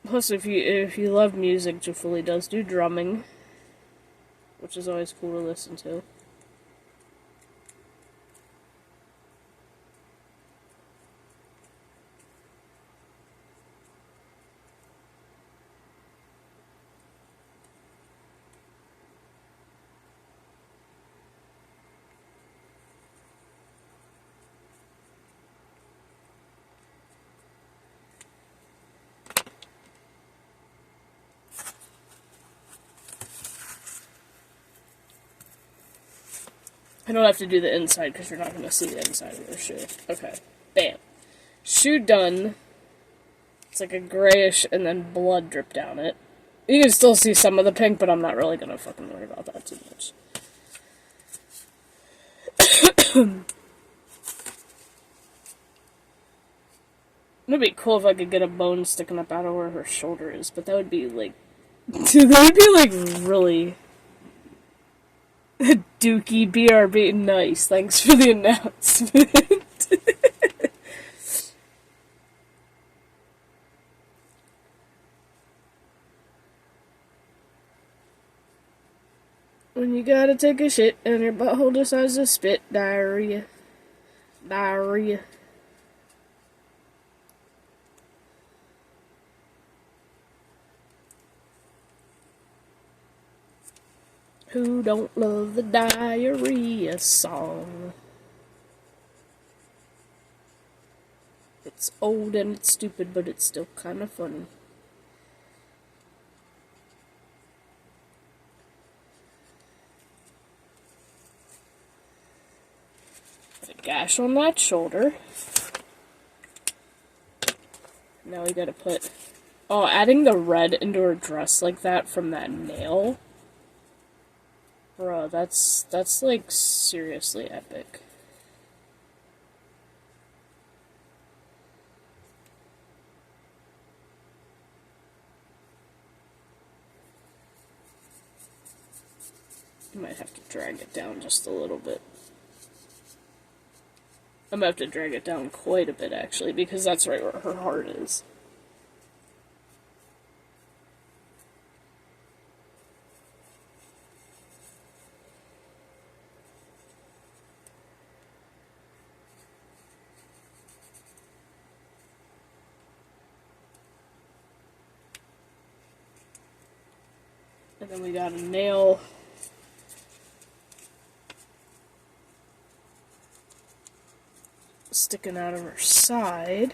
Plus, if you love music, Jafuli does do drumming, which is always cool to listen to. I don't have to do the inside because you're not going to see the inside of your shoe. Okay, bam. Shoe done. It's like a grayish and then blood drip down it. You can still see some of the pink, but I'm not really going to fucking worry about that too much. It'd be cool if I could get a bone sticking up out of where her shoulder is, but that would be like... Dude, that would be like really... Dookie BRB, nice. Thanks for the announcement. When you gotta take a shit and your butthole decides to spit, diarrhea. Diarrhea. Who don't love the diarrhea song? It's old and it's stupid, but it's still kind of funny. Got a gash on that shoulder. Now we gotta put... Oh, adding the red into her dress like that from that nail... Bro, that's like seriously epic. I might have to drag it down just a little bit. I'm gonna have to drag it down quite a bit actually, because that's right where her heart is. And then we got a nail sticking out of her side.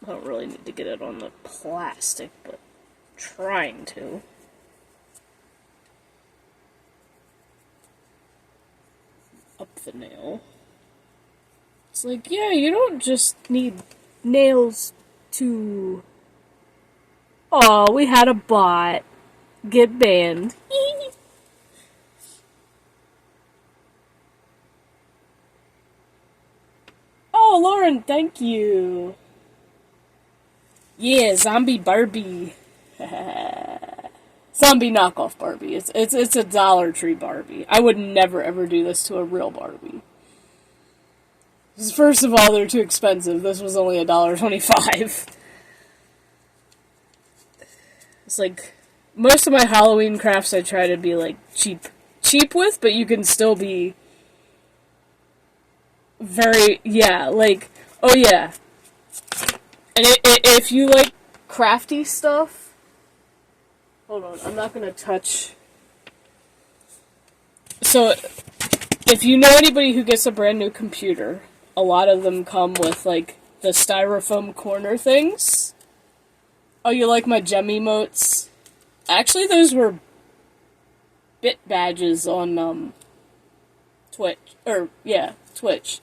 I don't really need to get it on the plastic, but trying to. Up the nail. It's like, yeah, you don't just need nails to... Oh, we had a bot get banned. Oh, Lauren, thank you. Yeah, zombie Barbie. Zombie knockoff Barbie. It's a Dollar Tree Barbie. I would never ever do this to a real Barbie. First of all, they're too expensive. This was only $1.25. It's like, most of my Halloween crafts I try to be like cheap with, but you can still be very, yeah, like, oh yeah. And if you like crafty stuff, hold on, I'm not gonna touch. So, if you know anybody who gets a brand new computer, a lot of them come with, like, the styrofoam corner things. Oh, you like my gem emotes? Actually, those were bit badges on, Twitch. Twitch.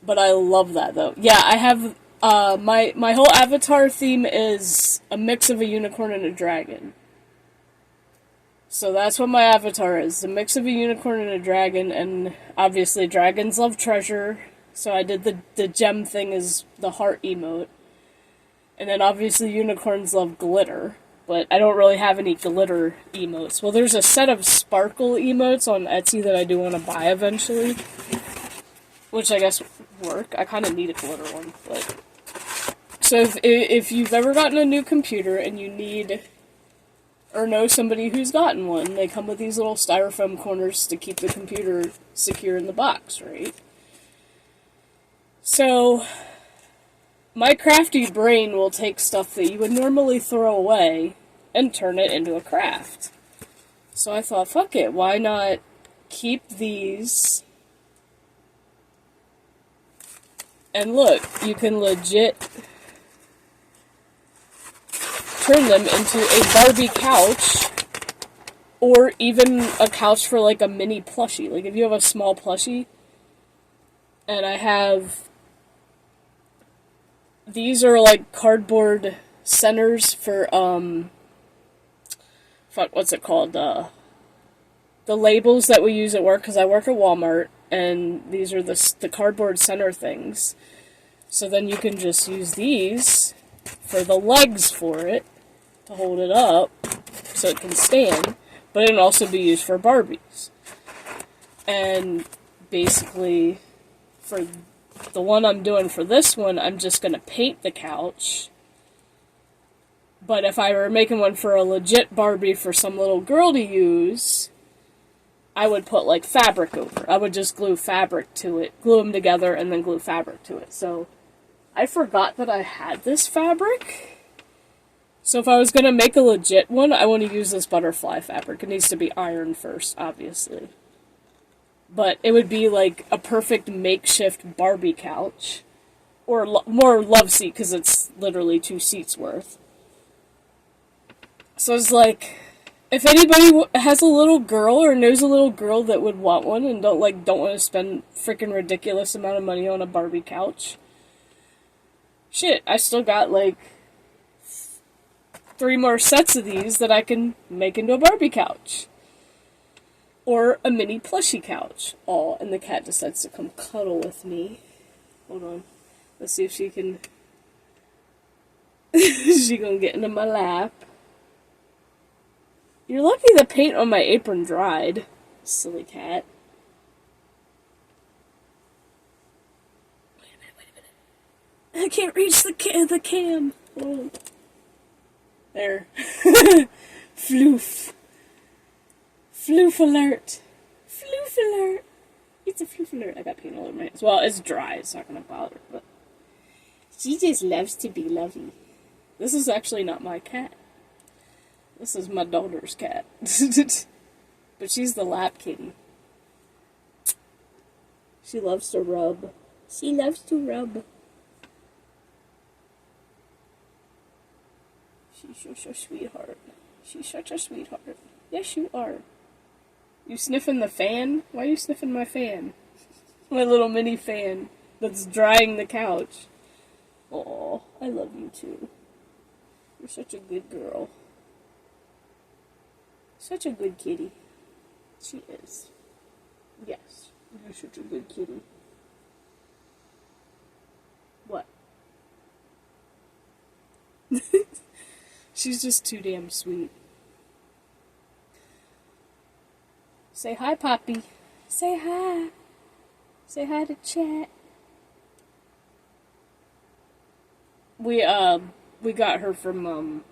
But I love that, though. Yeah, I have, my whole avatar theme is a mix of a unicorn and a dragon. So that's what my avatar is, a mix of a unicorn and a dragon, and obviously dragons love treasure, so I did the gem thing as the heart emote. And then obviously unicorns love glitter. but I don't really have any glitter emotes. Well, there's a set of sparkle emotes on Etsy that I do want to buy eventually, which I guess would work. I kind of need a glitter one, but... So if you've ever gotten a new computer and you need, or know somebody who's gotten one, they come with these little styrofoam corners to keep the computer secure in the box, right? So, my crafty brain will take stuff that you would normally throw away and turn it into a craft. So I thought, fuck it, why not keep these? And look, you can legit turn them into a Barbie couch, or even a couch for like a mini plushie. Like if you have a small plushie, and I have, these are like cardboard centers for, what's it called, the labels that we use at work, because I work at Walmart, and these are the cardboard center things. So then you can just use these for the legs for it, to hold it up, so it can stand, but it can also be used for Barbies. And basically, for the one I'm doing for this one, I'm just going to paint the couch. But if I were making one for a legit Barbie for some little girl to use, I would put like fabric over. I would just glue fabric to it, glue them together, and then glue fabric to it. So I forgot that I had this fabric. So if I was going to make a legit one, I want to use this butterfly fabric. It needs to be ironed first, obviously. But it would be like a perfect makeshift Barbie couch. Or more love seat, because it's literally 2 seats worth. So it's like, if anybody has a little girl or knows a little girl that would want one and don't want to spend freaking ridiculous amount of money on a Barbie couch, shit, I still got like 3 more sets of these that I can make into a Barbie couch. Or a mini plushie couch. Oh, and the cat decides to come cuddle with me. Hold on. Let's see if she can... She gonna get into my lap. You're lucky the paint on my apron dried. Silly cat. Wait a minute. I can't reach the cam. Hold on. There. Floof. Floof alert. Floof alert. It's a floof alert. I got paint all over my hands. Well, it's dry. It's not going to bother. But she just loves to be lovey. This is actually not my cat. This is my daughter's cat. But she's the lap kitty. She loves to rub. She loves to rub. She's such a sweetheart. She's such a sweetheart. Yes, you are. You sniffing the fan? Why are you sniffing my fan? My little mini fan that's drying the couch. Aw, I love you too. You're such a good girl. Such a good kitty. She is. Yes, you're such a good kitty. What? She's just too damn sweet. Say hi, Poppy. Say hi. Say hi to chat. We got her from,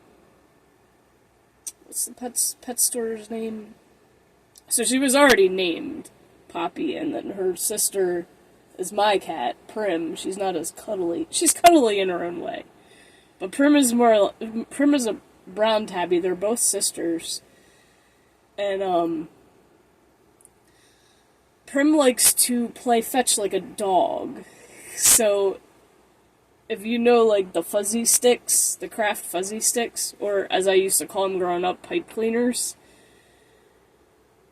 what's the pet store's name? So she was already named Poppy, and then her sister is my cat, Prim. She's not as cuddly. She's cuddly in her own way. But Prim is a brown tabby. They're both sisters. And, Prim likes to play fetch like a dog. So, if you know, like, the fuzzy sticks, the craft fuzzy sticks, or as I used to call them growing up, pipe cleaners,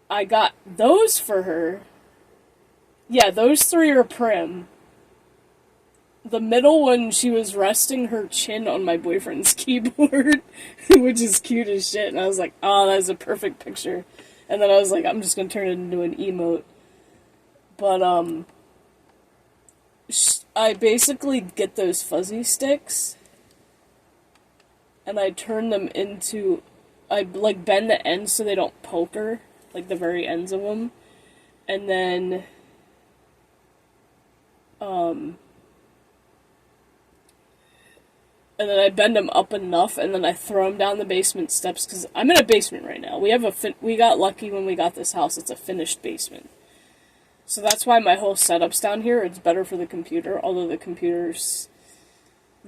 I got those for her. Yeah, those 3 are Prim. The middle one, she was resting her chin on my boyfriend's keyboard, which is cute as shit, and I was like, oh, that's a perfect picture. And then I was like, I'm just gonna turn it into an emote. But, I basically get those fuzzy sticks, and I turn them into, I like bend the ends so they don't poker, like the very ends of them, and then I bend them up enough, and then I throw them down the basement steps, because I'm in a basement right now. We got lucky when we got this house. It's a finished basement. So that's why my whole setup's down here. It's better for the computer, although the computer's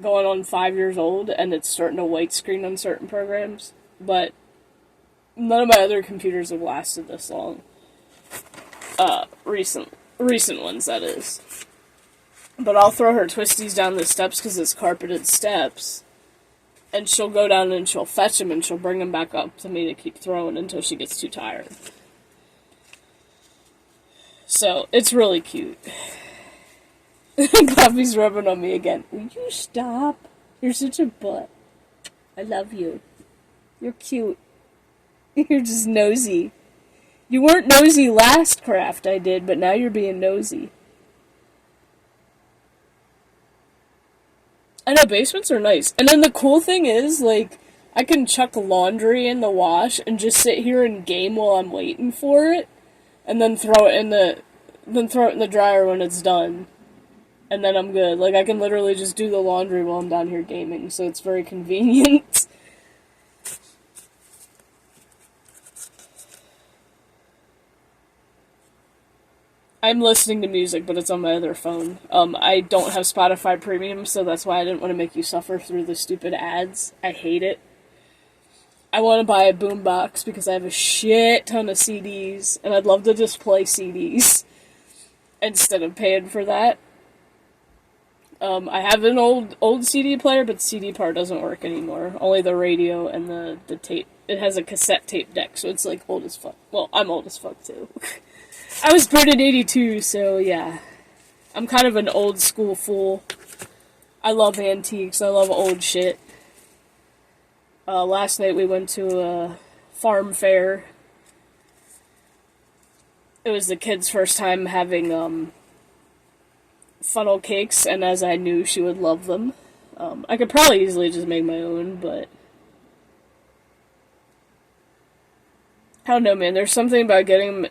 going on 5 years old, and it's starting to white screen on certain programs. But none of my other computers have lasted this long. Recent ones, that is. But I'll throw her twisties down the steps because it's carpeted steps. And she'll go down and she'll fetch them and she'll bring them back up to me to keep throwing until she gets too tired. So, it's really cute. Puppy's rubbing on me again. Will you stop? You're such a butt. I love you. You're cute. You're just nosy. You weren't nosy last craft I did, but now you're being nosy. I know, basements are nice. And then the cool thing is, like, I can chuck laundry in the wash and just sit here and game while I'm waiting for it, and then throw it in the dryer when it's done. And then I'm good. Like, I can literally just do the laundry while I'm down here gaming, so it's very convenient. I'm listening to music, but it's on my other phone. I don't have Spotify Premium, so that's why I didn't want to make you suffer through the stupid ads. I hate it. I want to buy a boombox because I have a shit ton of CDs, and I'd love to just play CDs instead of paying for that. I have an old CD player, but the CD part doesn't work anymore. Only the radio and the tape. It has a cassette tape deck, so it's like old as fuck. Well, I'm old as fuck too. I was born in 82, so yeah. I'm kind of an old school fool. I love antiques, I love old shit. Last night we went to a farm fair. It was the kid's first time having, funnel cakes, and as I knew she would love them. I could probably easily just make my own, but I don't know, man. There's something about getting them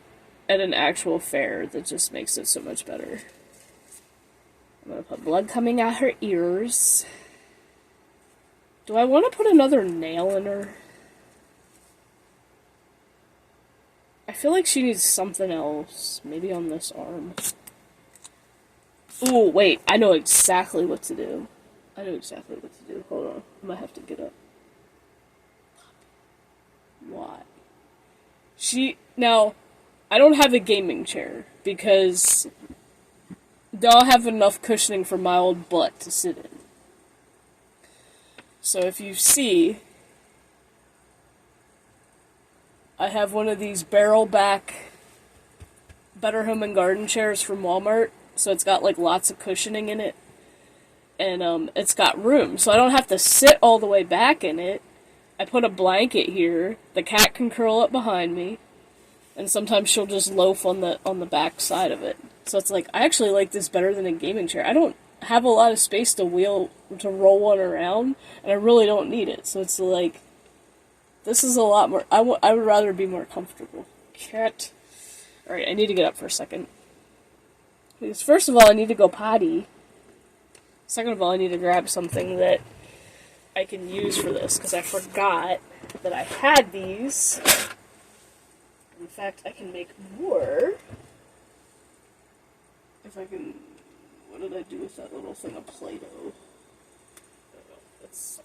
at an actual fair that just makes it so much better. I'm gonna put blood coming out her ears. Do I want to put another nail in her? I feel like she needs something else. Maybe on this arm. Ooh, wait. I know exactly what to do. Hold on. I might have to get up. Why? Now, I don't have a gaming chair, because they'll have enough cushioning for my old butt to sit in. So if you see, I have one of these barrel back Better Home and Garden chairs from Walmart, so it's got like lots of cushioning in it, and it's got room, so I don't have to sit all the way back in it. I put a blanket here, the cat can curl up behind me, and sometimes she'll just loaf on the back side of it. So it's like, I actually like this better than a gaming chair. I don't have a lot of space to roll one around, and I really don't need it. So it's like, this is a lot more, I would rather be more comfortable. Cat. Alright, I need to get up for a second. Because first of all, I need to go potty. Second of all, I need to grab something that I can use for this, because I forgot that I had these. In fact, I can make more. If I can... What did I do with that little thing of Play-Doh? I don't know. It's...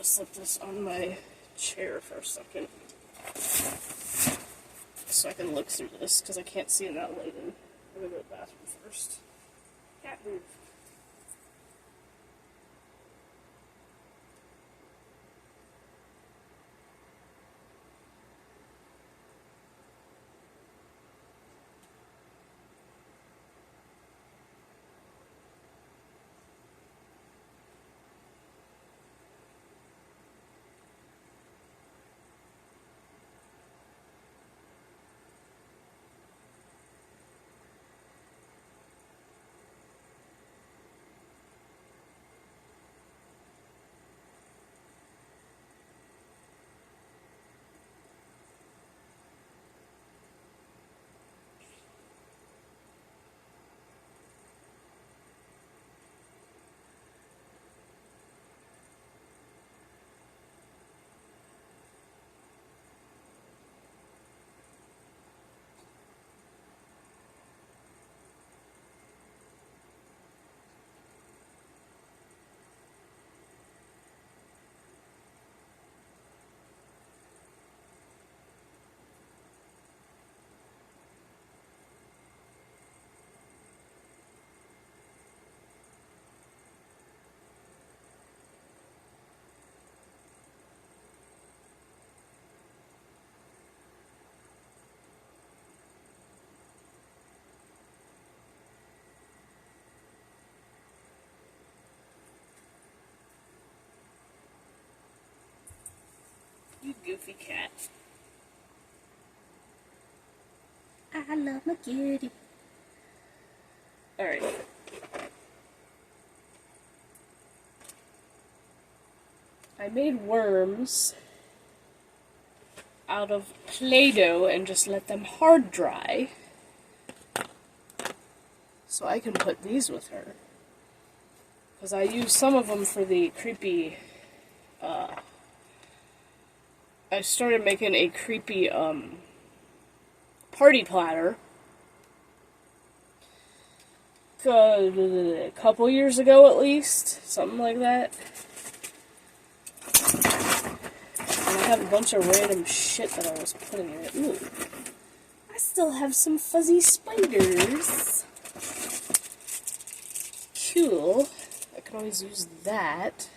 Slip this on my chair for a second. So I can look through this, because I can't see in that lighting. I'm gonna go to the bathroom first. Cat move. You goofy cat. I love my kitty. Alright. I made worms out of Play-Doh and just let them hard dry. So I can put these with her. Because I used some of them for the creepy, I started making a creepy, party platter. A couple years ago at least. Something like that. And I have a bunch of random shit that I was putting in it. Ooh. I still have some fuzzy spiders. Cool. I can always use that.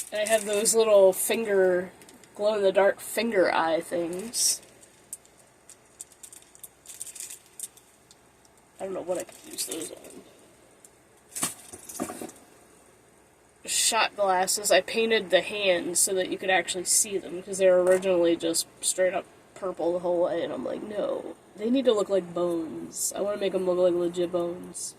And I have those little finger, glow-in-the-dark finger eye things. I don't know what I could use those on. Shot glasses. I painted the hands so that you could actually see them, because they were originally just straight up purple the whole way, and I'm like, no. They need to look like bones. I want to make them look like legit bones.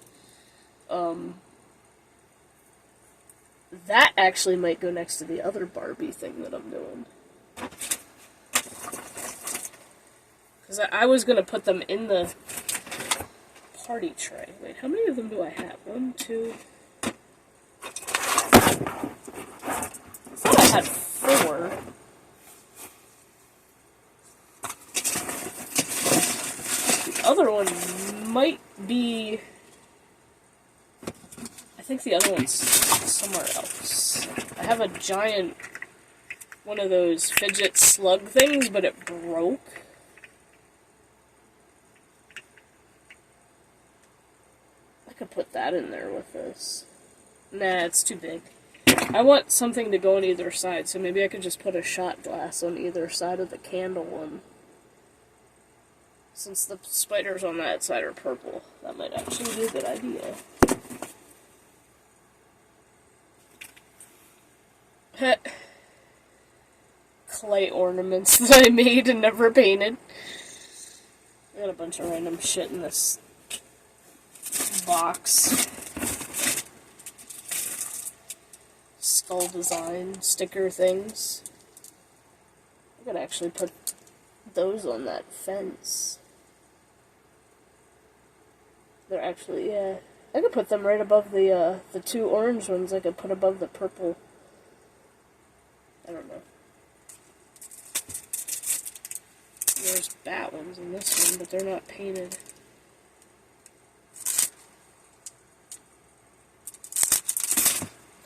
That actually might go next to the other Barbie thing that I'm doing. Because I was going to put them in the party tray. Wait, how many of them do I have? 1, 2... I thought I had 4. The other one might be... I think the other one's somewhere else. I have a giant one of those fidget slug things, but it broke. I could put that in there with this. Nah, it's too big. I want something to go on either side, so maybe I could just put a shot glass on either side of the candle one. Since the spiders on that side are purple, that might actually be a good idea. Clay ornaments that I made and never painted. I got a bunch of random shit in this box. Skull design, sticker things. I could actually put those on that fence. They're actually, yeah. I could put them right above the 2 orange ones I could put above the purple. I don't know. There's bat ones in this one, but they're not painted.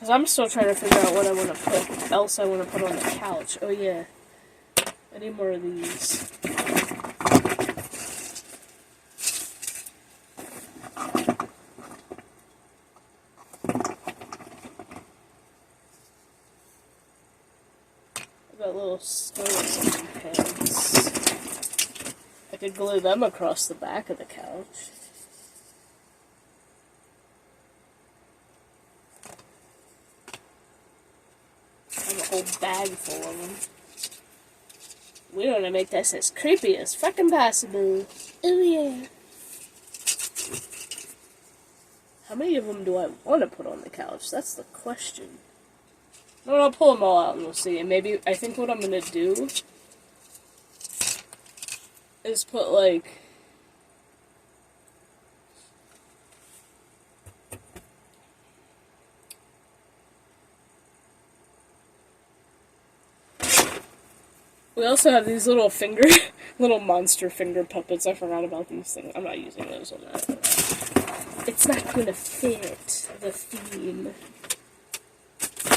Because I'm still trying to figure out what I want to put, else I want to put on the couch. Oh yeah, I need more of these. I've got little skeleton heads. I could glue them across the back of the couch. Whole bag full of them. We want to make this as creepy as fucking possible. Oh yeah. How many of them do I want to put on the couch? That's the question. No, I'll pull them all out and we'll see. And maybe, I think what I'm going to do is put like... We also have these little little monster finger puppets. I forgot about these things. I'm not using those on that. It's not gonna fit the theme.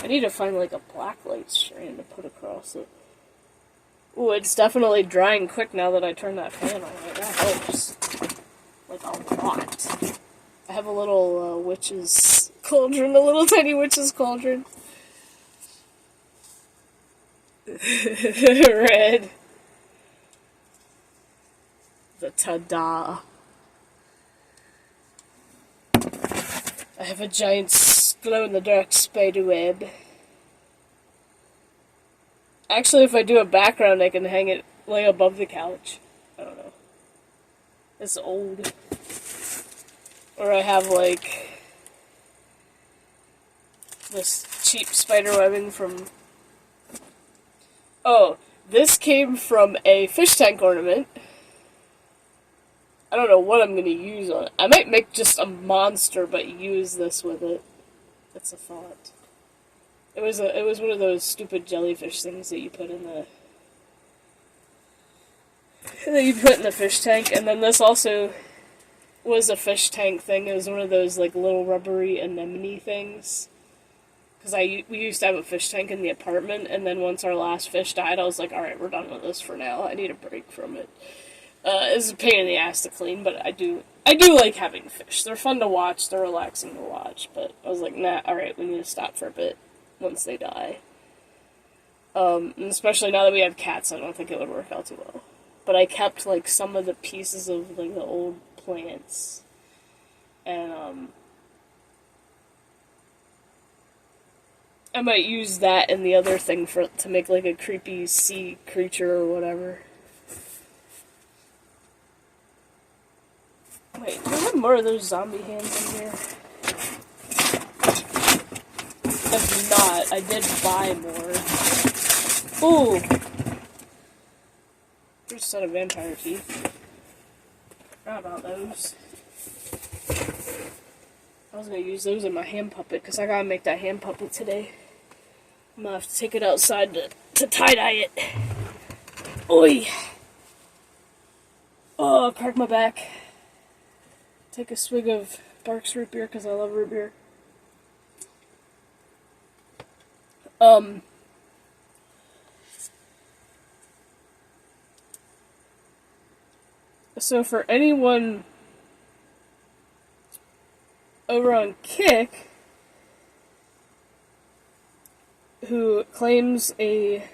I need to find like a blacklight strand to put across it. Ooh, it's definitely drying quick now that I turn that fan on. That helps. Like a lot. I have a little witch's cauldron, a little tiny witch's cauldron. Red. The ta-da. I have a giant glow-in-the-dark spider web. Actually, if I do a background, I can hang it lay above the couch. I don't know. It's old. Or I have, like, this cheap spider webbing from... Oh, this came from a fish tank ornament. I don't know what I'm going to use on it. I might make just a monster, but use this with it. That's a thought. It was one of those stupid jellyfish things that you put in the fish tank, and then this also was a fish tank thing. It was one of those like little rubbery anemone things. Because we used to have a fish tank in the apartment, and then once our last fish died, I was like, alright, we're done with this for now. I need a break from it. It's a pain in the ass to clean, but I do like having fish. They're fun to watch, they're relaxing to watch, but I was like, nah, alright, we need to stop for a bit once they die. And especially now that we have cats, I don't think it would work out too well. But I kept, like, some of the pieces of, like, the old plants, and, I might use that and the other thing to make like a creepy sea creature or whatever. Wait, do I have more of those zombie hands in here? If not, I did buy more. Ooh! There's a set of vampire teeth. Forgot about those. I was gonna use those in my hand puppet because I gotta make that hand puppet today. I'm gonna have to take it outside to tie-dye it. Oi! Oh, crack my back. Take a swig of Barks root beer because I love root beer. So for anyone over on Kick who claims a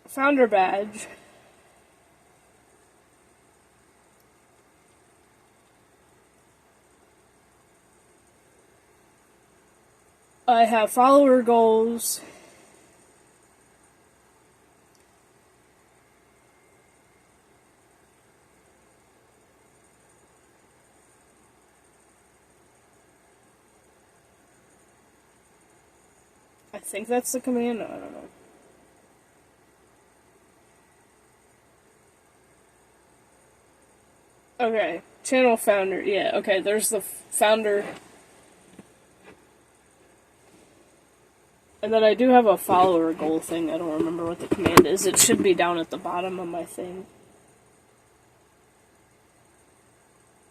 founder badge, I have follower goals. I think that's the command. No, I don't know. Okay, channel founder. Yeah, okay, there's the founder. And then I do have a follower goal thing. I don't remember what the command is. It should be down at the bottom of my thing.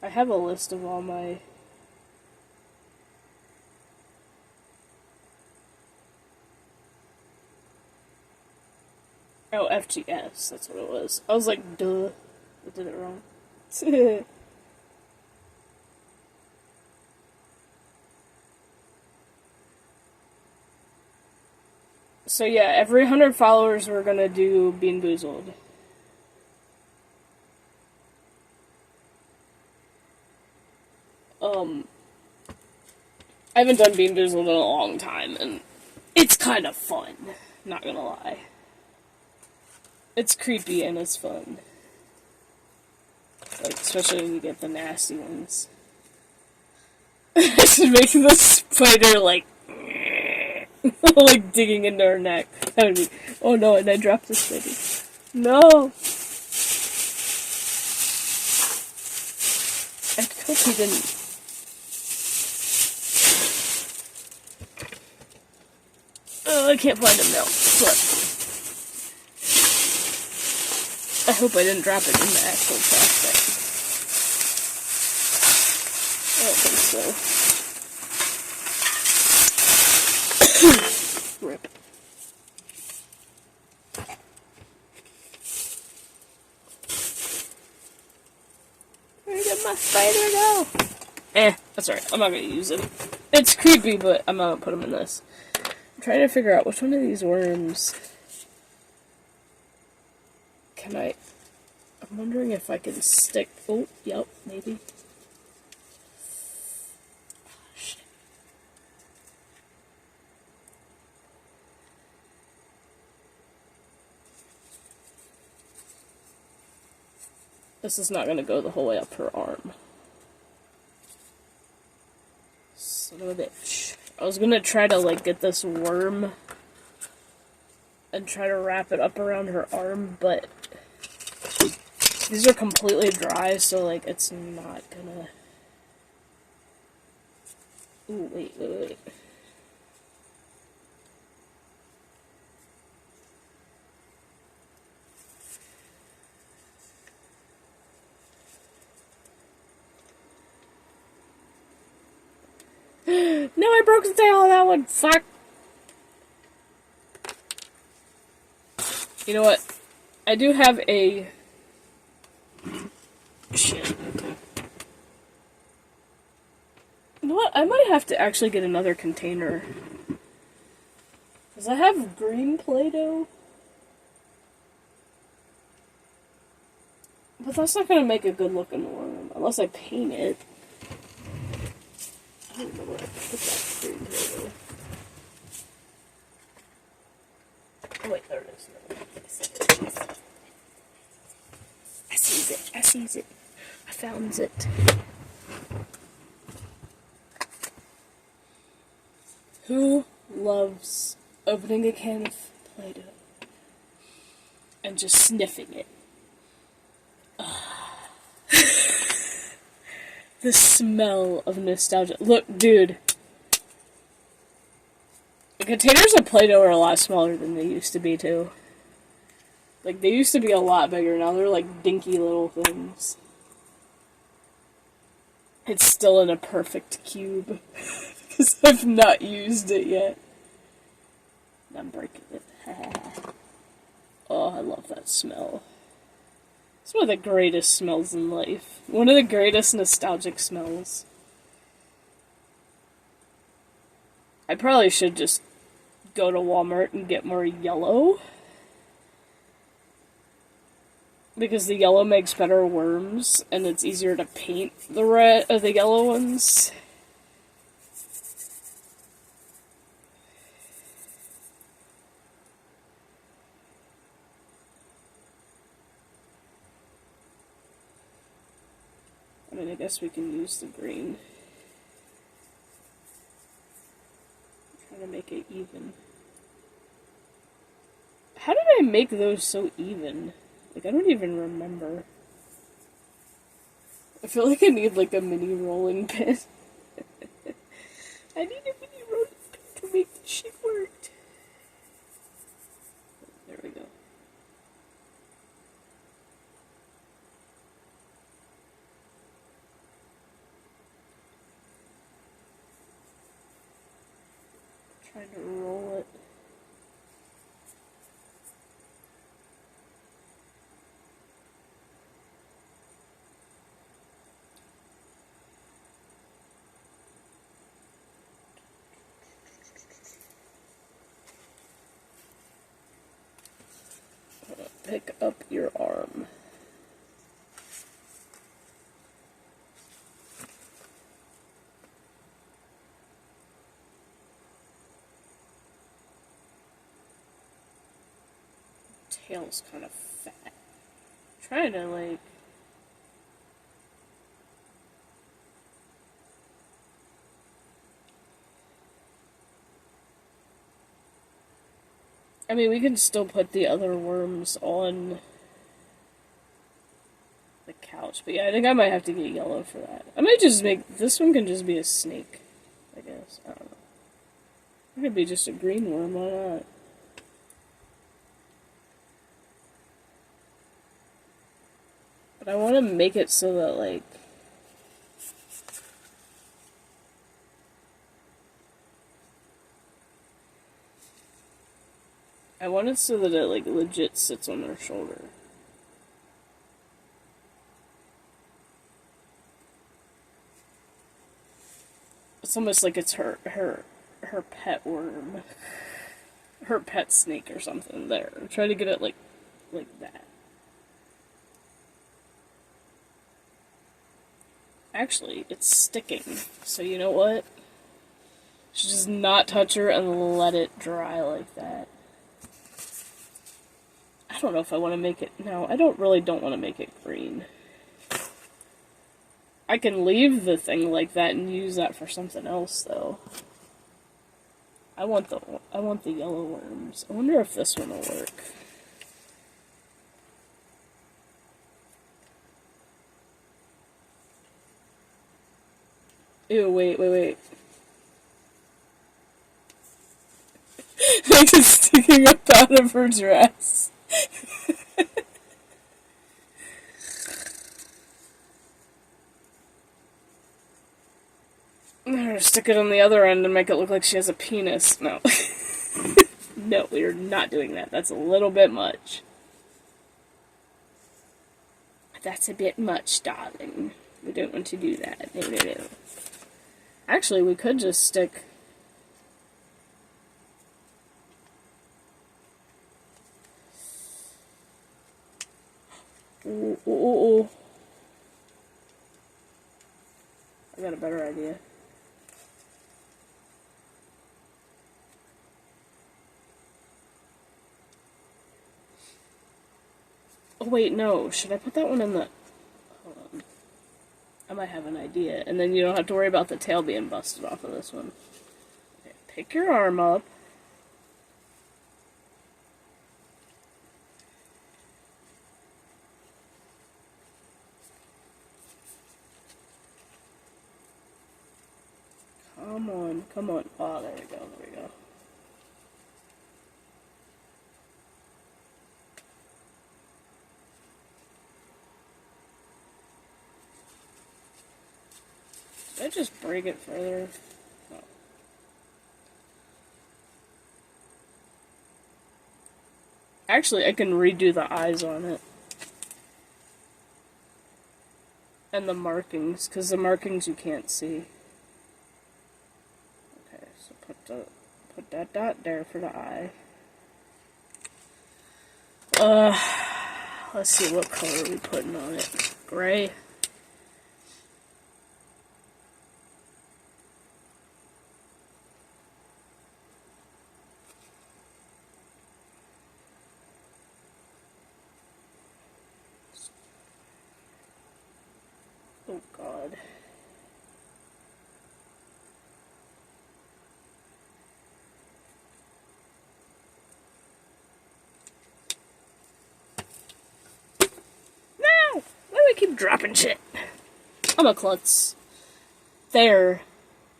I have a list of all my Oh, FGS, that's what it was. I was like, duh. I did it wrong. So yeah, every 100 followers we're gonna do Bean Boozled. Um, I haven't done Bean Boozled in a long time, and it's kind of fun. Not gonna lie. It's creepy and it's fun. Like, especially when you get the nasty ones. Just making the spider, like, like digging into her neck. That would be, oh no, and I dropped this baby. No! I hope he didn't. Oh, I can't find him now. But I hope I didn't drop it in the actual trash bag. I don't think so. Rip. Where did my spider go? That's alright. I'm not gonna use it. It's creepy, but I'm not gonna put him in this. I'm trying to figure out which one of these worms can I... I'm wondering if I can stick... Oh, yep, maybe. Oh, shit. This is not gonna go the whole way up her arm. Son of a bitch. I was gonna try to, like, get this worm and try to wrap it up around her arm, but these are completely dry, so, like, it's not gonna... Ooh, wait. No, I broke the tail on that one. Fuck. You know what? I do have a... Shit. You know what? I might have to actually get another container. Because I have green Play-Doh. But that's not going to make a good looking worm. Unless I paint it. I don't know where I put that green Play-Doh. Oh wait, there it is. I sees it. I found it. Who loves opening a can of Play-Doh and just sniffing it? The smell of nostalgia. Look, dude. The containers of Play-Doh are a lot smaller than they used to be, too. Like, they used to be a lot bigger. Now they're like dinky little things. It's still in a perfect cube. Because I've not used it yet. I'm breaking it. Oh, I love that smell. It's one of the greatest smells in life. One of the greatest nostalgic smells. I probably should just go to Walmart and get more yellow. Because the yellow makes better worms, and it's easier to paint the red or the yellow ones. I mean, I guess we can use the green. Trying to make it even. How did I make those so even? Like, I don't even remember. I feel like I need, like, a mini rolling pin. I need a mini rolling pin to make this shit work. There we go. Trying to roll it. pick up your arm. Tail's kind of fat. I'm trying to, like... I mean, we can still put the other worms on the couch, but yeah, I think I might have to get yellow for that. I might just make... This one can just be a snake, I guess. I don't know. It could be just a green worm, why not? But I want to make it so that, like... I want it so that it, like, legit sits on her shoulder. It's almost like it's her pet worm. Her pet snake or something there. Try to get it, like that. Actually, it's sticking. So you know what? Should just not touch her and let it dry like that. I don't know if I want to make it... No, I don't want to make it green. I can leave the thing like that and use that for something else, though. I want the yellow worms. I wonder if this one will work. Ew, wait. Like it's sticking up out of her dress. I'm gonna stick it on the other end and make it look like she has a penis. No. No, we're not doing that. That's a little bit much. That's a bit much, darling. We don't want to do that. No. Actually, we could just stick... Ooh. I got a better idea. Oh wait, no. Should I put that one in the... Hold on. I might have an idea. And then you don't have to worry about the tail being busted off of this one. Okay, pick your arm up. Come on. Oh, there we go. Did I just break it further? No. Actually, I can redo the eyes on it. And the markings, because the markings you can't see. Okay, so put that dot there for the eye. Let's see, what color are we putting on it? Gray? Oh god. No! Why do I keep dropping shit? I'm a klutz. There.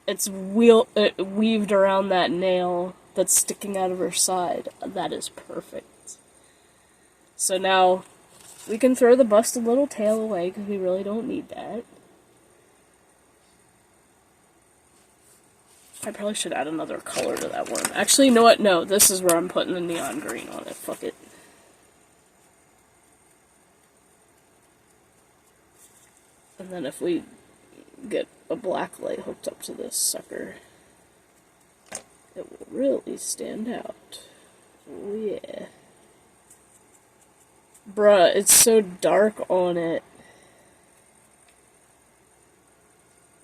It's weaved around that nail that's sticking out of her side. That is perfect. So now, we can throw the busted little tail away, because we really don't need that. I probably should add another color to that worm. Actually, you know what? No, this is where I'm putting the neon green on it. Fuck it. And then if we get a black light hooked up to this sucker, it will really stand out. Oh yeah. Bruh, it's so dark on it.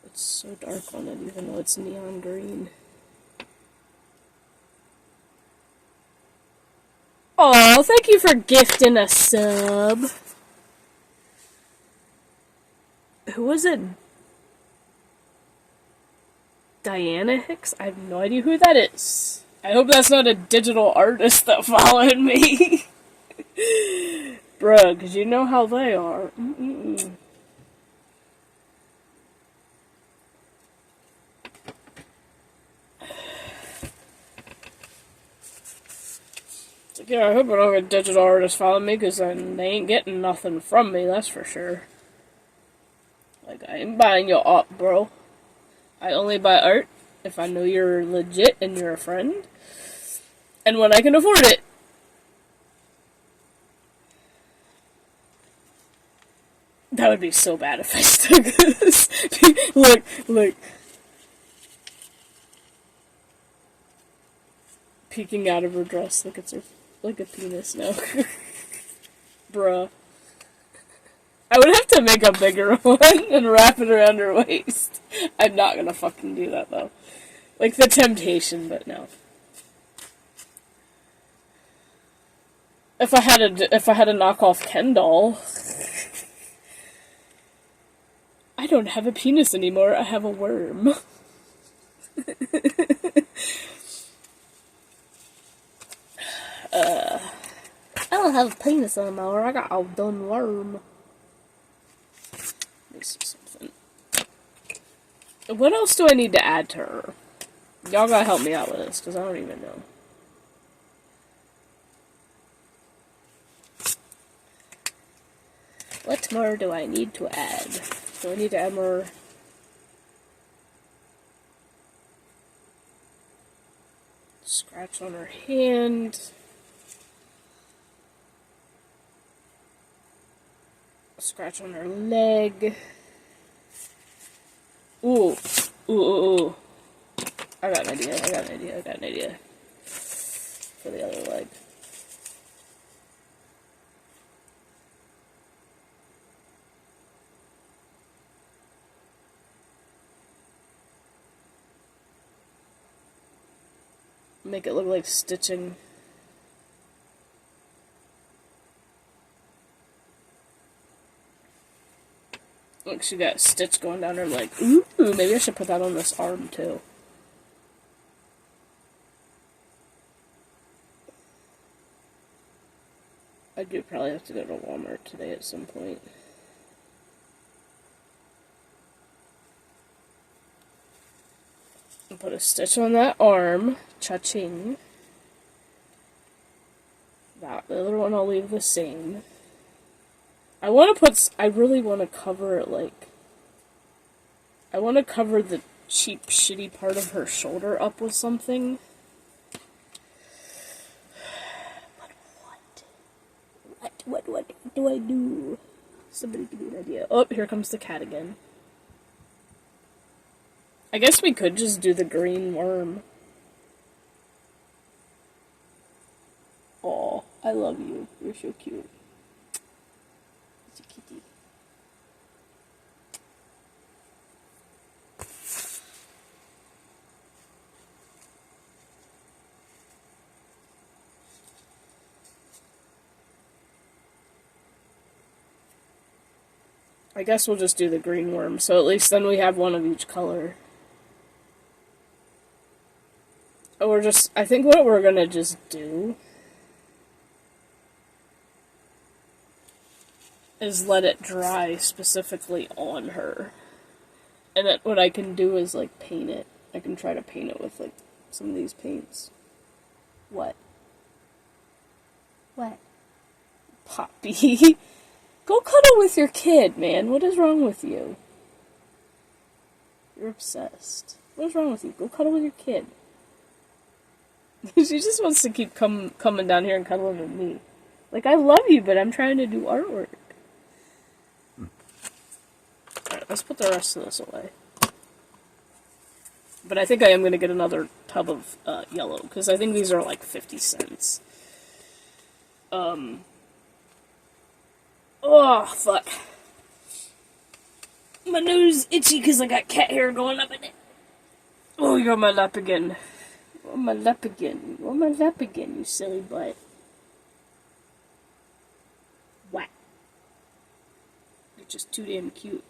It's so dark on it, even though it's neon green. Oh, thank you for gifting a sub. Who was it? Diana Hicks? I have no idea who that is. I hope that's not a digital artist that followed me. Bruh, because you know how they are. Yeah, I hope I don't get digital artists following me, because then they ain't getting nothing from me, that's for sure. Like, I ain't buying your art, bro. I only buy art if I know you're legit and you're a friend. And when I can afford it. That would be so bad if I stuck this. Look. Peeking out of her dress like it's her, like a penis now. Bruh. I would have to make a bigger one and wrap it around her waist. I'm not gonna fucking do that though. Like the temptation, but no. If I had a knockoff Ken doll. I don't have a penis anymore, I have a worm. I don't have a penis anymore, I got a done worm. Let me see something. What else do I need to add to her? Y'all gotta help me out with this, because I don't even know. What more do I need to add? Do I need to add more? Scratch on her hand. Scratch on her leg. Ooh. I got an idea. For the other leg. Make it look like stitching. Look, she got a stitch going down her leg. Ooh, maybe I should put that on this arm too. I do probably have to go to Walmart today at some point. I'll put a stitch on that arm. Cha-ching. That, the other one I'll leave the same. I really want to cover it, like... I want to cover the cheap, shitty part of her shoulder up with something. What do I do? Somebody give me an idea. Oh, here comes the cat again. I guess we could just do the green worm. Aw, I love you. You're so cute. It's a kitty. I guess we'll just do the green worm, so at least then we have one of each color. Or I think what we're gonna just do is let it dry specifically on her. And then what I can do is, like, paint it. I can try to paint it with, like, some of these paints. What? Poppy. Go cuddle with your kid, man. What is wrong with you? You're obsessed. What is wrong with you? Go cuddle with your kid. She just wants to keep coming down here and cuddling with me. Like, I love you, but I'm trying to do artwork. Alright, let's put the rest of this away. But I think I am going to get another tub of yellow, because I think these are like 50 cents. Oh, fuck. My nose itchy because I got cat hair going up in it. Oh, you're on my lap again. You're on my lap again. You're on my lap again, you silly butt. Whack. You're just too damn cute.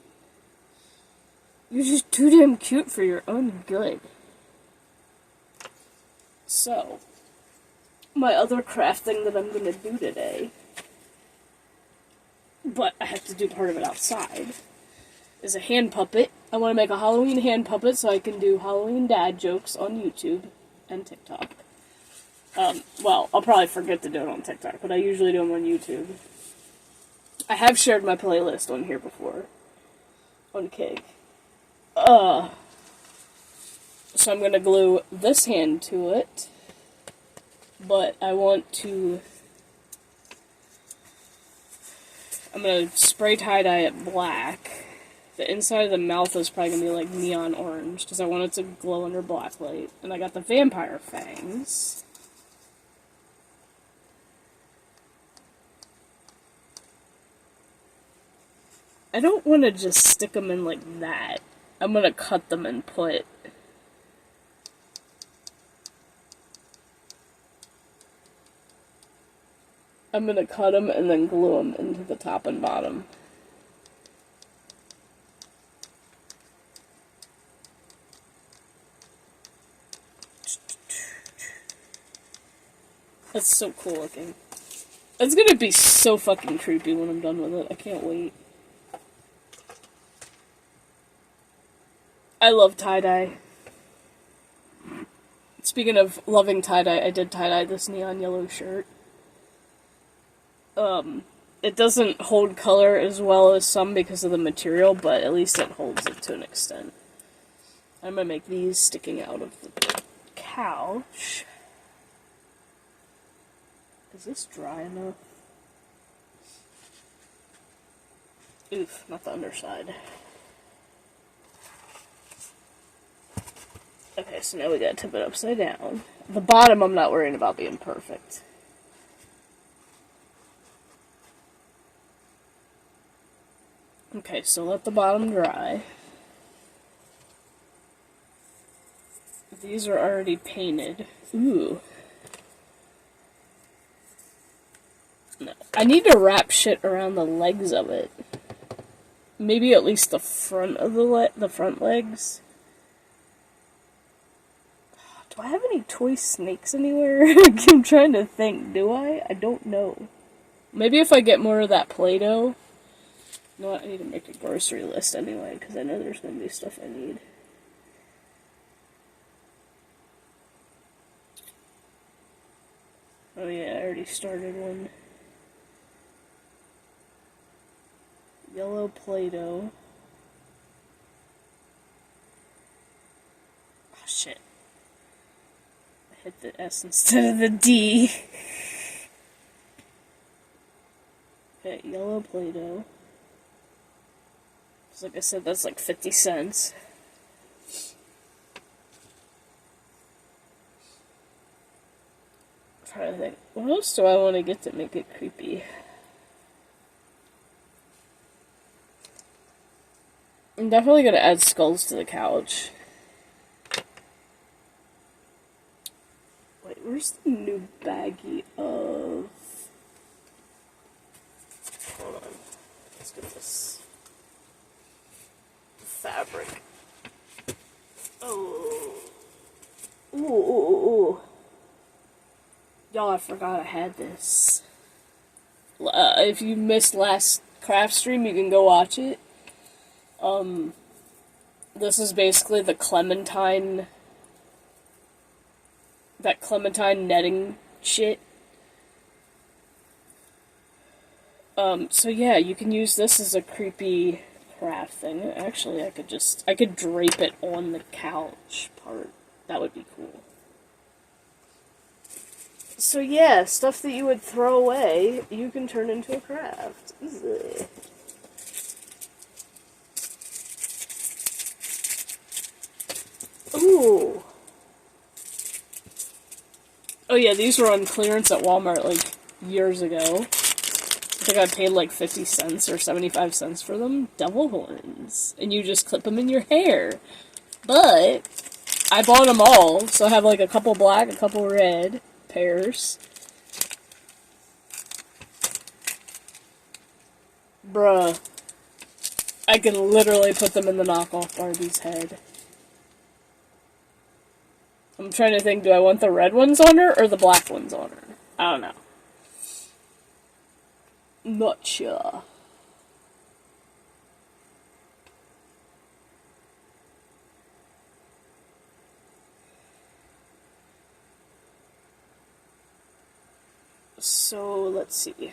You're just too damn cute for your own good. So, my other craft thing that I'm gonna do today, but I have to do part of it outside, is a hand puppet. I want to make a Halloween hand puppet so I can do Halloween dad jokes on YouTube and TikTok. Well, I'll probably forget to do it on TikTok, but I usually do them on YouTube. I have shared my playlist on here before. On Cake. So I'm gonna glue this hand to it. But I want to... I'm gonna spray tie-dye it black. The inside of the mouth is probably gonna be like neon orange, because I want it to glow under black light. And I got the vampire fangs. I don't want to just stick them in like that. I'm gonna cut them and put... I'm gonna cut them and then glue them into the top and bottom. That's so cool looking. It's gonna be so fucking creepy when I'm done with it. I can't wait. I love tie-dye. Speaking of loving tie-dye, I did tie-dye this neon yellow shirt. It doesn't hold color as well as some because of the material, but at least it holds it to an extent. I'm gonna make these sticking out of the couch. Is this dry enough? Oof, not the underside. Okay, so now we gotta tip it upside down. The bottom I'm not worrying about being perfect. Okay, so let the bottom dry. These are already painted. Ooh. No. I need to wrap shit around the legs of it. Maybe at least the front of the front legs. Do I have any toy snakes anywhere? I'm trying to think. Do I? I don't know. Maybe if I get more of that Play-Doh. You know what? I need to make a grocery list anyway, because I know there's going to be stuff I need. Oh yeah, I already started one. Yellow Play-Doh. Oh shit. I hit the S instead of the D. Okay, yellow Play-Doh. Like I said, that's like 50 cents. I'm trying to think, what else do I want to get to make it creepy? I'm definitely going to add skulls to the couch. Wait, where's the new baggie of... Hold on. Let's get this. Fabric. Oh. Ooh, ooh, ooh, ooh. Y'all, I forgot I had this. If you missed last craft stream, you can go watch it. This is basically the Clementine... That Clementine netting shit. So yeah, you can use this as a creepy... craft thing. Actually, I could drape it on the couch part. That would be cool. So yeah, stuff that you would throw away, you can turn into a craft. Easily. Ooh. Oh yeah, these were on clearance at Walmart like years ago. think I paid like 50 cents or 75 cents for them. Devil horns. And you just clip them in your hair. But I bought them all, so I have like a couple black, a couple red pairs. Bruh. I can literally put them in the knockoff Barbie's head. I'm trying to think, do I want the red ones on her or the black ones on her? I don't know. Not sure. So, let's see.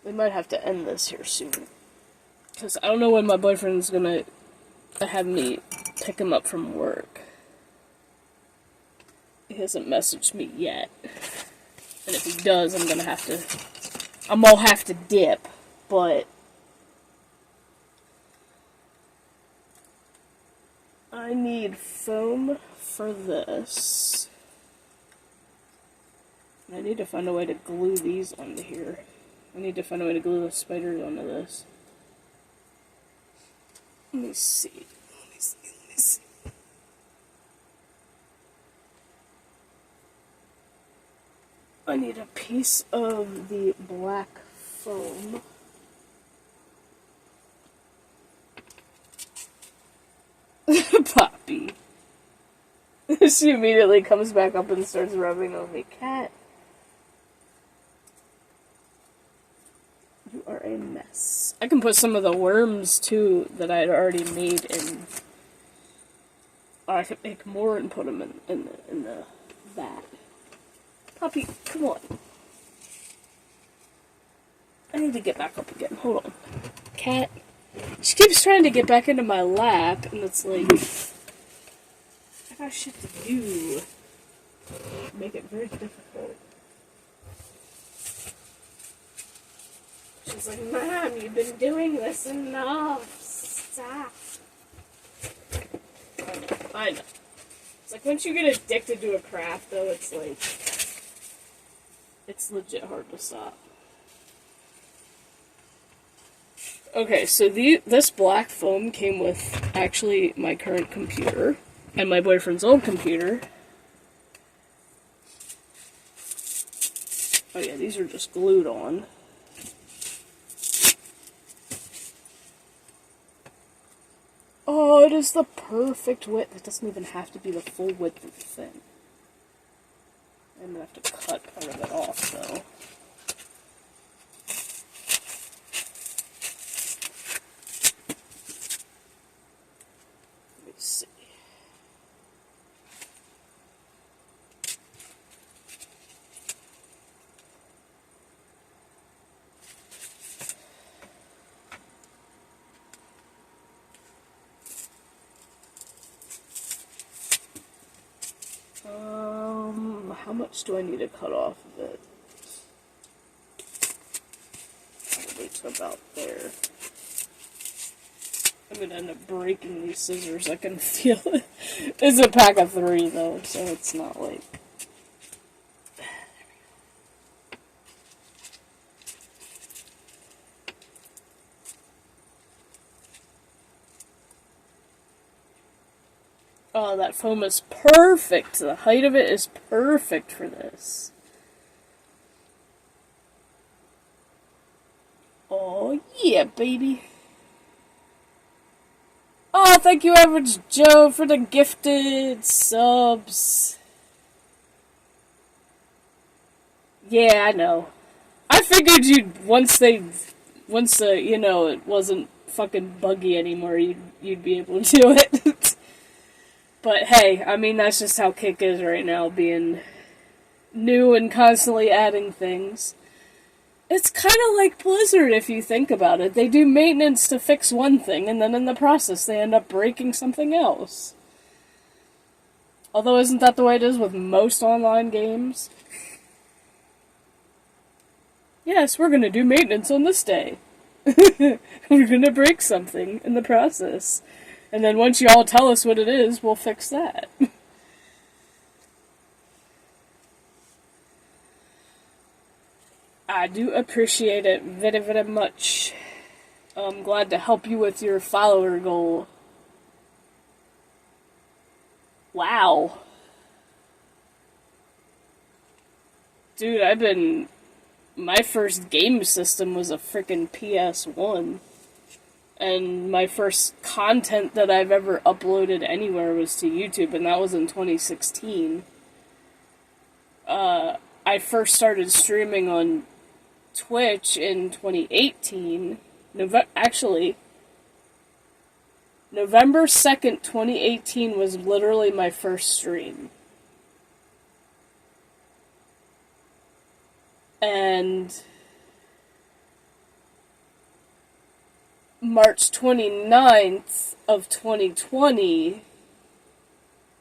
We might have to end this here soon. Because I don't know when my boyfriend's gonna have me pick him up from work. He hasn't messaged me yet. And if he does, I'm gonna have to dip, but I need foam for this. I need to find a way to glue these onto here. I need to find a way to glue the spiders onto this. Let me see. I need a piece of the black foam. Poppy. She immediately comes back up and starts rubbing on me. Cat. You are a mess. I can put some of the worms, too, that I had already made in... Or I could make more and put them in the vat. Poppy, come on. I need to get back up again. Hold on. Cat. She keeps trying to get back into my lap, and it's like... I got shit to do. Make it very difficult. She's like, Mom, you've been doing this enough. Stop. I know. It's like, once you get addicted to a craft, though, it's like... It's legit hard to stop. Okay, so this black foam came with, actually, my current computer. And my boyfriend's old computer. Oh yeah, these are just glued on. Oh, it is the perfect width. It doesn't even have to be the full width of the thing. I'm gonna have to cut part of it off, though. Let me see. How much do I need to cut off of it? Probably to about there. I'm gonna end up breaking these scissors, I can feel it. It's a pack of 3 though, so it's not like... Oh, that foam is perfect. The height of it is perfect for this. Oh, yeah, baby. Oh, thank you, Average Joe, for the gifted subs. Yeah, I know. I figured once you know, it wasn't fucking buggy anymore, you'd be able to do it. But hey, I mean, that's just how Kick is right now, being new and constantly adding things. It's kind of like Blizzard, if you think about it. They do maintenance to fix one thing, and then in the process, they end up breaking something else. Although, isn't that the way it is with most online games? Yes, we're gonna do maintenance on this day. We're gonna break something in the process. And then once you all tell us what it is, we'll fix that. I do appreciate it very, very much. I'm glad to help you with your follower goal. Wow. Dude, my first game system was a frickin' PS1. And my first content that I've ever uploaded anywhere was to YouTube, and that was in 2016. I first started streaming on Twitch in 2018. November 2nd, 2018 was literally my first stream. And March 29th of 2020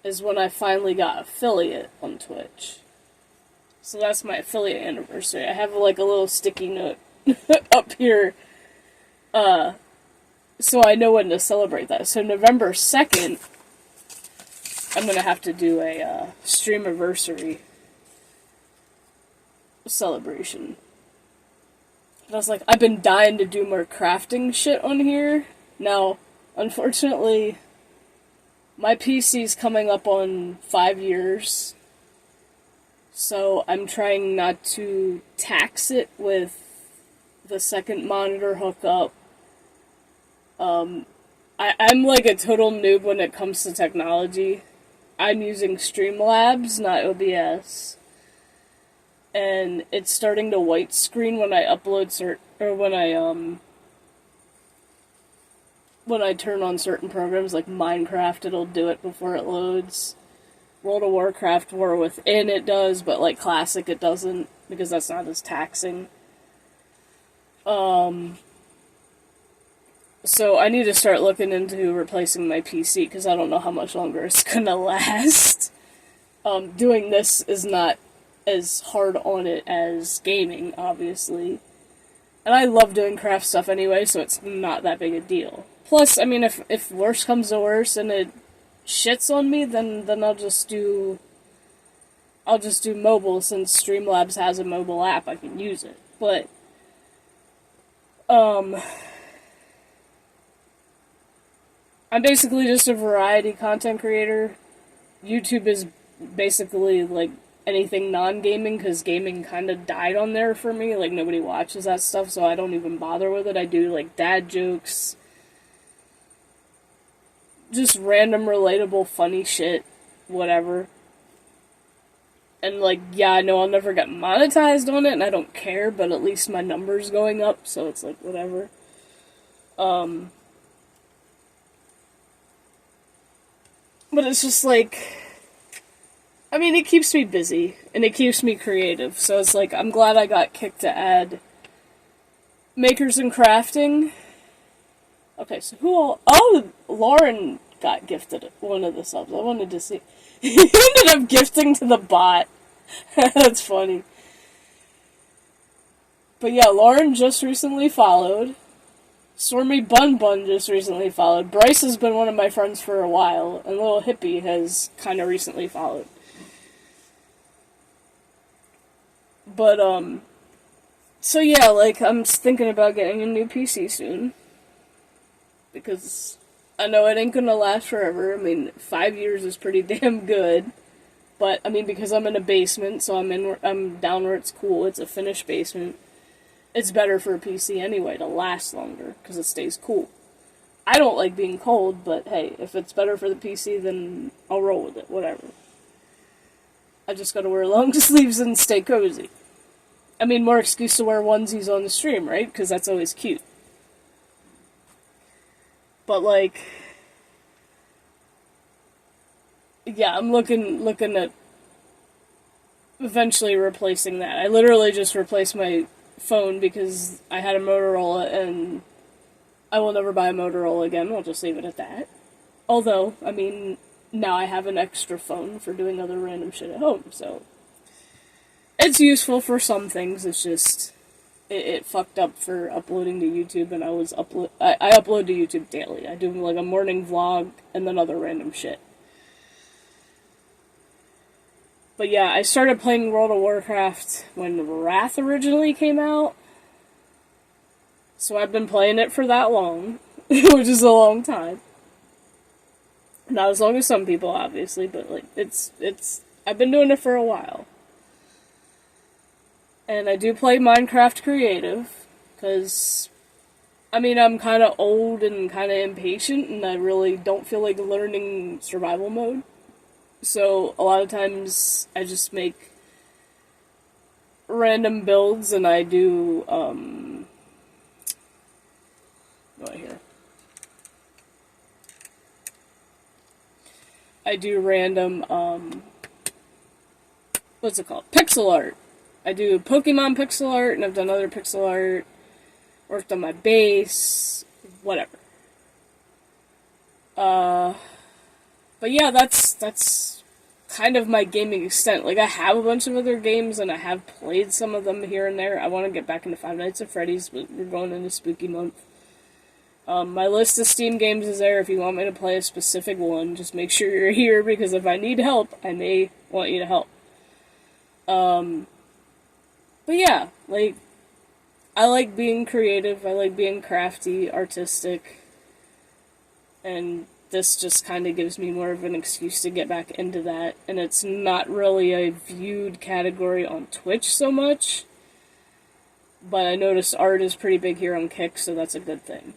is when I finally got affiliate on Twitch. So that's my affiliate anniversary. I have like a little sticky note up here, so I know when to celebrate that. So November 2nd, I'm gonna have to do a streamiversary celebration. And I was like, I've been dying to do more crafting shit on here. Now, unfortunately, my PC's coming up on 5 years, so I'm trying not to tax it with the second monitor hookup. I'm like a total noob when it comes to technology. I'm using Streamlabs, not OBS. And it's starting to white screen when I upload when I turn on certain programs like Minecraft, it'll do it before it loads. World of Warcraft War Within it does, but like Classic it doesn't, because that's not as taxing. So I need to start looking into replacing my PC, because I don't know how much longer it's gonna last. Doing this is not as hard on it as gaming, obviously. And I love doing craft stuff anyway, so it's not that big a deal. Plus, I mean, if worse comes to worse and it shits on me, then I'll just do mobile, since Streamlabs has a mobile app, I can use it. But I'm basically just a variety content creator. YouTube is basically like anything non-gaming, because gaming kind of died on there for me. Like, nobody watches that stuff, so I don't even bother with it. I do like dad jokes, just random relatable funny shit, whatever. And like, yeah, I know I'll never get monetized on it, and I don't care, but at least my number's going up, so it's like, whatever. But it's just like, I mean, it keeps me busy, and it keeps me creative, so it's like, I'm glad I got kicked to add makers and crafting. Okay, so who all... Oh, Lauren got gifted one of the subs. I wanted to see. He ended up gifting to the bot. That's funny. But yeah, Lauren just recently followed. Stormy Bun Bun just recently followed. Bryce has been one of my friends for a while, and Little Hippie has kind of recently followed. But, so yeah, like, I'm thinking about getting a new PC soon. Because I know it ain't gonna last forever. I mean, 5 years is pretty damn good. But, I mean, because I'm in a basement, so I'm down where it's cool. It's a finished basement. It's better for a PC anyway to last longer, because it stays cool. I don't like being cold, but hey, if it's better for the PC, then I'll roll with it, whatever. I just gotta wear long sleeves and stay cozy. I mean, more excuse to wear onesies on the stream, right? Because that's always cute. But, like, yeah, I'm looking at eventually replacing that. I literally just replaced my phone because I had a Motorola, and I will never buy a Motorola again. I'll just leave it at that. Although, I mean, now I have an extra phone for doing other random shit at home, so it's useful for some things. It's just it fucked up for uploading to YouTube, and I upload to YouTube daily. I do like a morning vlog and then other random shit. But yeah, I started playing World of Warcraft when Wrath originally came out. So I've been playing it for that long, which is a long time. Not as long as some people, obviously, but like I've been doing it for a while. And I do play Minecraft Creative, because, I mean, I'm kind of old and kind of impatient, and I really don't feel like learning survival mode. So, a lot of times, I just make random builds, and I do, what here? I do random, what's it called? Pixel art. I do Pokemon pixel art, and I've done other pixel art, worked on my base, whatever. But yeah, that's kind of my gaming extent. Like, I have a bunch of other games, and I have played some of them here and there. I want to get back into Five Nights at Freddy's, but we're going into spooky month. My list of Steam games is there. If you want me to play a specific one, just make sure you're here, because if I need help, I may want you to help. But yeah, like, I like being creative, I like being crafty, artistic, and this just kind of gives me more of an excuse to get back into that, and it's not really a viewed category on Twitch so much, but I noticed art is pretty big here on Kick, so that's a good thing.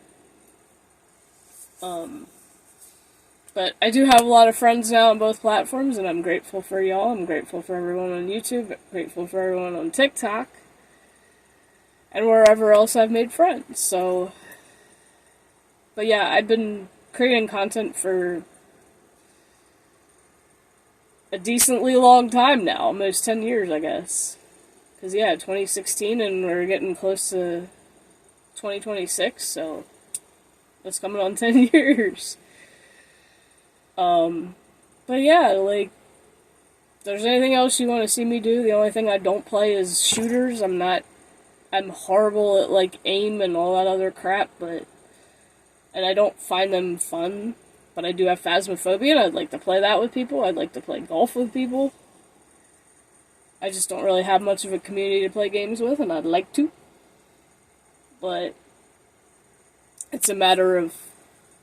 But I do have a lot of friends now on both platforms, and I'm grateful for y'all. I'm grateful for everyone on YouTube, grateful for everyone on TikTok, and wherever else I've made friends. So, but yeah, I've been creating content for a decently long time now, almost 10 years, I guess. Because yeah, 2016, and we're getting close to 2026, so that's coming on 10 years. But yeah, like, if there's anything else you want to see me do, the only thing I don't play is shooters. I'm horrible at, like, aim and all that other crap, and I don't find them fun, but I do have Phasmophobia, and I'd like to play that with people. I'd like to play golf with people. I just don't really have much of a community to play games with, and I'd like to. But it's a matter of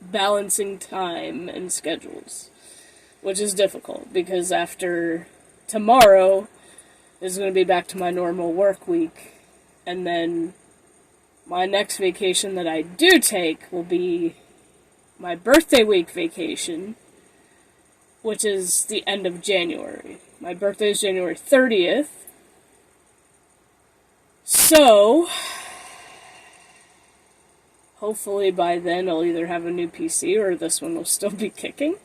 balancing time and schedules, which is difficult, because after tomorrow is going to be back to my normal work week, and then my next vacation that I do take will be my birthday week vacation, which is the end of January. My birthday is January 30th, so hopefully by then I'll either have a new PC or this one will still be kicking.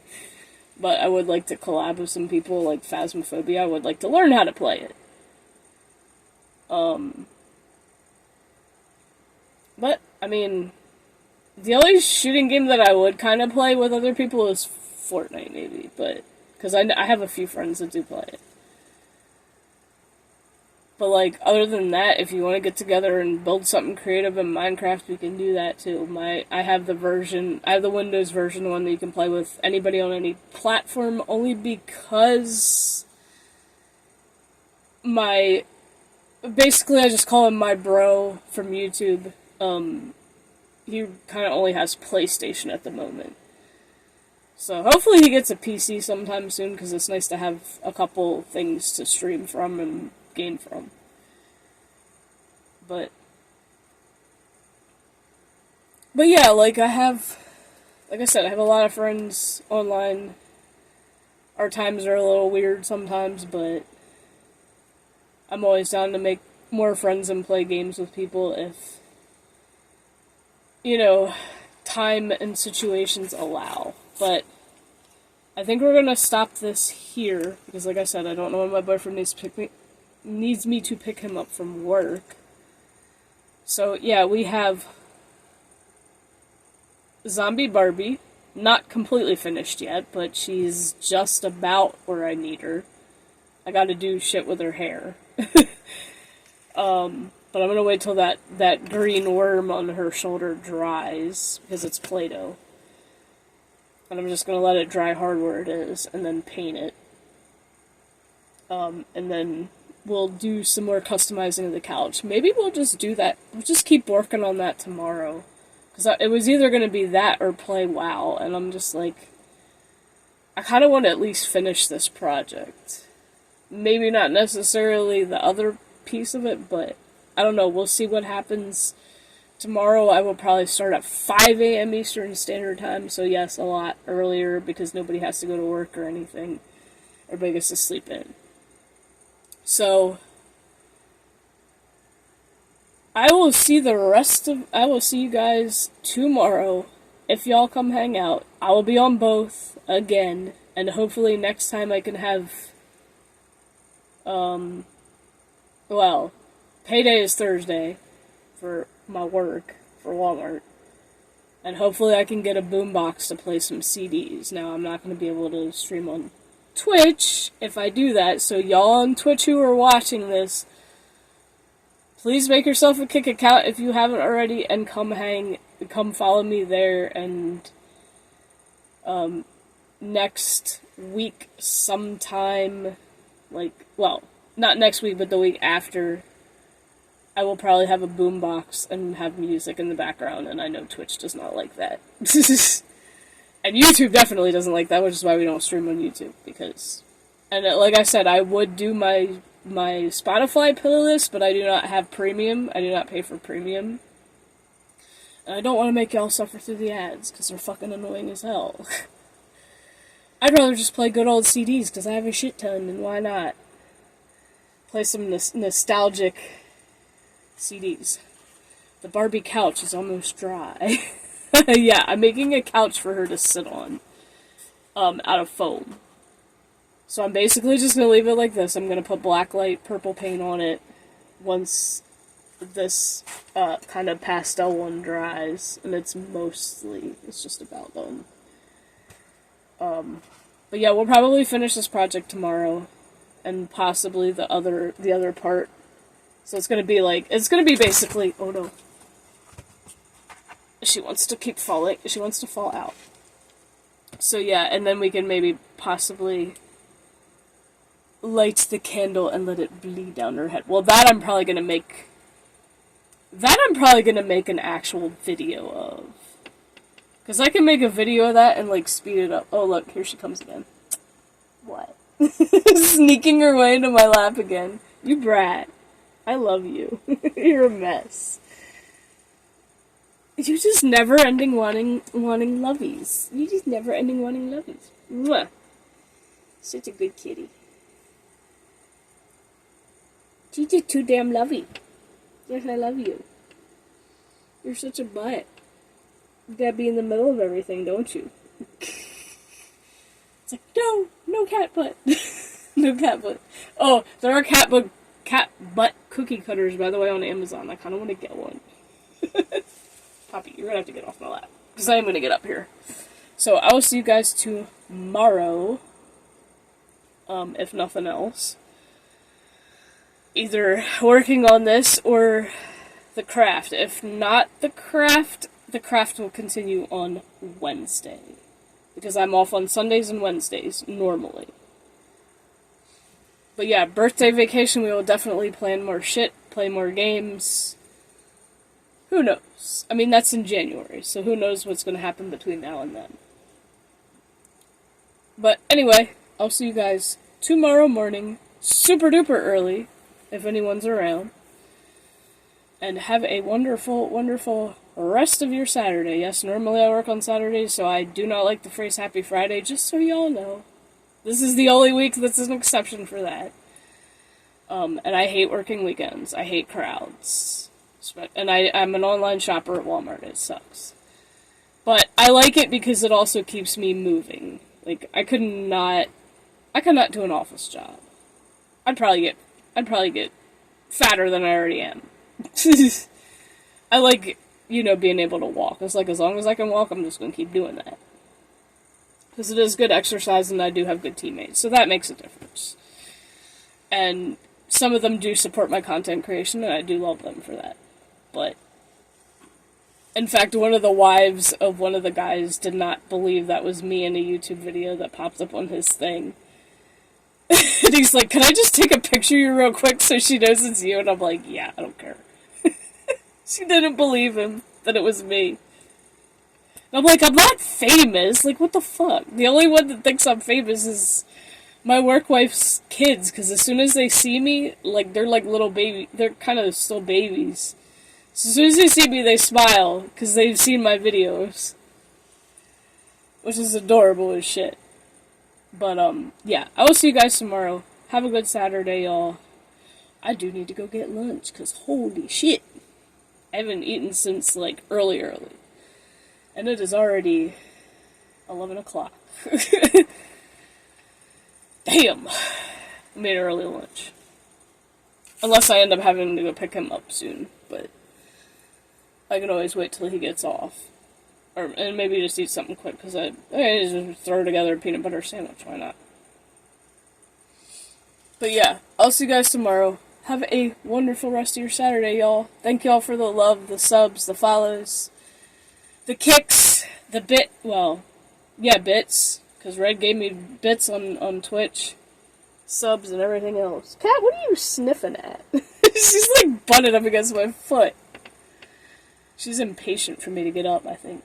But I would like to collab with some people like Phasmophobia. I would like to learn how to play it. But, I mean, the only shooting game that I would kind of play with other people is Fortnite, maybe. But, because I have a few friends that do play it. But, like, other than that, if you want to get together and build something creative in Minecraft, we can do that, too. I have the Windows version, one that you can play with anybody on any platform, only because basically, I just call him my bro from YouTube. He kind of only has PlayStation at the moment. So, hopefully he gets a PC sometime soon, because it's nice to have a couple things to stream from and game from. But yeah, like I said, I have a lot of friends online. Our times are a little weird sometimes, but I'm always down to make more friends and play games with people if, time and situations allow. But I think we're gonna stop this here, because like I said, I don't know when my boyfriend needs me to pick him up from work. So yeah, we have Zombie Barbie, not completely finished yet, but she's just about where I need her. I gotta do shit with her hair. But I'm gonna wait till that green worm on her shoulder dries, because it's Play-Doh. And I'm just gonna let it dry hard where it is, and then paint it. And then we'll do some more customizing of the couch. Maybe we'll just do that. We'll just keep working on that tomorrow. Because it was either going to be that or play WoW, and I'm just like, I kind of want to at least finish this project. Maybe not necessarily the other piece of it, but I don't know. We'll see what happens. Tomorrow I will probably start at 5 a.m. Eastern Standard Time, so yes, a lot earlier because nobody has to go to work or anything. Everybody gets to sleep in. So I will see you guys tomorrow. If y'all come hang out, I will be on both again, and hopefully next time I can have, well, payday is Thursday for my work, for Walmart, and hopefully I can get a boombox to play some CDs. Now, I'm not going to be able to stream on Twitch if I do that, so y'all on Twitch who are watching this, please make yourself a Kick account if you haven't already, and come follow me there, and next week sometime, like, well, not next week, but the week after, I will probably have a boombox and have music in the background, and I know Twitch does not like that. And YouTube definitely doesn't like that, which is why we don't stream on YouTube, because, and like I said, I would do my Spotify playlist, but I do not have premium. I do not pay for premium. And I don't want to make y'all suffer through the ads, because they're fucking annoying as hell. I'd rather just play good old CDs, because I have a shit ton, and why not? Play some nostalgic CDs. The Barbie couch is almost dry. Yeah, I'm making a couch for her to sit on, out of foam. So I'm basically just going to leave it like this. I'm going to put black light, purple paint on it once this kind of pastel one dries, and it's just about done. But yeah, we'll probably finish this project tomorrow, and possibly the other part. So it's going to be basically, oh no. She wants to keep falling, she wants to fall out. So yeah, and then we can maybe possibly light the candle and let it bleed down her head. Well, that I'm probably gonna make an actual video of. Because I can make a video of that and, like, speed it up. Oh, look, here she comes again. What? Sneaking her way into my lap again. You brat. I love you. You're a mess. You just never-ending wanting lovies. You just never-ending wanting lovies. Mwah. Such a good kitty. She's just too damn lovey. Yes, I love you. You're such a butt. You gotta be in the middle of everything, don't you? It's like, no cat butt. No cat butt. Oh, there are cat butt cookie cutters, by the way, on Amazon. I kind of want to get one. Poppy, you're gonna have to get off my lap, because I am gonna get up here. So, I will see you guys tomorrow, if nothing else. Either working on this, or the craft. If not the craft will continue on Wednesday. Because I'm off on Sundays and Wednesdays, normally. But yeah, birthday vacation, we will definitely plan more shit, play more games. Who knows? I mean, that's in January, so who knows what's going to happen between now and then. But anyway, I'll see you guys tomorrow morning, super duper early, if anyone's around. And have a wonderful, wonderful rest of your Saturday. Yes, normally I work on Saturdays, so I do not like the phrase Happy Friday, just so y'all know. This is the only week that's an exception for that. And I hate working weekends. I hate crowds. And I'm an online shopper at Walmart. It sucks. But I like it because it also keeps me moving. Like, I could not do an office job. I'd probably get fatter than I already am. I like, being able to walk. It's like, as long as I can walk, I'm just going to keep doing that. Because it is good exercise, and I do have good teammates, so that makes a difference. And some of them do support my content creation, and I do love them for that. But, in fact, one of the wives of one of the guys did not believe that was me in a YouTube video that popped up on his thing. And he's like, can I just take a picture of you real quick so she knows it's you? And I'm like, yeah, I don't care. She didn't believe him that it was me. And I'm like, I'm not famous. Like, what the fuck? The only one that thinks I'm famous is my work wife's kids, because as soon as they see me, like, they're like little baby, they're kind of still babies. So as soon as they see me, they smile, because they've seen my videos. Which is adorable as shit. But, yeah, I will see you guys tomorrow. Have a good Saturday, y'all. I do need to go get lunch, because holy shit. I haven't eaten since, like, early. And it is already 11 o'clock. Damn. I made an early lunch. Unless I end up having to go pick him up soon. But I can always wait till he gets off. And maybe just eat something quick, because I just throw together a peanut butter sandwich. Why not? But yeah, I'll see you guys tomorrow. Have a wonderful rest of your Saturday, y'all. Thank y'all for the love, the subs, the follows, the kicks, the bits. Because Red gave me bits on Twitch, subs, and everything else. Cat, what are you sniffing at? She's like butted up against my foot. She's impatient for me to get up, I think.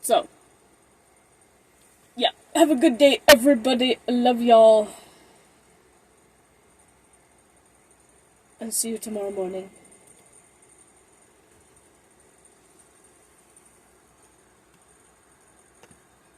So, yeah. Have a good day, everybody. I love y'all. And see you tomorrow morning.